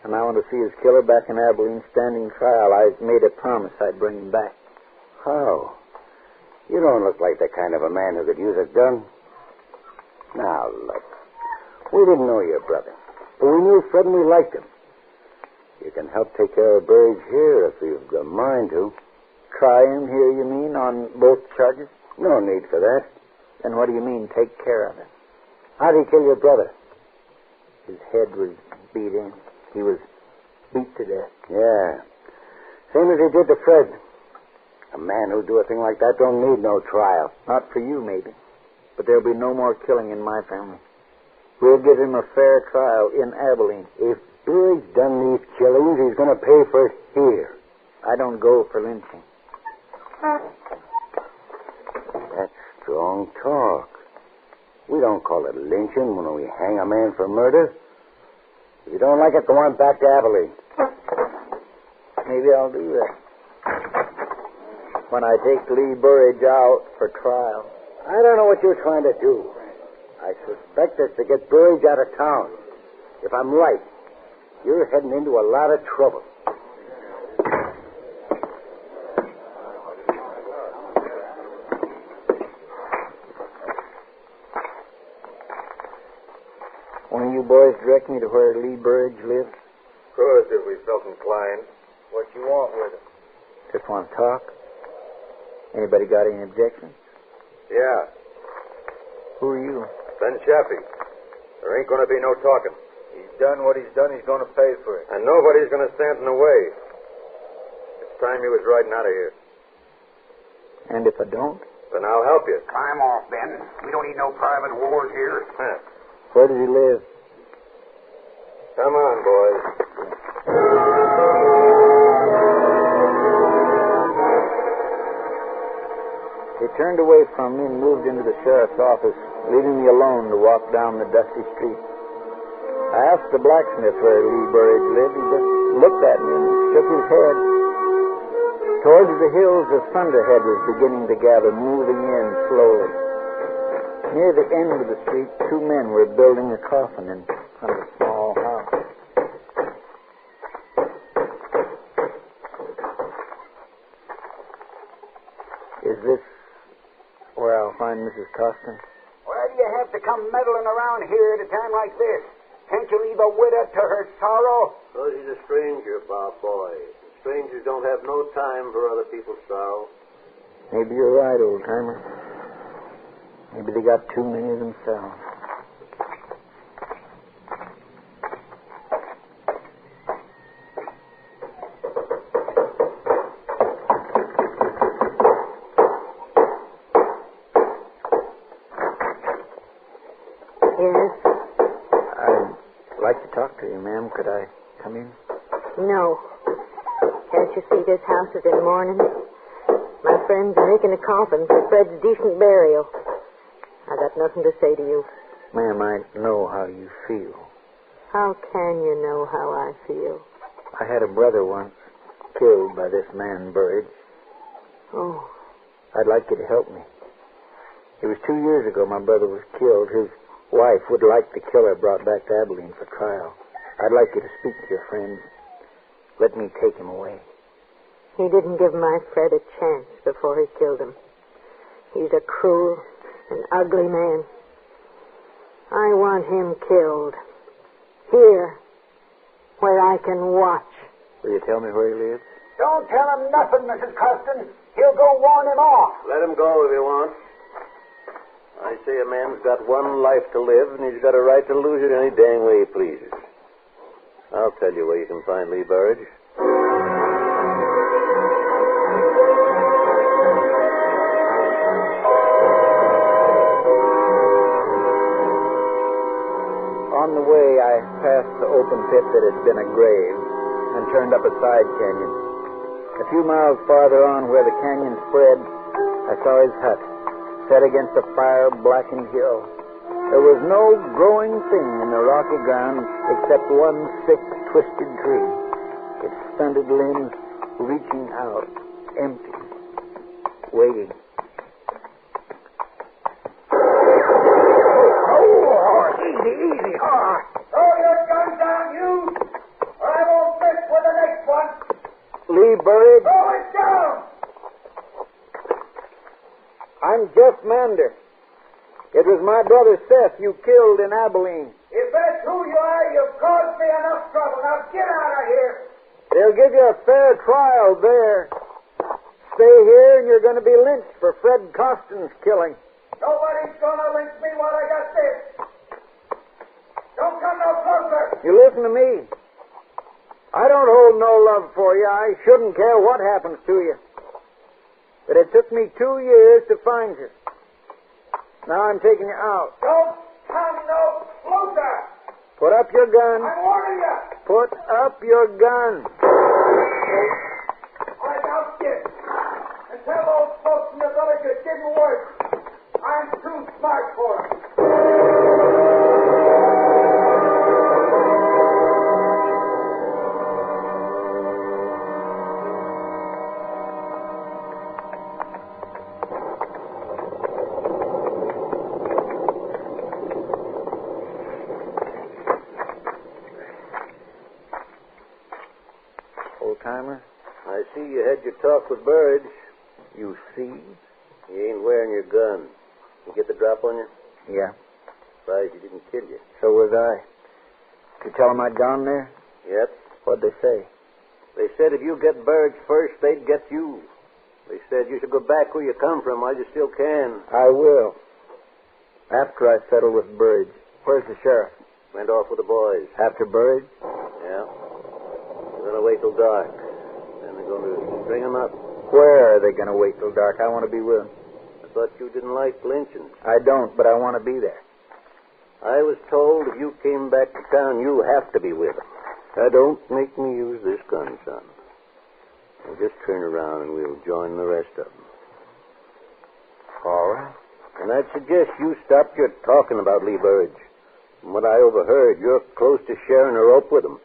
And I want to see his killer back in Abilene standing trial. I made a promise I'd bring him back. How? You don't look like the kind of a man who could use a gun. Now, look. We didn't know your brother. But we knew Fred and we liked him. You can help take care of Burridge here if you've the mind to. Try him here, you mean, on both charges? No need for that. Then what do you mean, take care of him? How'd he kill your brother? His head was beat in. He was beat to death. Yeah. Same as he did to Fred. A man who'd do a thing like that don't need no trial. Not for you, maybe. But there'll be no more killing in my family. We'll give him a fair trial in Abilene. If Burridge done these killings, he's going to pay for it here. I don't go for lynching. That's strong talk. We don't call it lynching when we hang a man for murder. If you don't like it, go on back to Abilene. Maybe I'll do that. When I take Lee Burridge out for trial. I don't know what you're trying to do. I suspect it's to get Burridge out of town. If I'm right, you're heading into a lot of trouble. One of you boys direct me to where Lee Burridge lives? Of course, if we felt inclined. What you want with him? Just want to talk? Anybody got any objections? Yeah. Who are you? Ben Chaffee. There ain't going to be no talking. He's done what he's done. He's going to pay for it. And nobody's going to stand in the way. It's time he was riding out of here. And if I don't? Then I'll help you. Climb off, Ben. We don't need no private wars here. Where does he live? Come on, boys. He turned away from me and moved into the sheriff's office, leaving me alone to walk down the dusty street. I asked the blacksmith where Lee Burridge lived. He just looked at me and shook his head. Towards the hills, the thunderhead was beginning to gather, moving in slowly. Near the end of the street, two men were building a coffin in front of a small house. Is this where I'll find Mrs. Costin? Why do you have to come meddling around here at a time like this? Can't you leave a widow to her sorrow? Because he's a stranger, Bob Boy. Strangers don't have no time for other people's sorrow. Maybe you're right, old-timer. Maybe they got too many of themselves. Yes? I'd like to talk to you, ma'am. Could I come in? No. Can't you see this house is in mourning? My friends are making a coffin for Fred's decent burial. I got nothing to say to you. Ma'am, I know how you feel. How can you know how I feel? I had a brother once killed by this man, Burridge. Oh. I'd like you to help me. It was 2 years ago my brother was killed. His wife would like the killer brought back to Abilene for trial. I'd like you to speak to your friend. Let me take him away. He didn't give my Fred a chance before he killed him. He's a cruel and ugly man. I want him killed. Here, where I can watch. Will you tell me where he lives? Don't tell him nothing, Mrs. Costin. He'll go warn him off. Let him go if you want. I say a man's got one life to live, and he's got a right to lose it any dang way he pleases. I'll tell you where you can find Lee Burridge. On the way, I passed the open pit that had been a grave and turned up a side canyon. A few miles farther on, where the canyon spread, I saw his hut, set against a fire-blackened hill. There was no growing thing in the rocky ground except one sick, twisted tree, its stunted limbs reaching out, empty, waiting. Easy. Throw your gun down, you, or I won't miss with the next one. Lee Burridge? Throw it down. I'm Jeff Mander. It was my brother Seth you killed in Abilene. If that's who you are, you've caused me enough trouble. Now get out of here. They'll give you a fair trial there. Stay here and you're going to be lynched for Fred Costin's killing. Nobody's going to lynch me while I got this. You listen to me. I don't hold no love for you. I shouldn't care what happens to you. But it took me 2 years to find you. Now I'm taking you out. Don't come no closer. Put up your gun. I'm warning you. Put up your gun. I'm out here. And tell those folks in the village it didn't work. I'm too smart for it. Old-timer, I see you had your talk with Burge. You see? You ain't wearing your gun. You get the drop on you? Yeah. Surprised he didn't kill you. So was I. You tell them I'd gone there? Yep. What'd they say? They said if you get Burge first, they'd get you. They said you should go back where you come from while you still can. I will. After I settle with Burge. Where's the sheriff? Went off with the boys. After Burge? Yeah. They're going to wait till dark. Then they're going to bring him up. Where are they going to wait till dark? I want to be with them. I thought you didn't like lynchings. I don't, but I want to be there. I was told if you came back to town, you have to be with them. Now, don't make me use this gun, son. Now, just turn around and we'll join the rest of them. All right. And I'd suggest you stop your talking about Lee Burge. From what I overheard, you're close to sharing a rope with him.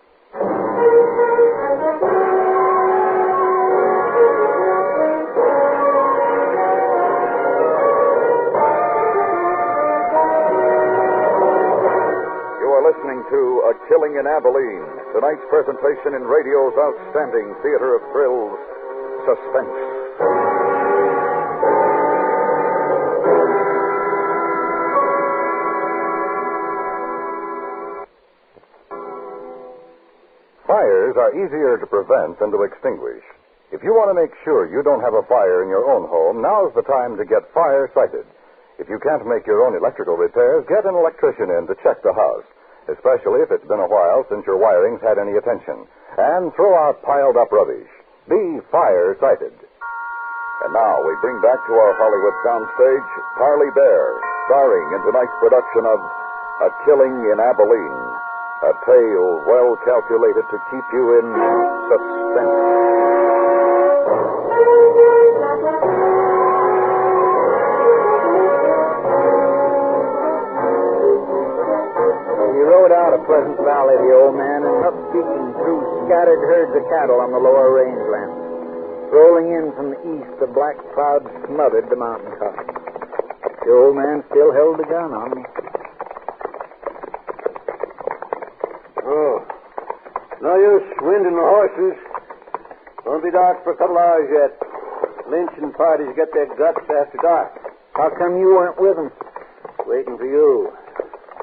Listening to A Killing in Abilene, tonight's presentation in radio's outstanding theater of thrills, Suspense. Fires are easier to prevent than to extinguish. If you want to make sure you don't have a fire in your own home, now's the time to get fire-sighted. If you can't make your own electrical repairs, get an electrician in to check the house, especially if it's been a while since your wiring's had any attention. And throw out piled-up rubbish. Be fire-sighted. And now we bring back to our Hollywood soundstage Parley Bear, starring in tonight's production of A Killing in Abilene, a tale well calculated to keep you in suspense. Out of Pleasant Valley, the old man, and up speaking through scattered herds of cattle on the lower rangelands. Rolling in from the east, the black clouds smothered the mountaintop. The old man still held the gun on me. Oh, no use winding the horses. Won't be dark for a couple hours yet. Lynching parties get their guts after dark. How come you weren't with them? Waiting for you.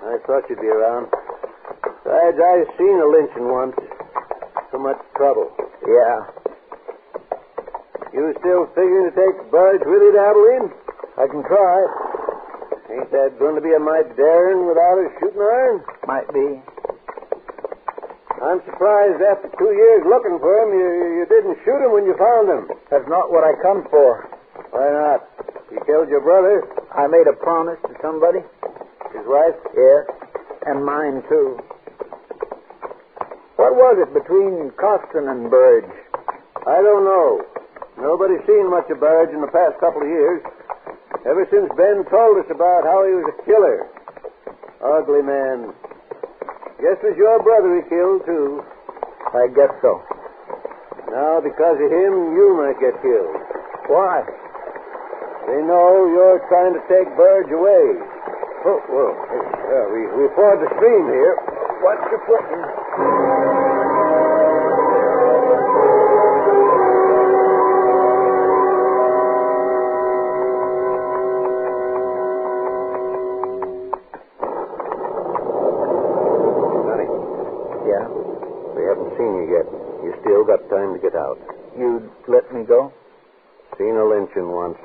I thought you'd be around. Besides, I've seen a lynching once. So much trouble. Yeah. You still figuring to take Burge with you to Abilene? I can try. Ain't that going to be a mite daring without a shooting iron? Might be. I'm surprised after 2 years looking for him, you didn't shoot him when you found him. That's not what I come for. Why not? You killed your brother? I made a promise to somebody. His wife? Yes. And mine, too. What was it between Costin and Burge? I don't know. Nobody's seen much of Burge in the past couple of years. Ever since Ben told us about how he was a killer. Ugly man. Guess it was your brother he killed, too. I guess so. Now, because of him, you might get killed. Why? They know you're trying to take Burge away. Oh, whoa. We ford the stream here. Watch your footing. Sonny. Yeah? We haven't seen you yet. You still got time to get out. You'd let me go? Seen a lynching once.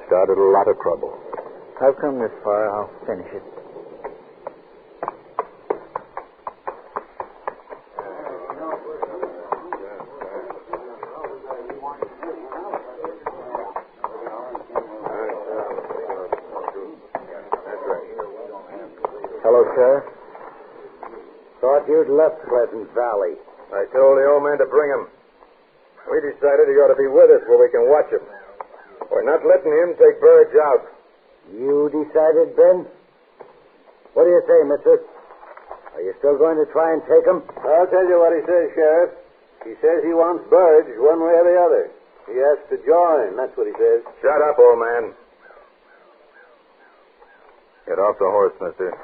Started a lot of trouble. I've come this far. I'll finish it. Thought you'd left Pleasant Valley. I told the old man to bring him. We decided he ought to be with us where we can watch him. We're not letting him take Burge out. You decided, Ben? What do you say, mister? Are you still going to try and take him? I'll tell you what he says, Sheriff. He says he wants Burge one way or the other. He has to join. That's what he says. Shut up, old man. Get off the horse, mister.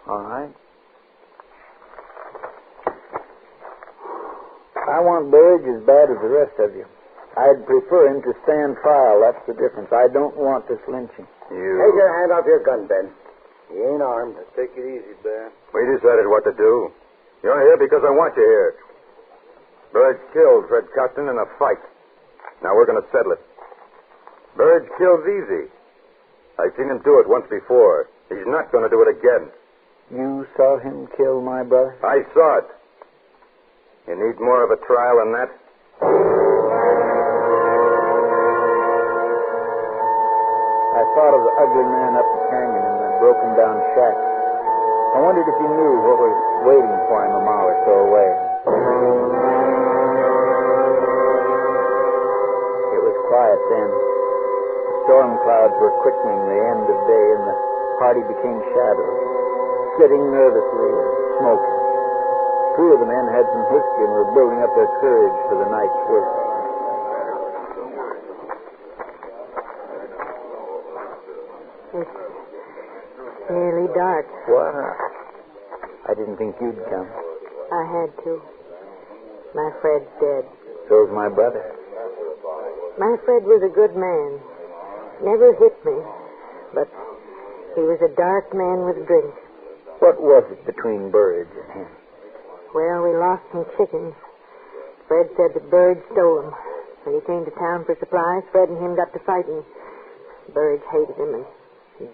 All right. I want Burge as bad as the rest of you. I'd prefer him to stand trial. That's the difference. I don't want this lynching. Take your hand off your gun, Ben. He ain't armed. Take it easy, Ben. We decided what to do. You're here because I want you here. Burge killed Fred Costin in a fight. Now we're going to settle it. Burge kills easy. I've seen him do it once before. He's not going to do it again. You saw him kill my brother? I saw it. You need more of a trial than that? I thought of the ugly man up the canyon in the broken-down shack. I wondered if he knew what was waiting for him a mile or so away. It was quiet then. The storm clouds were quickening the end of day, and the party became shadows, sitting nervously and smoking. Two of the men had some whiskey and were building up their courage for the night's work. It's nearly dark. What? I didn't think you'd come. I had to. My Fred's dead. So's my brother. My Fred was a good man. Never hit me. But he was a dark man with drink. What was it between Burge and him? Well, we lost some chickens. Fred said that Burge stole them. When he came to town for supplies, Fred and him got to fighting. Burge hated him and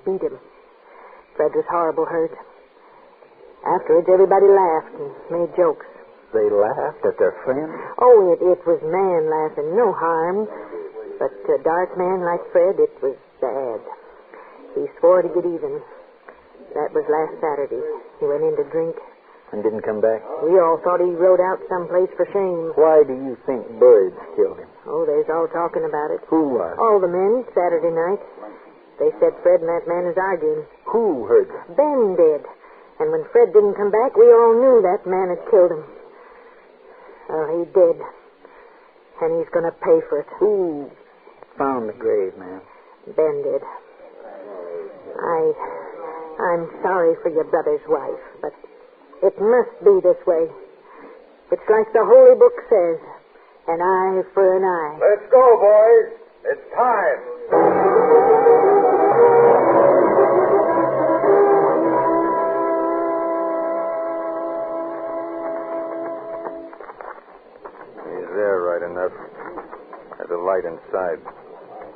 beat him. Fred was horrible hurt. Afterwards, everybody laughed and made jokes. They laughed at their friend? Oh, it was man laughing, no harm. But a dark man like Fred, it was bad. He swore to get even. That was last Saturday. He went in to drink. And didn't come back? We all thought he rode out someplace for shame. Why do you think Burge killed him? Oh, there's all talking about it. Who was? All the men, Saturday night. They said Fred and that man is arguing. Who heard it? Ben did. And when Fred didn't come back, we all knew that man had killed him. Well, he did. And he's going to pay for it. Who found the grave, man? Ben did. I'm sorry for your brother's wife, but it must be this way. It's like the Holy Book says, an eye for an eye. Let's go, boys. It's time. He's there right enough. There's a light inside.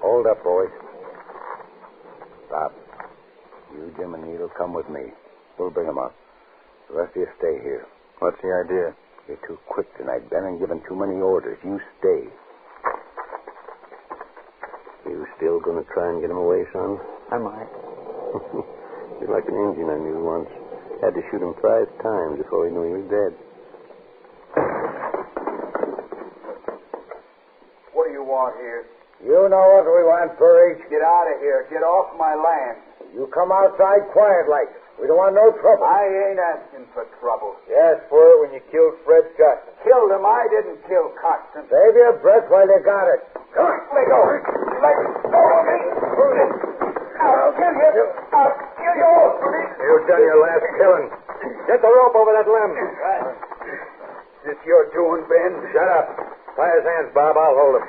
Hold up, boys. Stop. You, Jim, and Needle come with me. We'll bring him up. The rest of you stay here. What's the idea? You're too quick tonight, Ben, and giving too many orders. You stay. You still going to try and get him away, son? I might. You're like an Indian I knew once. Had to shoot him 5 times before he knew he was dead. What do you want here? You know what we want, Burge. Get out of here. Get off my land. You come outside quiet like. We don't want no trouble. I ain't asking for trouble. You asked for it when you killed Fred Cotton. Killed him. I didn't kill Costin. Save your breath while you got it. Come on. Let go. Let go of me. I'll kill you. I'll kill you. You've done your last killing. Get the rope over that limb. Right. Is this your doing, Ben? Shut up. Tie his hands, Bob. I'll hold him.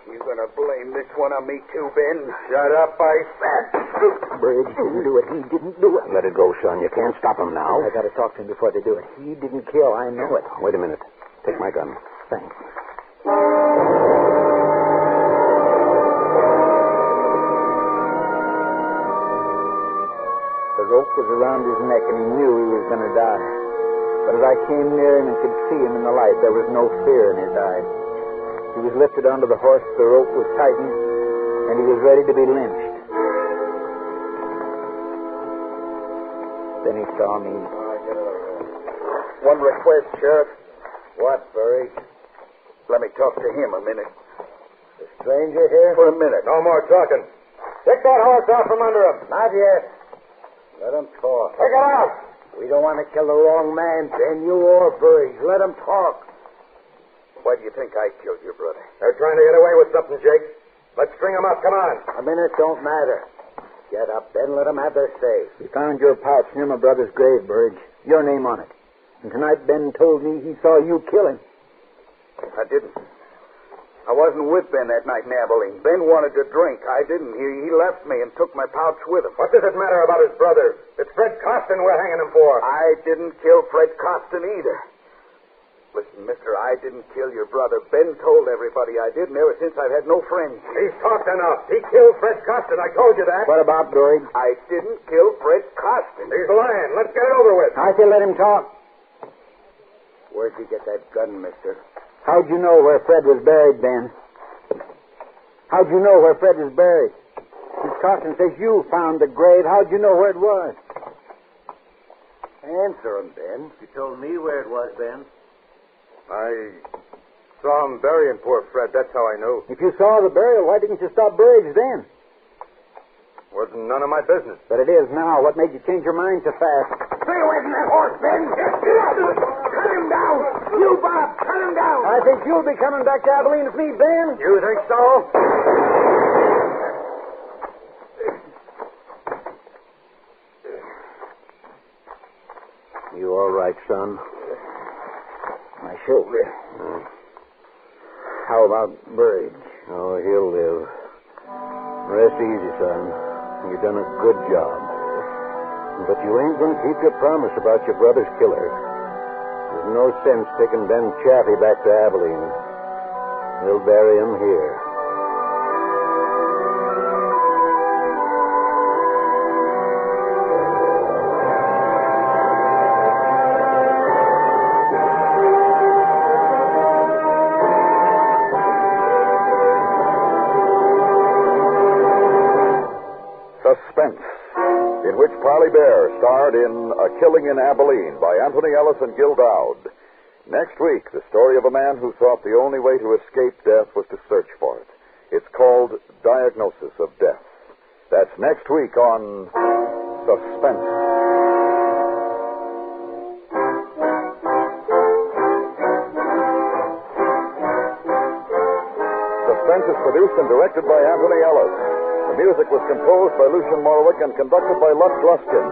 You gonna blame this one on me too, Ben? Shut up, I said. Burge didn't do it. He didn't do it. Let it go, son. You can't stop him now. I gotta talk to him before they do it. He didn't kill. I know it. Wait a minute. Take my gun. Thanks. The rope was around his neck, and he knew he was gonna die. But as I came near him and could see him in the light, there was no fear in his eyes. He was lifted onto the horse, the rope was tightened, and he was ready to be lynched. Then he saw me. One request, Sheriff. What, Burridge? Let me talk to him a minute. The stranger here? For a minute. No more talking. Take that horse out from under him. Not yet. Let him talk. Take it out. We don't want to kill the wrong man, Ben, you or Burridge. Let him talk. Why do you think I killed your brother? They're trying to get away with something, Jake. Let's string them up. Come on. A minute don't matter. Get up, Ben. Let them have their say. We found your pouch near my brother's grave, Burridge. Your name on it. And tonight Ben told me he saw you kill him. I didn't. I wasn't with Ben that night in Abilene. Ben wanted to drink. I didn't. He left me and took my pouch with him. What does it matter about his brother? It's Fred Costin we're hanging him for. I didn't kill Fred Costin either. Listen, mister, I didn't kill your brother. Ben told everybody I did, and ever since I've had no friends. He's talked enough. He killed Fred Costin. I told you that. What about Burridge? I didn't kill Fred Costin. He's lying. Let's get it over with. I can let him talk. Where'd you get that gun, mister? How'd you know where Fred was buried, Ben? How'd you know where Fred was buried? Miss Costin says you found the grave. How'd you know where it was? Answer him, Ben. You told me where it was, Ben. I saw him burying poor Fred. That's how I knew. If you saw the burial, why didn't you stop Burridge then? Wasn't none of my business. But it is now. What made you change your mind so fast? Stay away from that horse, Ben. Cut him down. You, Bob, cut him down. I think you'll be coming back to Abilene with me, Ben. You think so? You all right, son? My shoulder. How about Burridge? Oh, he'll live. Rest easy, son. You've done a good job. But you ain't going to keep your promise about your brother's killer. There's no sense taking Ben Chaffee back to Abilene. We'll bury him here. Suspense, in which Parley Bear starred in A Killing in Abilene by Anthony Ellis and Gil Dowd. Next week, the story of a man who thought the only way to escape death was to search for it. It's called Diagnosis of Death. That's next week on Suspense. Suspense is produced and directed by Anthony Ellis. The music was composed by Lucian Morowick and conducted by Lutz Luskin.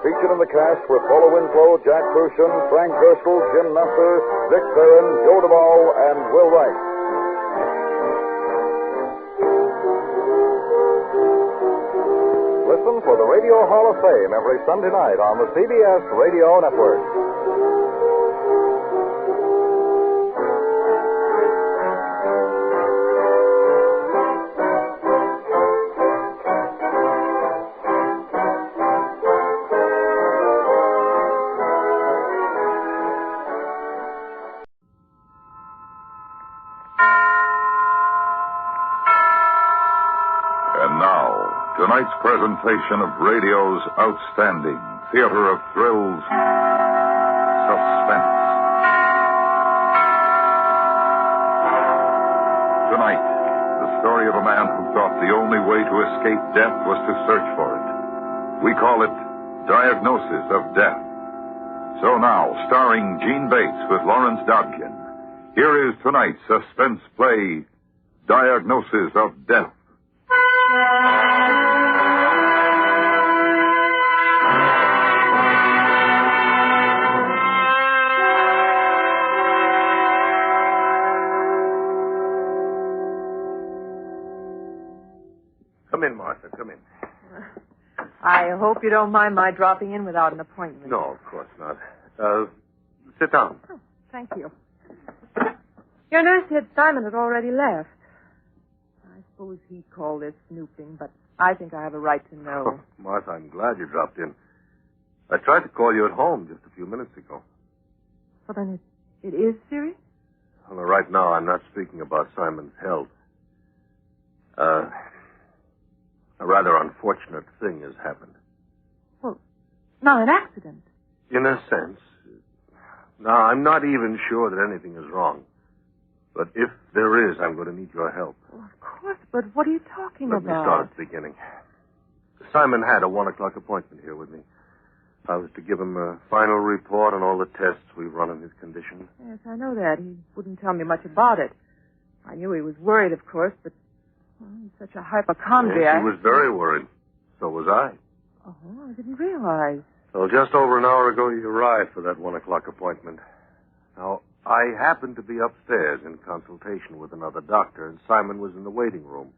Featured in the cast were Paula Winslow, Jack Crucian, Frank Gerstle, Jim Nusser, Vic Perrin, Joe Duvall, and Will Wright. Listen for the Radio Hall of Fame every Sunday night on the CBS Radio Network. Tonight's presentation of radio's outstanding theater of thrills, Suspense. Tonight, the story of a man who thought the only way to escape death was to search for it. We call it Diagnosis of Death. So now, starring Gene Bates with Lawrence Dobkin, here is tonight's suspense play, Diagnosis of Death. Come in, Martha. Come in. I hope you don't mind my dropping in without an appointment. No, of course not. Sit down. Oh, thank you. Your nurse said Simon had already left. I suppose he'd call this snooping, but I think I have a right to know. Oh, Martha, I'm glad you dropped in. I tried to call you at home just a few minutes ago. Well, then it is serious? Well, right now, I'm not speaking about Simon's health. A rather unfortunate thing has happened. Well, not an accident. In a sense. Now, I'm not even sure that anything is wrong. But if there is, I'm going to need your help. Well, of course, but what are you talking Let me start at the beginning. Simon had a 1 o'clock appointment here with me. I was to give him a final report on all the tests we've run on his condition. Yes, I know that. He wouldn't tell me much about it. I knew he was worried, of course, but he's such a hypochondriac. Yes, he was very worried. So was I. Oh, I didn't realize. Well, just over an hour ago, he arrived for that 1 o'clock appointment. Now, I happened to be upstairs in consultation with another doctor, and Simon was in the waiting room.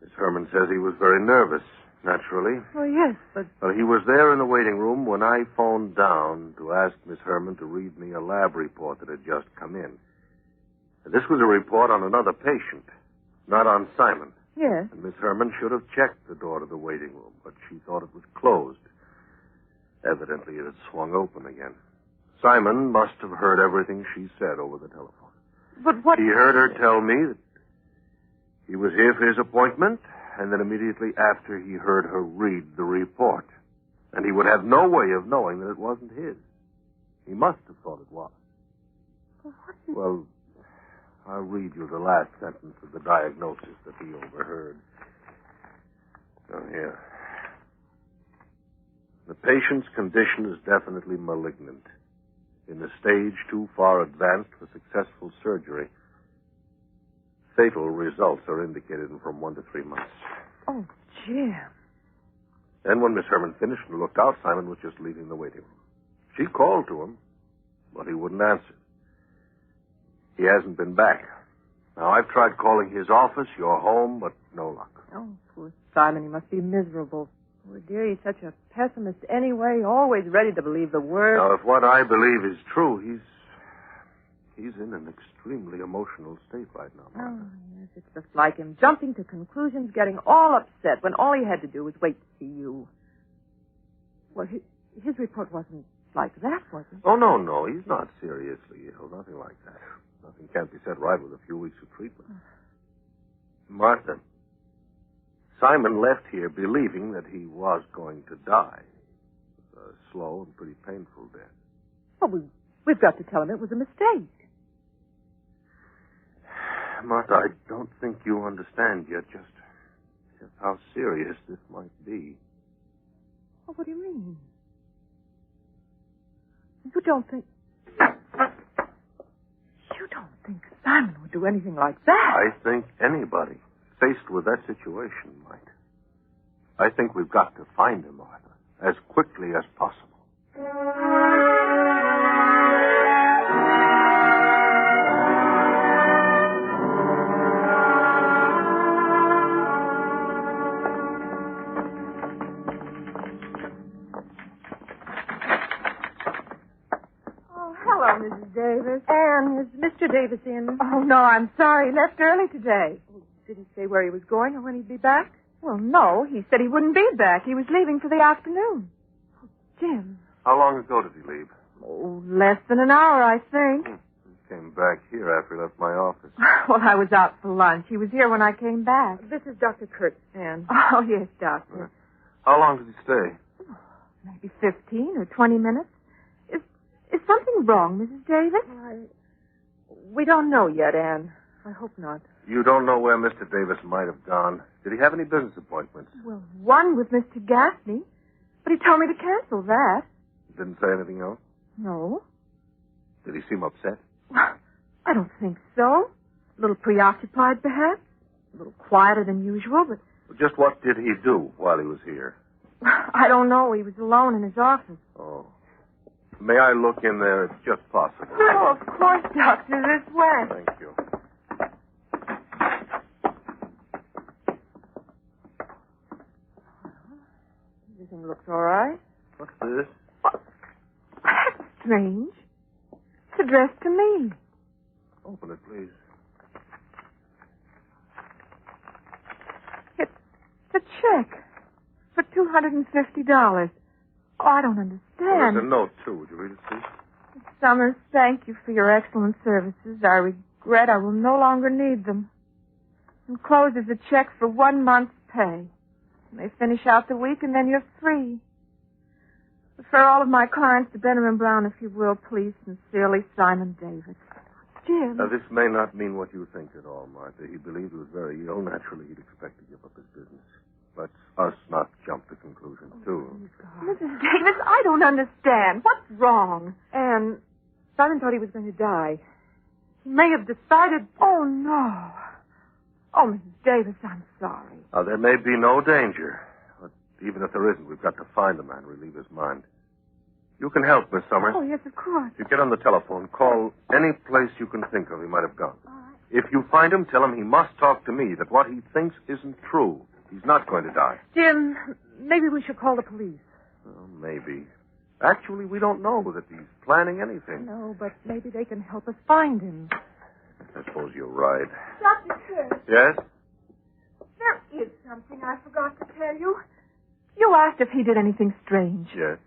Miss Herman says he was very nervous, naturally. Oh, yes, but... Well, he was there in the waiting room when I phoned down to ask Miss Herman to read me a lab report that had just come in. This was a report on another patient, not on Simon. Yes. And Miss Herman should have checked the door to the waiting room, but she thought it was closed. Evidently, it had swung open again. Simon must have heard everything she said over the telephone. But what... He heard her tell me that he was here for his appointment, and then immediately after he heard her read the report. And he would have no way of knowing that it wasn't his. He must have thought it was. Well, I'll read you the last sentence of the diagnosis that he overheard. Oh, here. The patient's condition is definitely malignant. In a stage too far advanced for successful surgery. Fatal results are indicated in from 1 to 3 months. Oh, Jim. Then when Miss Herman finished and looked out, Simon was just leaving the waiting room. She called to him, but he wouldn't answer. He hasn't been back. Now, I've tried calling his office, your home, but no luck. Oh, poor Simon. He must be miserable. Poor dear, he's such a pessimist anyway, always ready to believe the worst. Now, if what I believe is true, he's in an extremely emotional state right now, Martha. Oh, yes, it's just like him, jumping to conclusions, getting all upset when all he had to do was wait to see you. Well, his report wasn't like that, was it? Oh, no, he's not seriously ill, nothing like that. Nothing can't be set right with a few weeks of treatment. Martha, Simon left here believing that he was going to die. It was a slow and pretty painful death. Well, we've got to tell him it was a mistake. Martha, I don't think you understand yet just how serious this might be. Well, what do you mean? You don't think Simon would do anything like that? I think anybody faced with that situation might. I think we've got to find him, Martha, as quickly as possible. Hello, Mrs. Davis. Anne, is Mr. Davis in? Oh, no, I'm sorry. He left early today. Did he say where he was going or when he'd be back? Well, no. He said he wouldn't be back. He was leaving for the afternoon. Oh, Jim. How long ago did he leave? Oh, less than an hour, I think. He came back here after he left my office. Well, I was out for lunch. He was here when I came back. This is Dr. Kurtz, Anne. Oh, yes, Doctor. How long did he stay? Maybe 15 or 20 minutes. Is something wrong, Mrs. Davis? We don't know yet, Anne. I hope not. You don't know where Mr. Davis might have gone. Did he have any business appointments? Well, one with Mr. Gaffney, but he told me to cancel that. Didn't say anything else? No. Did he seem upset? I don't think so. A little preoccupied, perhaps. A little quieter than usual, but... Just what did he do while he was here? I don't know. He was alone in his office. Oh. May I look in there? It's just possible. Oh, of course, Doctor. This way. Thank you. Everything looks all right. What's this? That's strange. It's addressed to me. Open it, please. It's a check for $250. Oh, I don't understand. Well, there's a note, too. Would you read it, please? Summers, thank you for your excellent services. I regret I will no longer need them. Encloses a check for 1 month's pay. You may finish out the week and then you're free. Refer all of my clients to Benham and Brown, if you will, please. Sincerely, Simon Davis. Jim. Now, this may not mean what you think at all, Martha. He believed he was very ill. Naturally, he'd expect to give up his business. Let's us not jump to conclusions, too. Mrs. Davis, I don't understand. What's wrong? Anne, Simon thought he was going to die. He may have decided... Oh, no. Oh, Mrs. Davis, I'm sorry. Now, there may be no danger. But even if there isn't, we've got to find the man, relieve his mind. You can help, Miss Summers. Oh, yes, of course. You get on the telephone, call any place you can think of he might have gone. All right. If you find him, tell him he must talk to me, that what he thinks isn't true. He's not going to die. Jim, maybe we should call the police. Well, maybe. Actually, we don't know that he's planning anything. No, but maybe they can help us find him. I suppose you're right. Dr. Church. Yes? There is something I forgot to tell you. You asked if he did anything strange. Yes.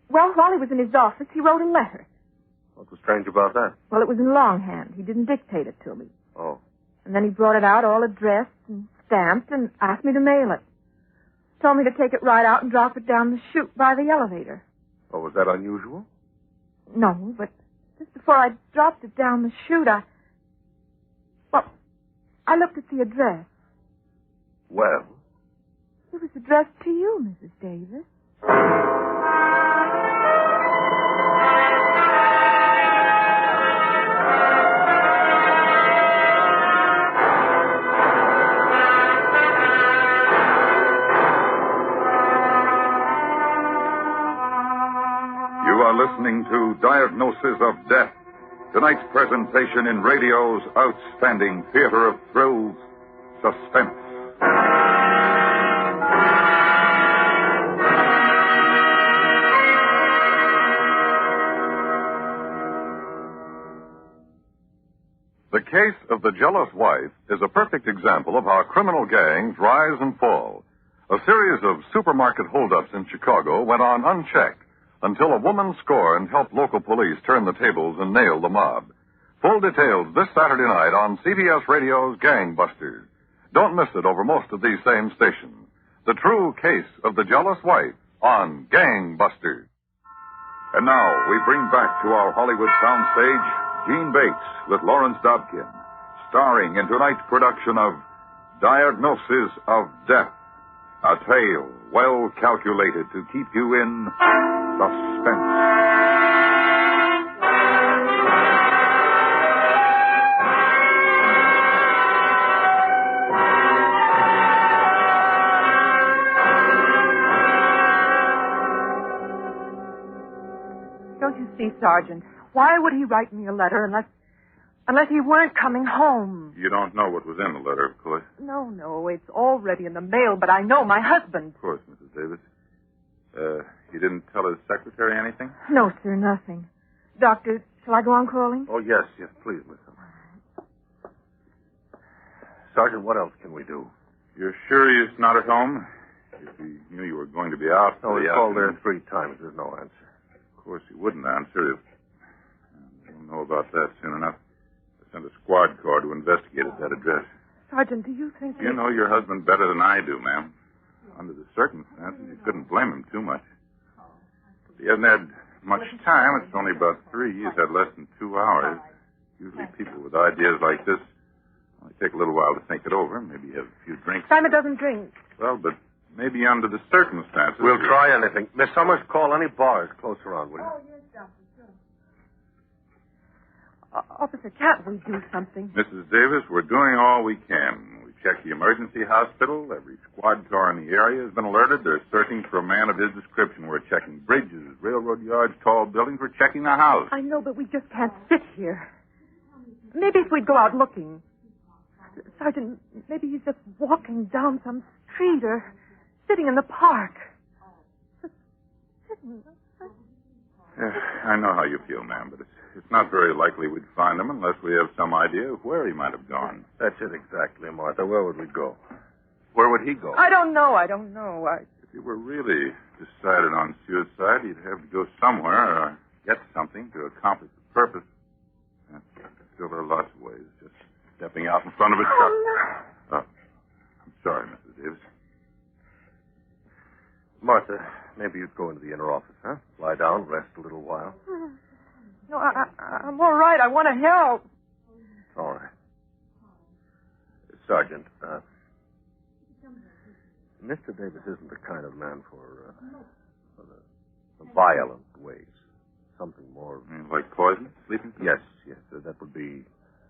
Well, while he was in his office, he wrote a letter. What was strange about that? Well, it was in longhand. He didn't dictate it to me. Oh. And then he brought it out all addressed and stamped and asked me to mail it. Told me to take it right out and drop it down the chute by the elevator. Oh, was that unusual? No, but just before I dropped it down the chute, I looked at the address. Well? It was addressed to you, Mrs. Davis. You are listening to Diagnosis of Death, tonight's presentation in radio's outstanding theater of thrills, Suspense. The case of the jealous wife is a perfect example of how criminal gangs rise and fall. A series of supermarket holdups in Chicago went on unchecked until a woman scorned helped local police turn the tables and nail the mob. Full details this Saturday night on CBS Radio's Gangbusters. Don't miss it over most of these same stations. The true case of the jealous wife on Gangbusters. And now we bring back to our Hollywood soundstage Gene Bates with Lawrence Dobkin, starring in tonight's production of Diagnosis of Death, a tale well calculated to keep you in suspense. Don't you see, Sergeant? Why would he write me a letter unless he weren't coming home? You don't know what was in the letter, of course. No, it's already in the mail, but I know my husband. Of course, Mrs. Davis. He didn't tell his secretary anything? No, sir, nothing. Doctor, shall I go on calling? Oh, yes, please, Miss Summers. Sergeant, what else can we do? You're sure he's not at home? If he knew you were going to be out... No, he called there 3 times. There's no answer. Of course, he wouldn't answer if... We'll know about that soon enough. I sent a squad car to investigate at that address. Sergeant, do you think... You know your husband better than I do, ma'am. Under the circumstances, you couldn't blame him too much. He hasn't had much time. It's only about 3. He's had less than 2 hours. Usually people with ideas like this only take a little while to think it over. Maybe have a few drinks. Simon doesn't drink. Well, but maybe under the circumstances... We'll try anything. Miss Summers, call any bars close around, will you? Oh, yes, Doctor, sure. Officer, can't we do something? Mrs. Davis, we're doing all we can. We checked the emergency hospital. Every squad car in the area has been alerted. They're searching for a man of his description. We're checking bridges, railroad yards, tall buildings. We're checking the house. I know, but we just can't sit here. Maybe if we'd go out looking. Sergeant, maybe he's just walking down some street or sitting in the park. Yeah, I know how you feel, ma'am, but it's not very likely we'd find him unless we have some idea of where he might have gone. That's it exactly, Martha. Where would we go? Where would he go? I don't know. If he were really decided on suicide, he'd have to go somewhere or get something to accomplish the purpose. And still, there are lots of ways. Just stepping out in front of a truck. No. I'm sorry, Mrs. Davis. Martha, Maybe you'd go into the inner office, huh? Lie down, rest a little while. No, I'm all right. I want to help. All right. Sergeant, Mr. Davis isn't the kind of man for the violent ways. Something more... Like poison? Sleeping pills? Yes, that would be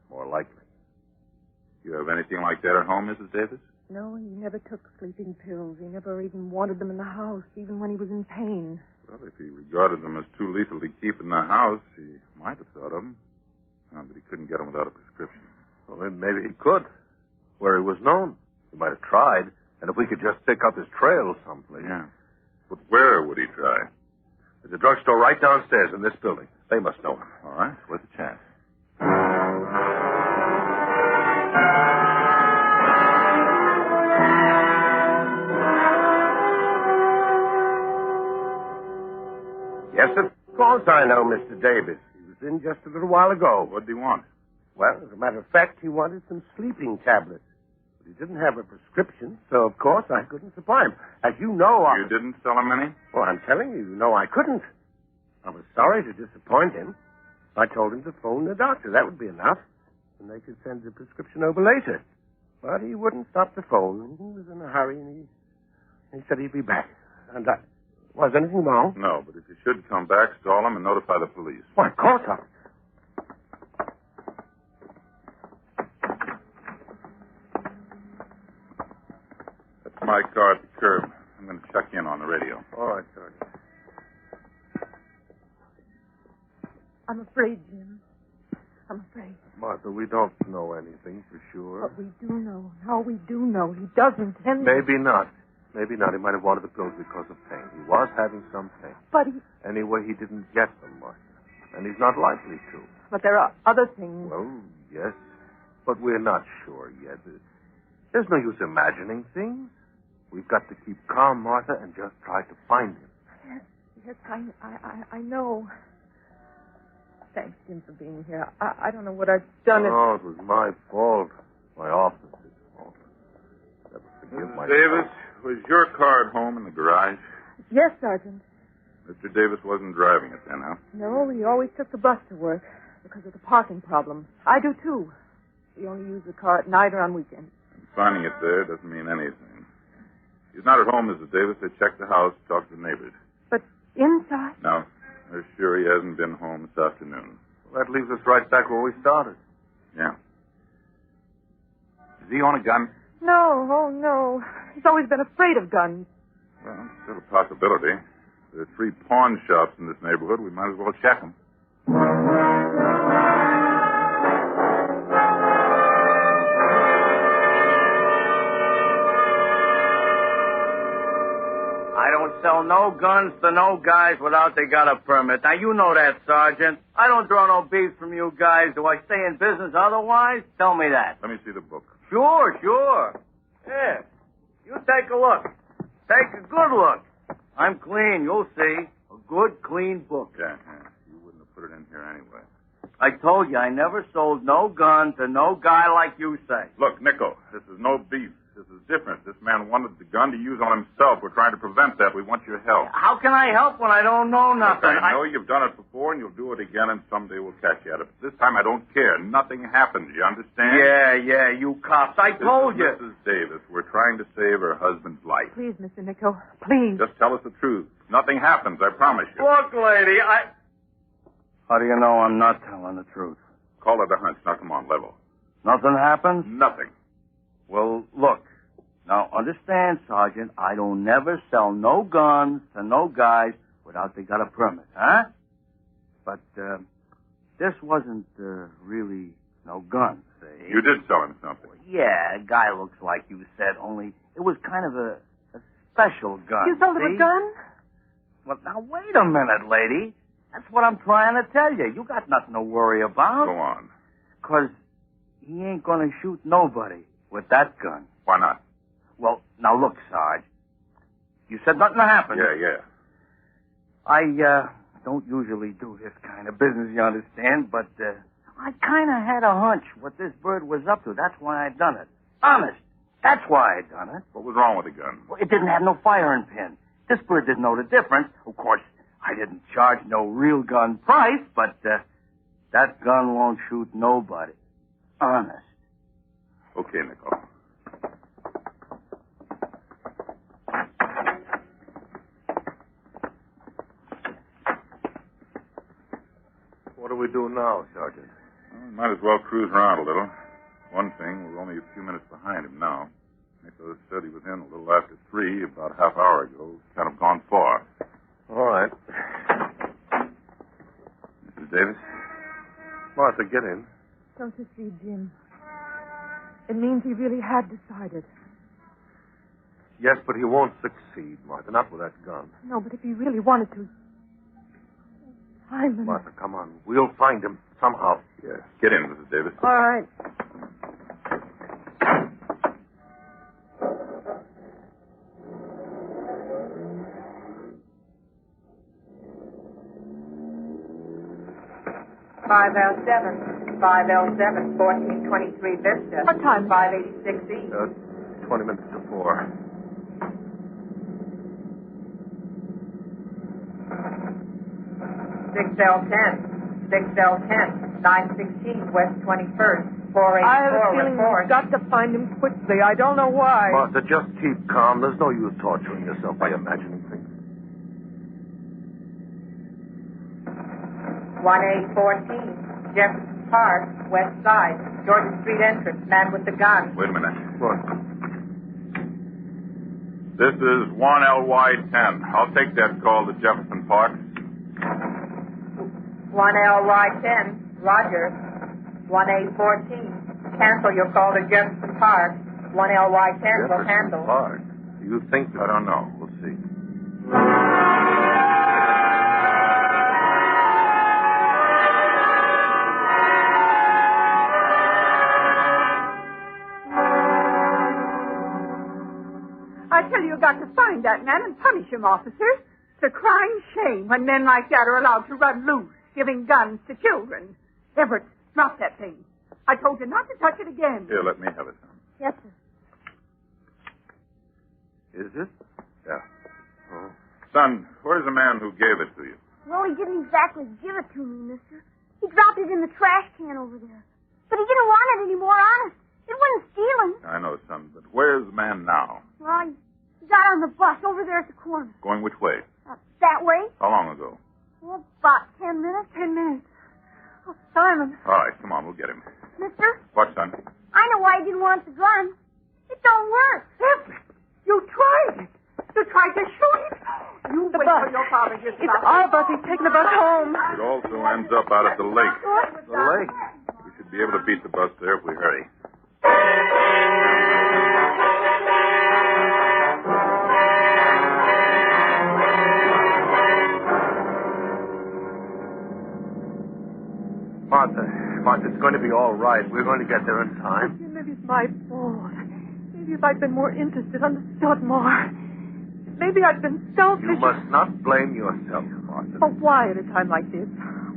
more likely. You have anything like that at home, Mrs. Davis? No, he never took sleeping pills. He never even wanted them in the house, even when he was in pain. Well, if he regarded them as too lethal to keep in the house, he might have thought of them. But he couldn't get them without a prescription. Well, then maybe he could. Where he was known. He might have tried. And if we could just pick up his trail someplace. Yeah. But where would he try? There's a drugstore right downstairs in this building. They must know him. All right. Worth a chance. Yes, of course I know Mr. Davis. He was in just a little while ago. What did he want? Well, as a matter of fact, he wanted some sleeping tablets. But he didn't have a prescription, so of course I couldn't supply him. As you know, You didn't sell him any? Well, I'm telling you, I couldn't. I was sorry to disappoint him. I told him to phone the doctor. That would be enough. And they could send the prescription over later. But he wouldn't stop the phone. He was in a hurry, and he said he'd be back. And was anything wrong? No, but if you should come back, stall him and notify the police. Why, of course I... That's my car at the curb. I'm going to check in on the radio. All right, Sergeant. I'm afraid, Jim. I'm afraid. Martha, we don't know anything for sure. But we do know. Now we do know. He does intend Maybe not. Maybe not. He might have wanted the pills because of pain. He was having some pain. But he... Anyway, he didn't get them, Martha. And he's not likely to. But there are other things. Well, yes. But we're not sure yet. There's no use imagining things. We've got to keep calm, Martha, and just try to find him. Yes, I know. Thanks, Jim, for being here. I don't know what I've done. Oh, it was my fault. My office's fault. Never forgive my Davis, was your car at home in the garage? Yes, Sergeant. Mr. Davis wasn't driving it then, huh? No, he always took the bus to work because of the parking problem. I do, too. We only use the car at night or on weekends. Finding it there doesn't mean anything. He's not at home, Mrs. Davis. They checked the house, talked to the neighbors. But inside? No. They're sure he hasn't been home this afternoon. Well, that leaves us right back where we started. Yeah. Does he own a gun? No, oh, no. He's always been afraid of guns. Well, it's still a possibility. There are 3 pawn shops in this neighborhood. We might as well check them. I don't sell no guns to no guys without they got a permit. Now, you know that, Sergeant. I don't draw no beef from you guys. Do I stay in business otherwise? Tell me that. Let me see the book. Sure. Yeah. You take a look. Take a good look. I'm clean, you'll see. A good, clean book. Yeah. You wouldn't have put it in here anyway. I told you I never sold no gun to no guy like you say. Look, Nico, this is no beef. This is different. This man wanted the gun to use on himself. We're trying to prevent that. We want your help. How can I help when I don't know nothing? Look, I know you've done it before, and you'll do it again, and someday we'll catch you at it. But this time I don't care. Nothing happens. You understand? Yeah, you cops. I told you. Mrs. Davis, we're trying to save her husband's life. Please, Mr. Nico, please. Just tell us the truth. Nothing happens, I promise you. Look, lady, How do you know I'm not telling the truth? Call it a hunch. Now, come on, level. Nothing happens? Nothing. Well, look. Now, understand, Sergeant, I don't never sell no guns to no guys without they got a permit, huh? But, this wasn't, really no gun, see? You did sell him something. Yeah, a guy looks like you said, only it was kind of a special gun. You sold him a gun? Well, now, wait a minute, lady. That's what I'm trying to tell you. You got nothing to worry about. Go on. 'Cause he ain't gonna shoot nobody with that gun. Why not? Well, now look, Sarge. You said nothing happened. Yeah. I, don't usually do this kind of business, you understand, but, I kind of had a hunch what this bird was up to. That's why I done it. Honest. That's why I done it. What was wrong with the gun? Well, it didn't have no firing pin. This bird didn't know the difference. Of course, I didn't charge no real gun price, but that gun won't shoot nobody. Honest. Okay, Nicole. What do we do now, Sergeant? Well, we might as well cruise around a little. One thing, we're only a few minutes behind him now. Nicholas said he was in a little after 3, about a half hour ago. Kind of gone far. All right. Mrs. Davis? Martha, get in. Don't you see, Jim? It means he really had decided. Yes, but he won't succeed, Martha, not with that gun. No, but if he really wanted to... Simon. Martha, come on. We'll find him somehow. Yes. Get in, Mrs. Davis. All right. (5L7, 1423 Vista. What time? 586 East. 20 minutes to 4. (6L10, 916 West 21st, 484 I have a feeling report. we've got to find him quickly. I don't know why. Martha, just keep calm. There's no use torturing yourself by imagining things. 1814 Jefferson Park, West Side, Georgia Street entrance, man with the gun. Wait a minute. What? This is 1LY10. I'll take that call to Jefferson Park. 1LY10, Roger. 1814. Cancel your call to Jefferson Park. 1LY10 will handle. Park? Do you think... I don't know. We'll see. I tell you, you've got to find that man and punish him, officer. It's a crying shame when men like that are allowed to run loose, giving guns to children. Everett, drop that thing. I told you not to touch it again. Here, let me have it, son. Yes, sir. Is it? Yeah. Oh. Son, where's the man who gave it to you? Well, he didn't exactly give it to me, mister. He dropped it in the trash can over there. But he didn't want it anymore, honest. It wasn't stealing. I know, son, but where's the man now? Well, he got on the bus over there at the corner. Going which way? That way? How long ago? Well, about 10 minutes. 10 minutes. Oh, Simon. All right, come on, we'll get him. Mister, What, son? I know why he didn't want the gun. It don't work. Everett, you tried it. You tried to shoot it. You wait till your father gets It's our bus. He's taking the bus home. It also ends up out at the lake. The lake? We should be able to beat the bus there if we hurry. Martha, it's going to be all right. We're going to get there in time. Maybe it's my fault. Maybe if I'd been more interested, understood more. Maybe I'd been selfish. You must not blame yourself, Martha. But why at a time like this?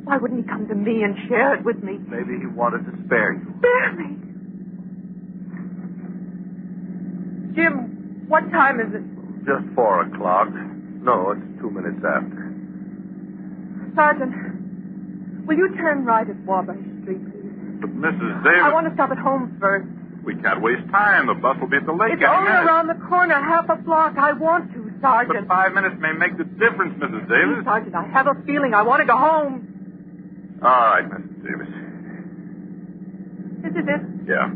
Why wouldn't he come to me and share it with me? Maybe he wanted to spare you. Spare me? Jim, what time is it? Just 4 o'clock. No, it's 2 minutes after. Sergeant, will you turn right at Warburg Street, please? But Mrs. Davis... I want to stop at home first. We can't waste time. The bus will be at the lake It's any only minute. around the corner, half a block. I want to, Sergeant. But 5 minutes may make the difference, Mrs. Davis. Sergeant, I have a feeling I want to go home. All right, Mrs. Davis. This is it. Yeah.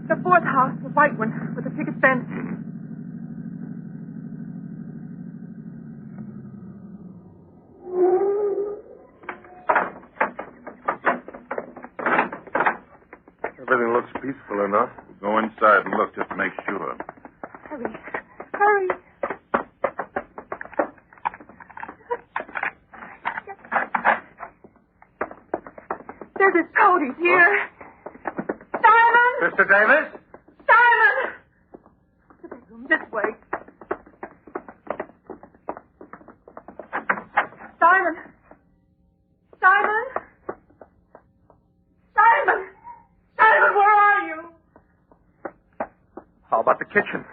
The fourth house, the white one, with the picket fence. Everything looks peaceful enough. We'll go inside and look just to make sure. Hurry. Hurry. There's his coat. He's here. Simon! Mr. Davis? Simon! The bedroom, this way. Simon! Simon! Simon! Simon, where are you? How about the kitchen?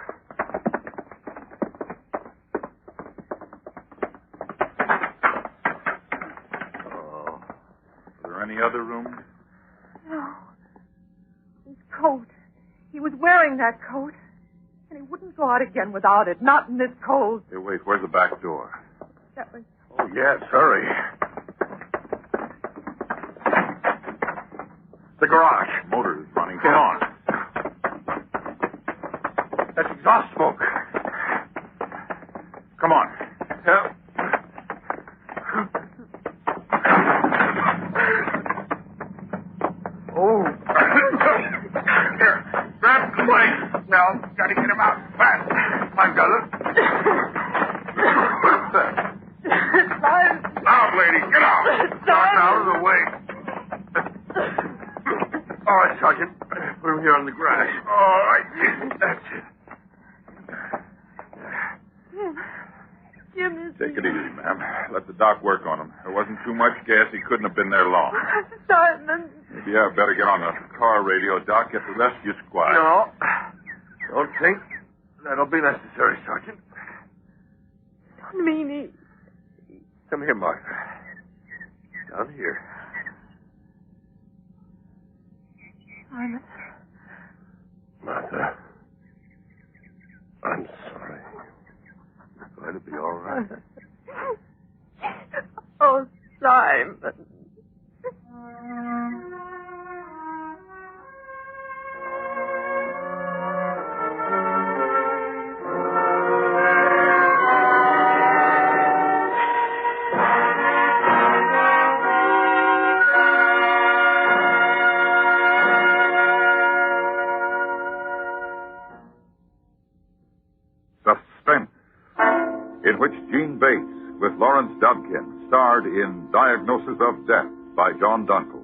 any other rooms? No. His coat. He was wearing that coat. And he wouldn't go out again without it. Not in this cold. Hey, wait, where's the back door? That was... Oh, yes, hurry. The garage. Motor is running. Come on. That's exhaust smoke. Come on. Yeah. Oh. Here, grab the plane. Now, gotta get him out. Fast. I've got it. What's that? Out, lady. Get out. Get out of the way. All right, Sergeant. Put him here on the grass. All right. That's it. Jim is... Take it easy, ma'am. Let the doc work on him. There wasn't too much gas. He couldn't have been there long. Simon. Maybe I better get on the car radio, Doc. Get the rescue squad. No. Don't think that'll be necessary, Sergeant. Don't mean he... Come here, Martha. Down here. Simon. Martha. I'm sorry. It's going to be all right. Oh, Simon. Suspense, in which Gene Bates with Lawrence Dobkin starred in Diagnosis of Death by John Dunkel.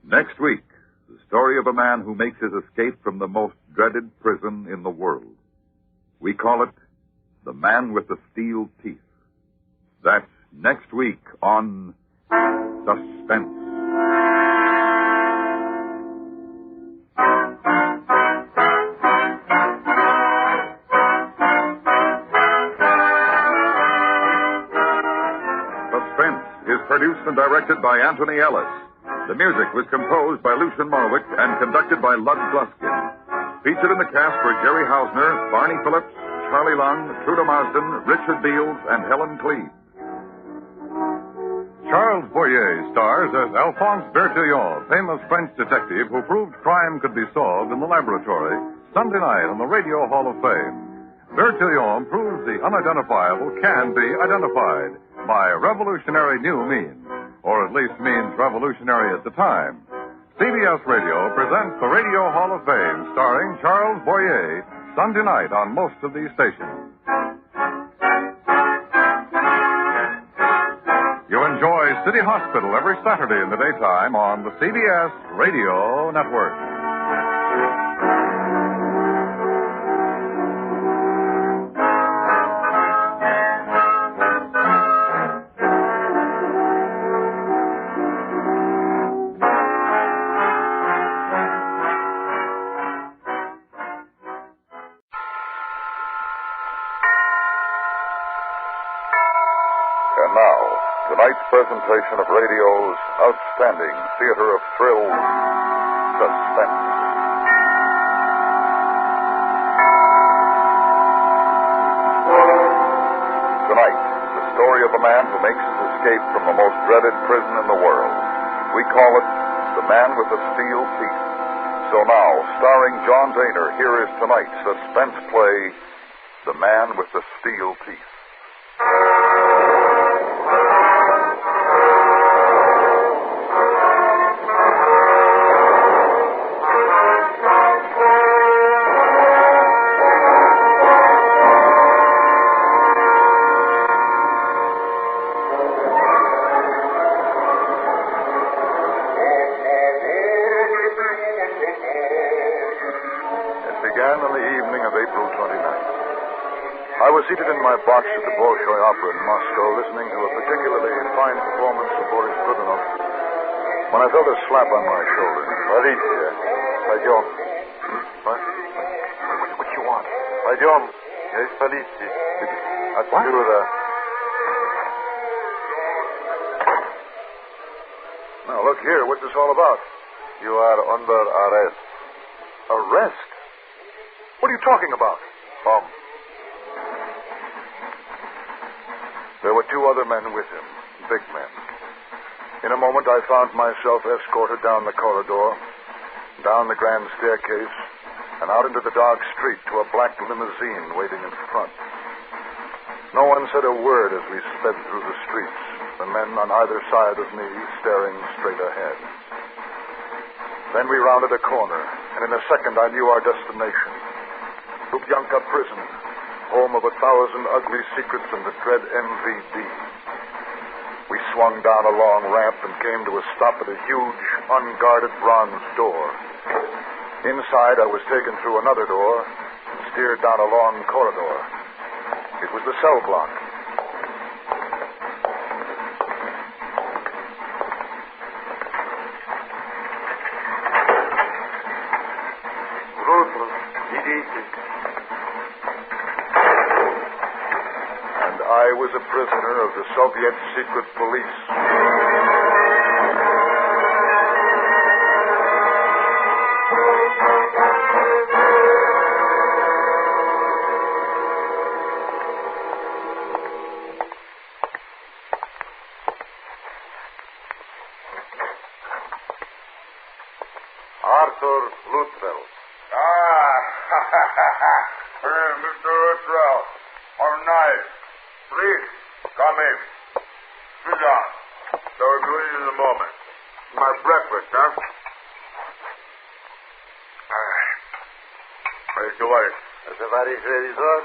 Next week, the story of a man who makes his escape from the most dreaded prison in the world. We call it The Man with the Steel Teeth. That's next week on Suspense. Produced and directed by Anthony Ellis. The music was composed by Lucien Morawick and conducted by Lud Gluskin. Featured in the cast were Jerry Hausner, Barney Phillips, Charlie Lung, Trude Marsden, Richard Beals, and Helen Cleve. Charles Boyer stars as Alphonse Bertillon, famous French detective who proved crime could be solved in the laboratory Sunday night on the Radio Hall of Fame. Bertillon proves the unidentifiable can be identified by revolutionary new means, or at least means revolutionary at the time. CBS Radio presents the Radio Hall of Fame, starring Charles Boyer, Sunday night on most of these stations. You enjoy City Hospital every Saturday in the daytime on the CBS Radio Network. And now, tonight's presentation of radio's outstanding theater of thrills, Suspense. Tonight, the story of a man who makes his escape from the most dreaded prison in the world. We call it The Man with the Steel Teeth. So now, starring John Daner, here is tonight's suspense play, The Man with the Steel Teeth. I was seated in my box at the Bolshoi Opera in Moscow, listening to a particularly fine performance of Boris Godunov, when I felt a slap on my shoulder. Alicia, пойдем. What? What you want? Пойдем. Я из полиции. Отсюда. look here. What's this all about? You are under arrest. Arrest? What are you talking about? There were two other men with him, big men. In a moment, I found myself escorted down the corridor, down the grand staircase, and out into the dark street to a black limousine waiting in front. No one said a word as we sped through the streets, the men on either side of me staring straight ahead. Then we rounded a corner, and in a second I knew our destination. Lubyanka Prison, home of 1,000 ugly secrets and the dread MVD. We swung down a long ramp and came to a stop at a huge, unguarded bronze door. Inside, I was taken through another door and steered down a long corridor. It was the cell block. And I was a prisoner of the Soviet secret police. Arthur Luttrell. Mr. Luttrell. All night. Please, come in. Sit down. So we'll do it in a moment. My breakfast, huh? Товарищ. Товарищ ревизор.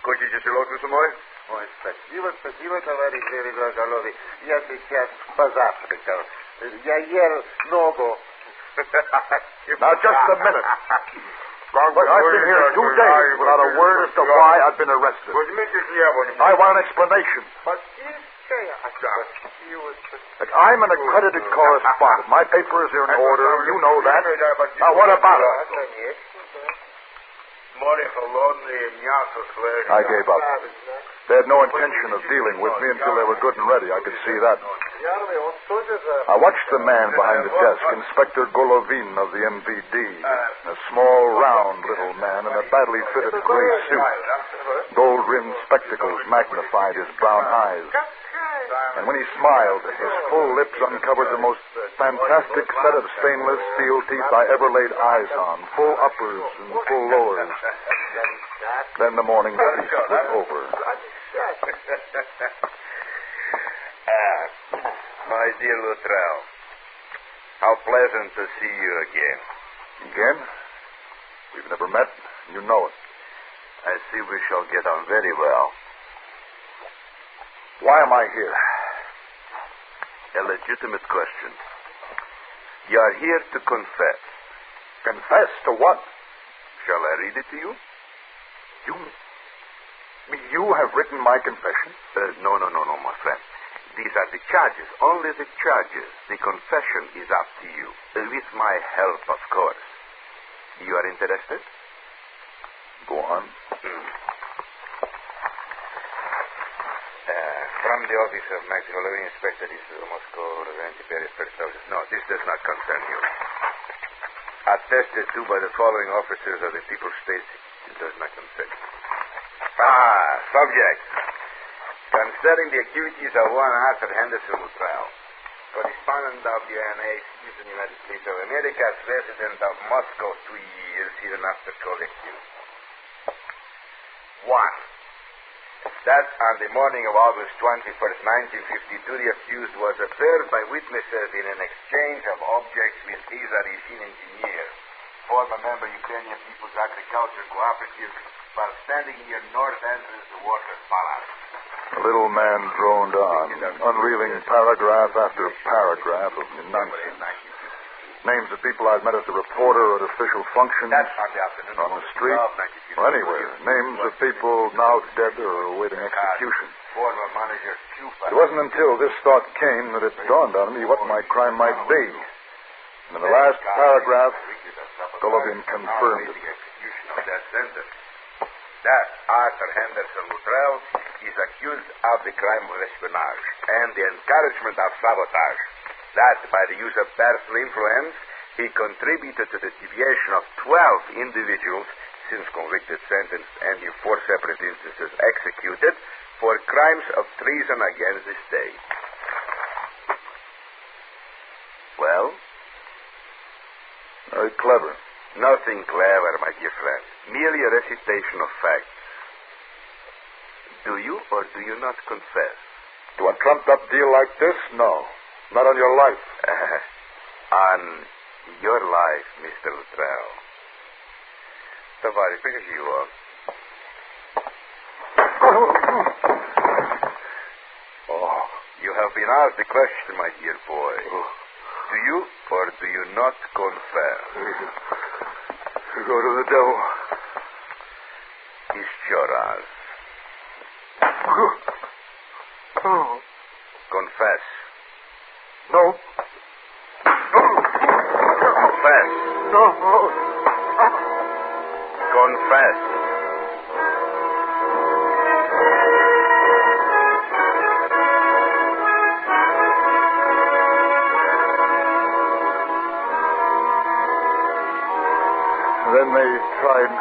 Хотите селедку с умой? Ой, спасибо, товарищ ревизор Головый. Я сейчас позавтракал. Я ел ногу. Now, just a minute. Look, I've been here 2 days without a word as to why I've been arrested. I want an explanation. Look, I'm an accredited correspondent. My papers are in order. You know that. Now, what about it? I gave up. They had no intention of dealing with me until they were good and ready. I could see that. I watched the man behind the desk, Inspector Golovin of the MVD, a small, round little man in a badly fitted gray suit. Gold-rimmed spectacles magnified his brown eyes. And when he smiled, his full lips uncovered the most fantastic set of stainless steel teeth I ever laid eyes on, full uppers and full lowers. Then the morning feast was over. My dear Luttrell, how pleasant to see you again. Again? We've never met. You know it. I see we shall get on very well. Why am I here? A legitimate question. You are here to confess. Confess to what? Shall I read it to you? You have written my confession? No, my friend. These are the charges, only the charges. The confession is up to you. With my help, of course. You are interested? Go on. From the office of Mexico Living Inspector, this is Moscow, No, this does not concern you. Attested to by the following officers of the People's State, it does not concern you. Subject. Concerning the activities of one Arthur Henderson Luttrell, correspondent of the United States of America, resident of Moscow 2 years, hereinafter collective. 1. That on the morning of August 21st, 1952, the accused was observed by witnesses in an exchange of objects with Izar Ishin engineer, former member Ukrainian People's Agriculture Cooperative, while standing near north entrance to Water Palace. The little man droned on, unreeling paragraph after paragraph of nonsense. Names of people I'd met as a reporter or at official functions, on the street, or anywhere. Names of people now dead or awaiting execution. It wasn't until this thought came that it dawned on me what my crime might be. And in the last paragraph, Golovin confirmed it. That Arthur Henderson Luttrell is accused of the crime of espionage and the encouragement of sabotage. that by the use of powerful influence, he contributed to the deviation of 12 individuals since convicted, sentenced, and in 4 separate instances executed for crimes of treason against the state. Well? Very clever. Nothing clever, my dear friend. Merely a recitation of facts. Do you or do you not confess? To a trumped-up deal like this? No. Not on your life. On your life, Mr. Luttrell. Товарищ, покажи его. Oh, you have been asked the question, my dear boy. Do you or do you not confess? Go to the devil. Еще раз. Oh. Confess. No. Confess. No. Confess. Then they tried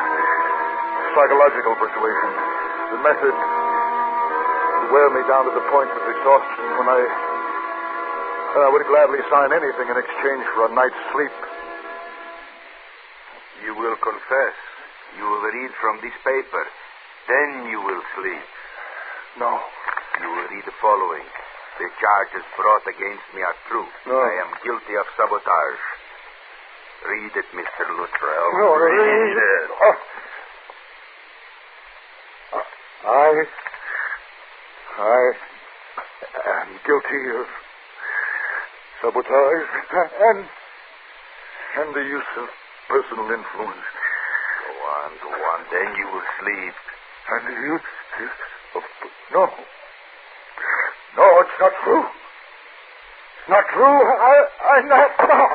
psychological persuasion. The method to wear me down to the point of exhaustion when I would gladly sign anything in exchange for a night's sleep. You will confess. You will read from this paper. Then you will sleep. No. You will read the following. The charges brought against me are true. No. I am guilty of sabotage. Read it, Mr. Luttrell. No, read it. I am guilty of sabotage and the use of personal influence. Go on. Then you will sleep. And the use of... No, it's not true. It's not true. I'm not... No.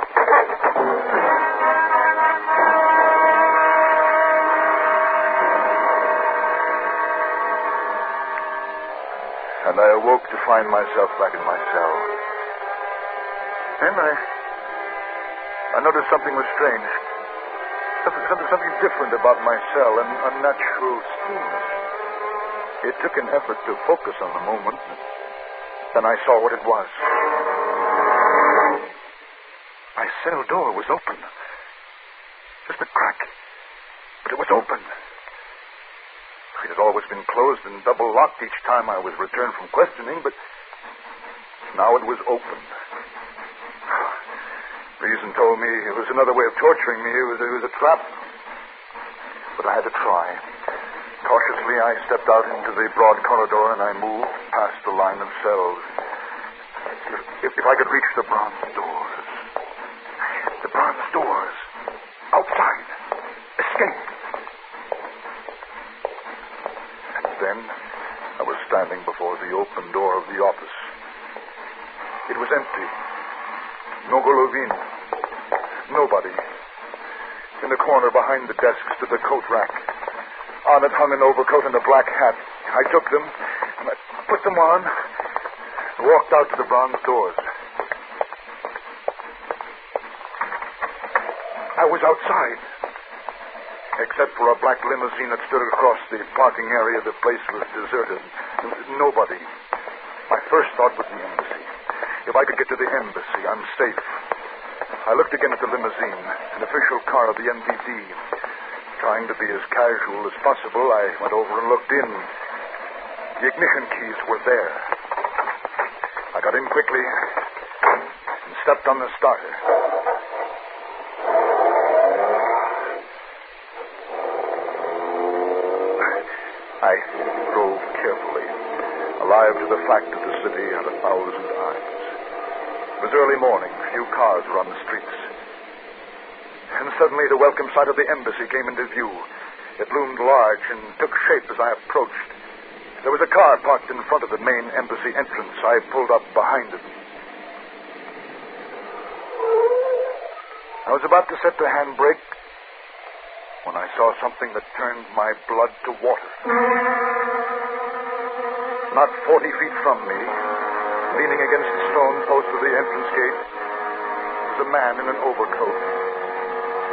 And I awoke to find myself back in my cell. Then I noticed something was strange. Something different about my cell, an unnatural stillness. It took an effort to focus on the moment. Then I saw what it was. My cell door was open. Just a crack. But it was open. It had always been closed and double-locked each time I was returned from questioning, but now it was open. Reason told me it was another way of torturing me. It was a trap. But I had to try. Cautiously, I stepped out into the broad corridor and I moved past the line of cells. If I could reach the bronze doors. The bronze doors. Outside. Escape. Then I was standing before the open door of the office. It was empty. No Golovin. Nobody. In the corner behind the desk stood the coat rack. On it hung an overcoat and a black hat. I took them, and I put them on, and walked out to the bronze doors. I was outside. Except for a black limousine that stood across the parking area, the place was deserted. Nobody. My first thought was the embassy. If I could get to the embassy, I'm safe. I looked again at the limousine, an official car of the NVD. Trying to be as casual as possible, I went over and looked in. The ignition keys were there. I got in quickly and stepped on the starter. I drove carefully, alive to the fact that the city had 1,000 eyes. It was early morning. Few cars were on the streets. And suddenly the welcome sight of the embassy came into view. It loomed large and took shape as I approached. There was a car parked in front of the main embassy entrance. I pulled up behind it. I was about to set the handbrake when I saw something that turned my blood to water. Not 40 feet from me, leaning against the stone post of the entrance gate, was a man in an overcoat.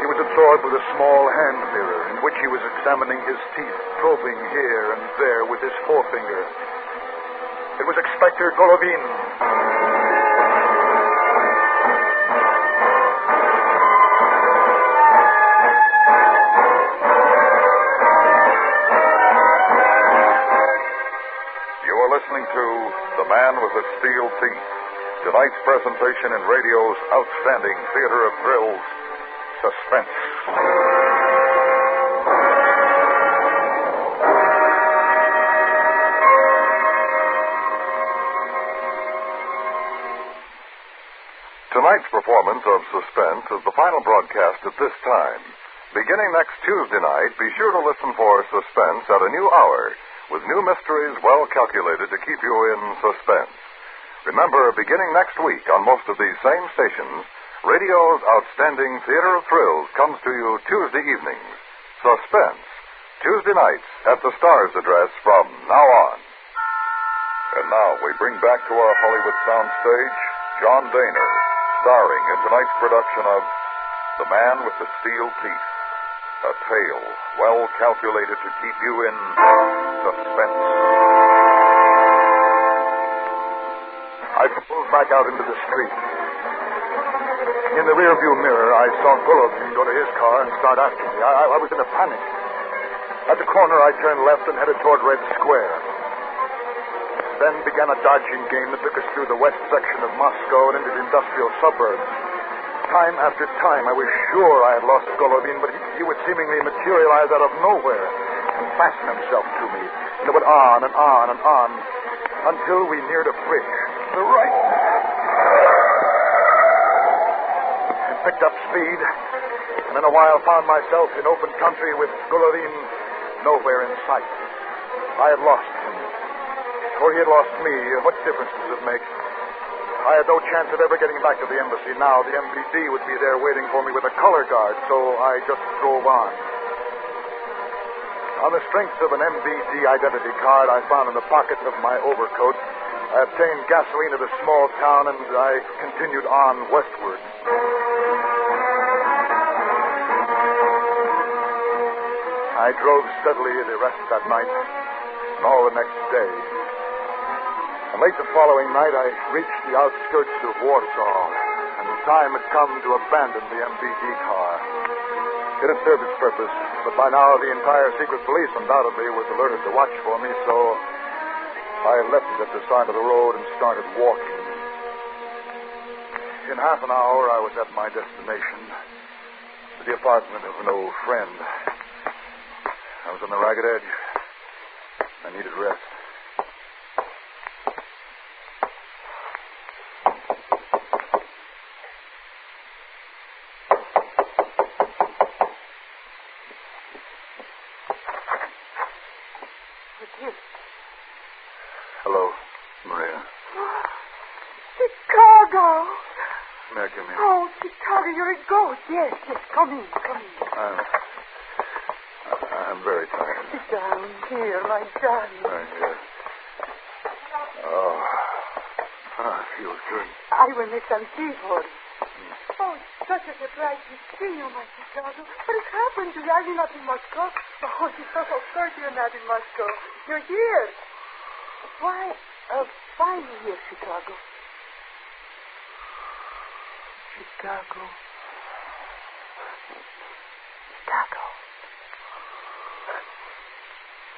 He was absorbed with a small hand mirror in which he was examining his teeth, probing here and there with his forefinger. It was Inspector Golovin. You are listening to The Man with the Steel Teeth, tonight's presentation in radio's outstanding theater of thrills, Suspense. Tonight's performance of Suspense is the final broadcast at this time. Beginning next Tuesday night, be sure to listen for Suspense at a new hour, with new mysteries well calculated to keep you in suspense. Remember, beginning next week on most of these same stations, radio's outstanding theater of thrills comes to you Tuesday evenings. Suspense, Tuesday nights at the Star's address from now on. And now we bring back to our Hollywood soundstage John Daner, starring in tonight's production of The Man with the Steel Teeth, a tale well calculated to keep you in suspense. I pulled back out into the street. In the rearview mirror, I saw Golovin go to his car and start after me. I was in a panic. At the corner, I turned left and headed toward Red Square. Then began a dodging game that took us through the west section of Moscow and into the industrial suburbs. Time after time, I was sure I had lost Golovin, but he would seemingly materialize out of nowhere and fasten himself to me. And it went on and on and on until we neared a bridge. To the right. And picked up speed, and in a while found myself in open country with Golovin nowhere in sight. I had lost him. Or he had lost me. What difference does it make? I had no chance of ever getting back to the embassy now. The MVD would be there waiting for me with a color guard, so I just drove on. On the strength of an MVD identity card I found in the pocket of my overcoat, I obtained gasoline at a small town, and I continued on westward. I drove steadily the rest of that night and all the next day. And late the following night, I reached the outskirts of Warsaw, and the time had come to abandon the MVD car. It had served its purpose, but by now the entire secret police undoubtedly was alerted to watch for me, so I left it at the side of the road and started walking. In half an hour, I was at my destination, the apartment of an old friend. I was on the ragged edge. I needed rest. Hello, Maria. Chicago. May I come in? Oh, Chicago, you're a ghost. Yes, come in. I'm very tired. Sit down here, my darling. Right here. Oh, it feels good. I will make some tea for you. Oh, it's such a surprise to see you, my Chicago. What has happened to you? Are you not in Moscow? Oh, of course you're not in Moscow. You're here. Why are you here, Chicago? Chicago.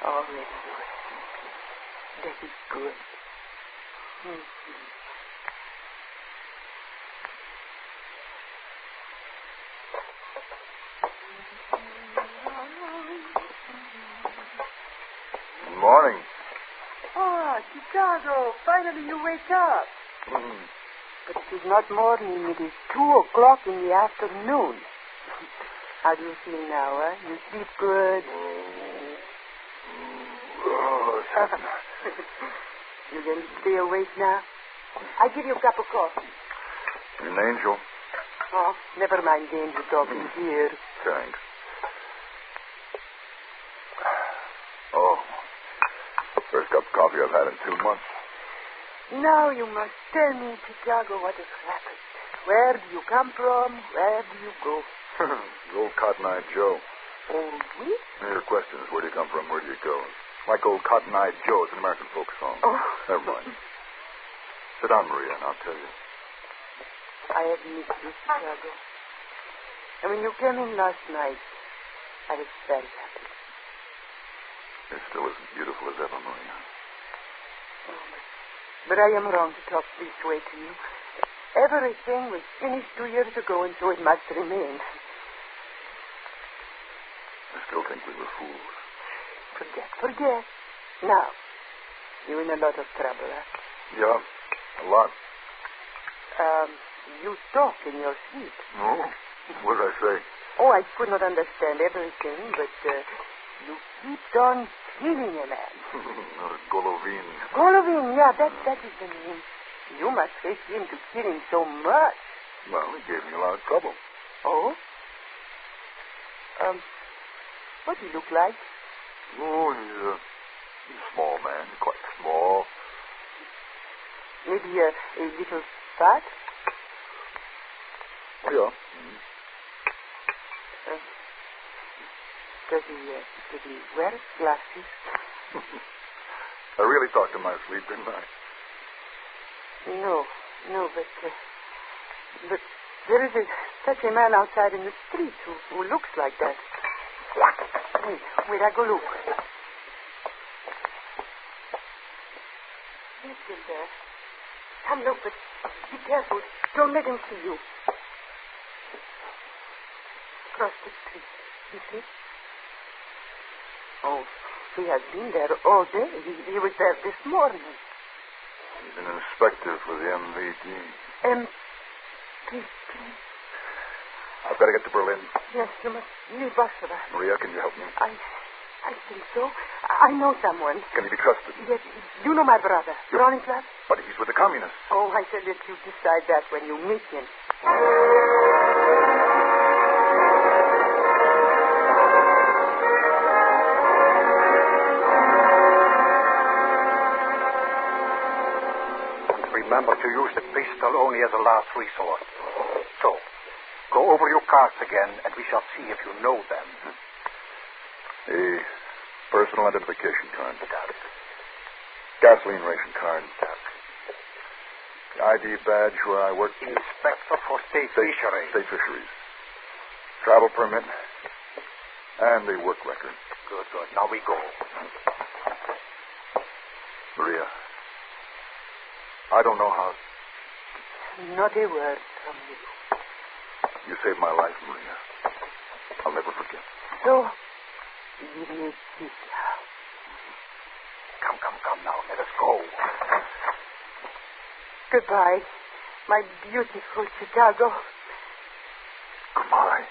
Already resting. That is good. Good morning. Ah, Chicago, finally you wake up. But it is not morning, it is 2:00 in the afternoon. How do you feel now, huh? You sleep good? You going to stay awake now? I'll give you a cup of coffee. You're an angel. Oh, never mind the angel talking here. Thanks. Oh, first cup of coffee I've had in 2 months. Now you must tell me, Chicago, what has happened. Where do you come from? Where do you go? Old Cotton-Eyed Joe. Oh, oui? Your question is, where do you come from, where do you go? Like old Cotton-Eyed Joe, it's an American folk song. Oh. Never mind. Sit down, Maria, and I'll tell you. I have missed you, Chicago. And when you came in last night, I was very happy. You're still as beautiful as ever, Maria. Oh, but I am wrong to talk this way to you. Everything was finished 2 years ago, and so it must remain. I still think we were fools. Forget. Now, you're in a lot of trouble, huh? Yeah, a lot. You talk in your sleep. No? What did I say? Oh, I could not understand everything, but you keep on killing a man. Golovin. Golovin, yeah, that is the name. You must hate him to kill him so much. Well, he gave me a lot of trouble. Oh? What do you look like? Oh, he's a small man, quite small. Maybe a little fat? Oh, yeah. Does he wear glasses? I really talked in my sleep, didn't I? No, but there is such a man outside in the street who looks like that. Wait, I go look. He's still there. Come look, but be careful. Don't let him see you. Across the street. You see? Oh, he has been there all day. He was there this morning. He's an inspector for the MVD. MVD? I've got to get to Berlin. Yes, you must leave Basra. Maria, can you help me? I think so. I know someone. Can he be trusted? Yes, you know my brother, Bronislav? But he's with the communists. Oh, I shall let you decide that when you meet him. Remember to use the pistol only as a last resort. So, go over your cards again, and we shall see if you know them. A personal identification card. Gasoline ration card. The ID badge where I work. Inspector for State Fisheries. State Fisheries. Travel permit. And a work record. Good. Now we go. Maria, I don't know how. Not a word from you. You saved my life, Maria. I'll never forget. So, give me a kiss. Come now. Let us go. Goodbye, my beautiful Chicago. Goodbye.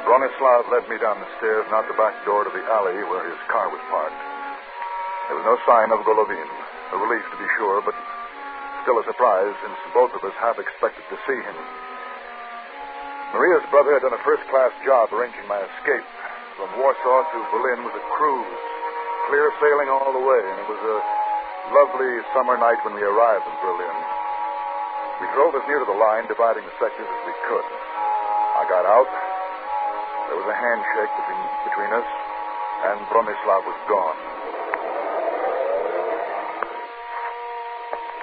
Bronislav led me down the stairs and out the back door to the alley where his car was parked. There was no sign of Golovin. A relief, to be sure, but still a surprise, since both of us half expected to see him. Maria's brother had done a first-class job arranging my escape. From Warsaw to Berlin was a cruise, clear sailing all the way, and it was a lovely summer night when we arrived in Berlin. We drove as near to the line, dividing the sectors as we could. I got out. There was a handshake between us, and Bronislav was gone.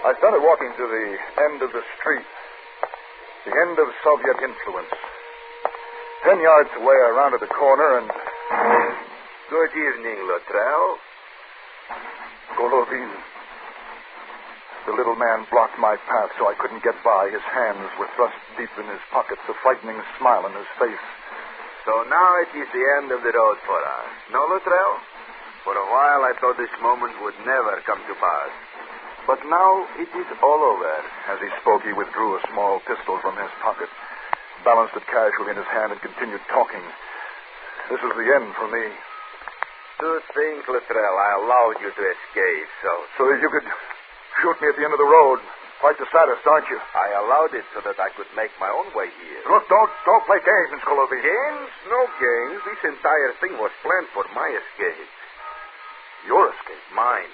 I started walking to the end of the street, the end of Soviet influence. 10 yards away, I rounded the corner and... Good evening, Luttrell. Golovin. The little man blocked my path so I couldn't get by. His hands were thrust deep in his pockets, a frightening smile on his face. So now it is the end of the road for us. No, Luttrell? For a while I thought this moment would never come to pass. But now it is all over. As he spoke, he withdrew a small pistol from his pocket, balanced it casually in his hand, and continued talking. This was the end for me. To think, Luttrell, I allowed you to escape, so that you could shoot me at the end of the road. Quite the sadist, aren't you? I allowed it so that I could make my own way here. Look, don't play games, Miss Golovin. Games? No games. This entire thing was planned for my escape. Your escape? Mine.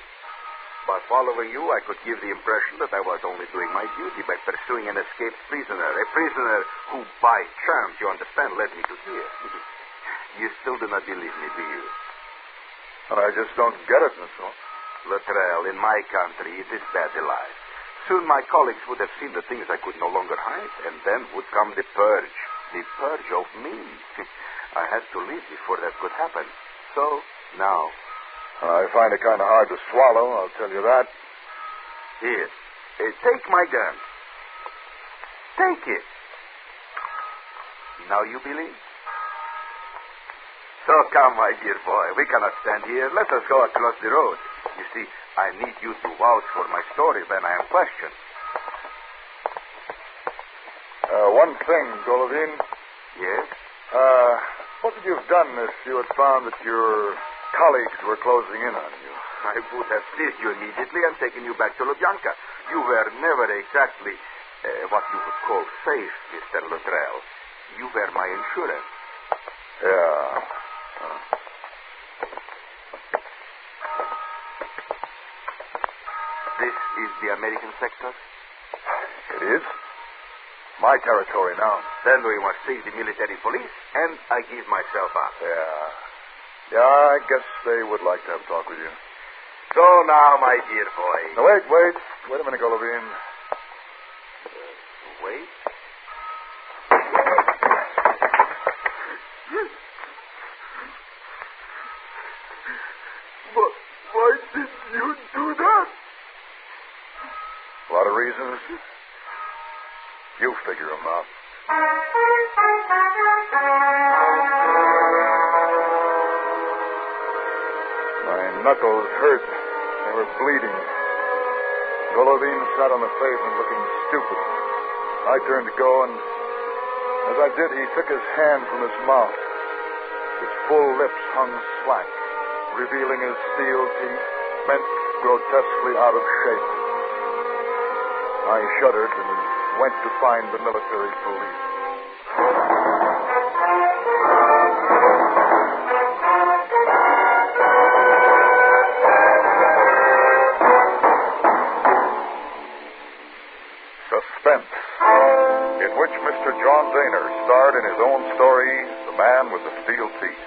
By following you, I could give the impression that I was only doing my duty by pursuing an escaped prisoner. A prisoner who, by chance, you understand, led me to here. You still do not believe me, do you? I just don't get it, Miss Golovin. Luttrell, in my country, it is bad alive. Soon my colleagues would have seen the things I could no longer hide, and then would come the purge. The purge of me. I had to leave before that could happen. So, now... I find it kind of hard to swallow, I'll tell you that. Here. Take my gun. Take it. Now you believe? So come, my dear boy. We cannot stand here. Let us go across the road. You see, I need you to vouch for my story when I am questioned. One thing, Golovin. Yes? What would you have done if you had found that your colleagues were closing in on you? I would have seized you immediately and taken you back to Lubyanka. You were never exactly what you would call safe, Mr. Luttrell. You were my insurance. Yeah. This is the American sector? It is. My territory now. Then we must seize the military police, and I give myself up. Yeah, I guess they would like to have a talk with you. So now, my dear boy. Now, wait a minute, Golovin. Wait? But why did you do that? A lot of reasons. You figure them out. My knuckles hurt. They were bleeding. Golovin sat on the pavement looking stupid. I turned to go, and as I did, he took his hand from his mouth. His full lips hung slack, revealing his steel teeth, bent grotesquely out of shape. I shuddered and went to find the military police. Suspense, in which Mr. John Daner starred in his own story, The Man with the Steel Teeth.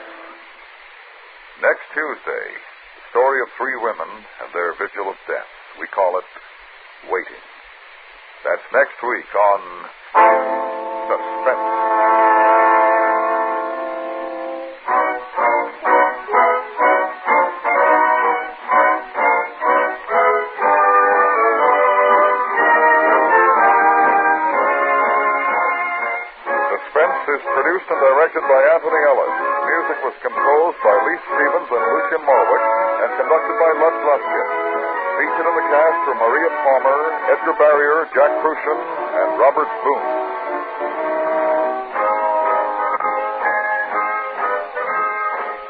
Next Tuesday, the story of three women and their vigil of death. We call it Waiting. That's next week on Suspense. Suspense is produced and directed by Anthony Ellis. Music was composed by Lee Stevens and Lucien Morwick and conducted by Lutz Luskin. Featured in the cast were Maria Palmer, Edgar Barrier, Jack Crucian, and Robert Boone.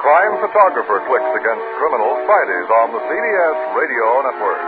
Crime Photographer Flicks Against Criminals Fridays on the CBS Radio Network.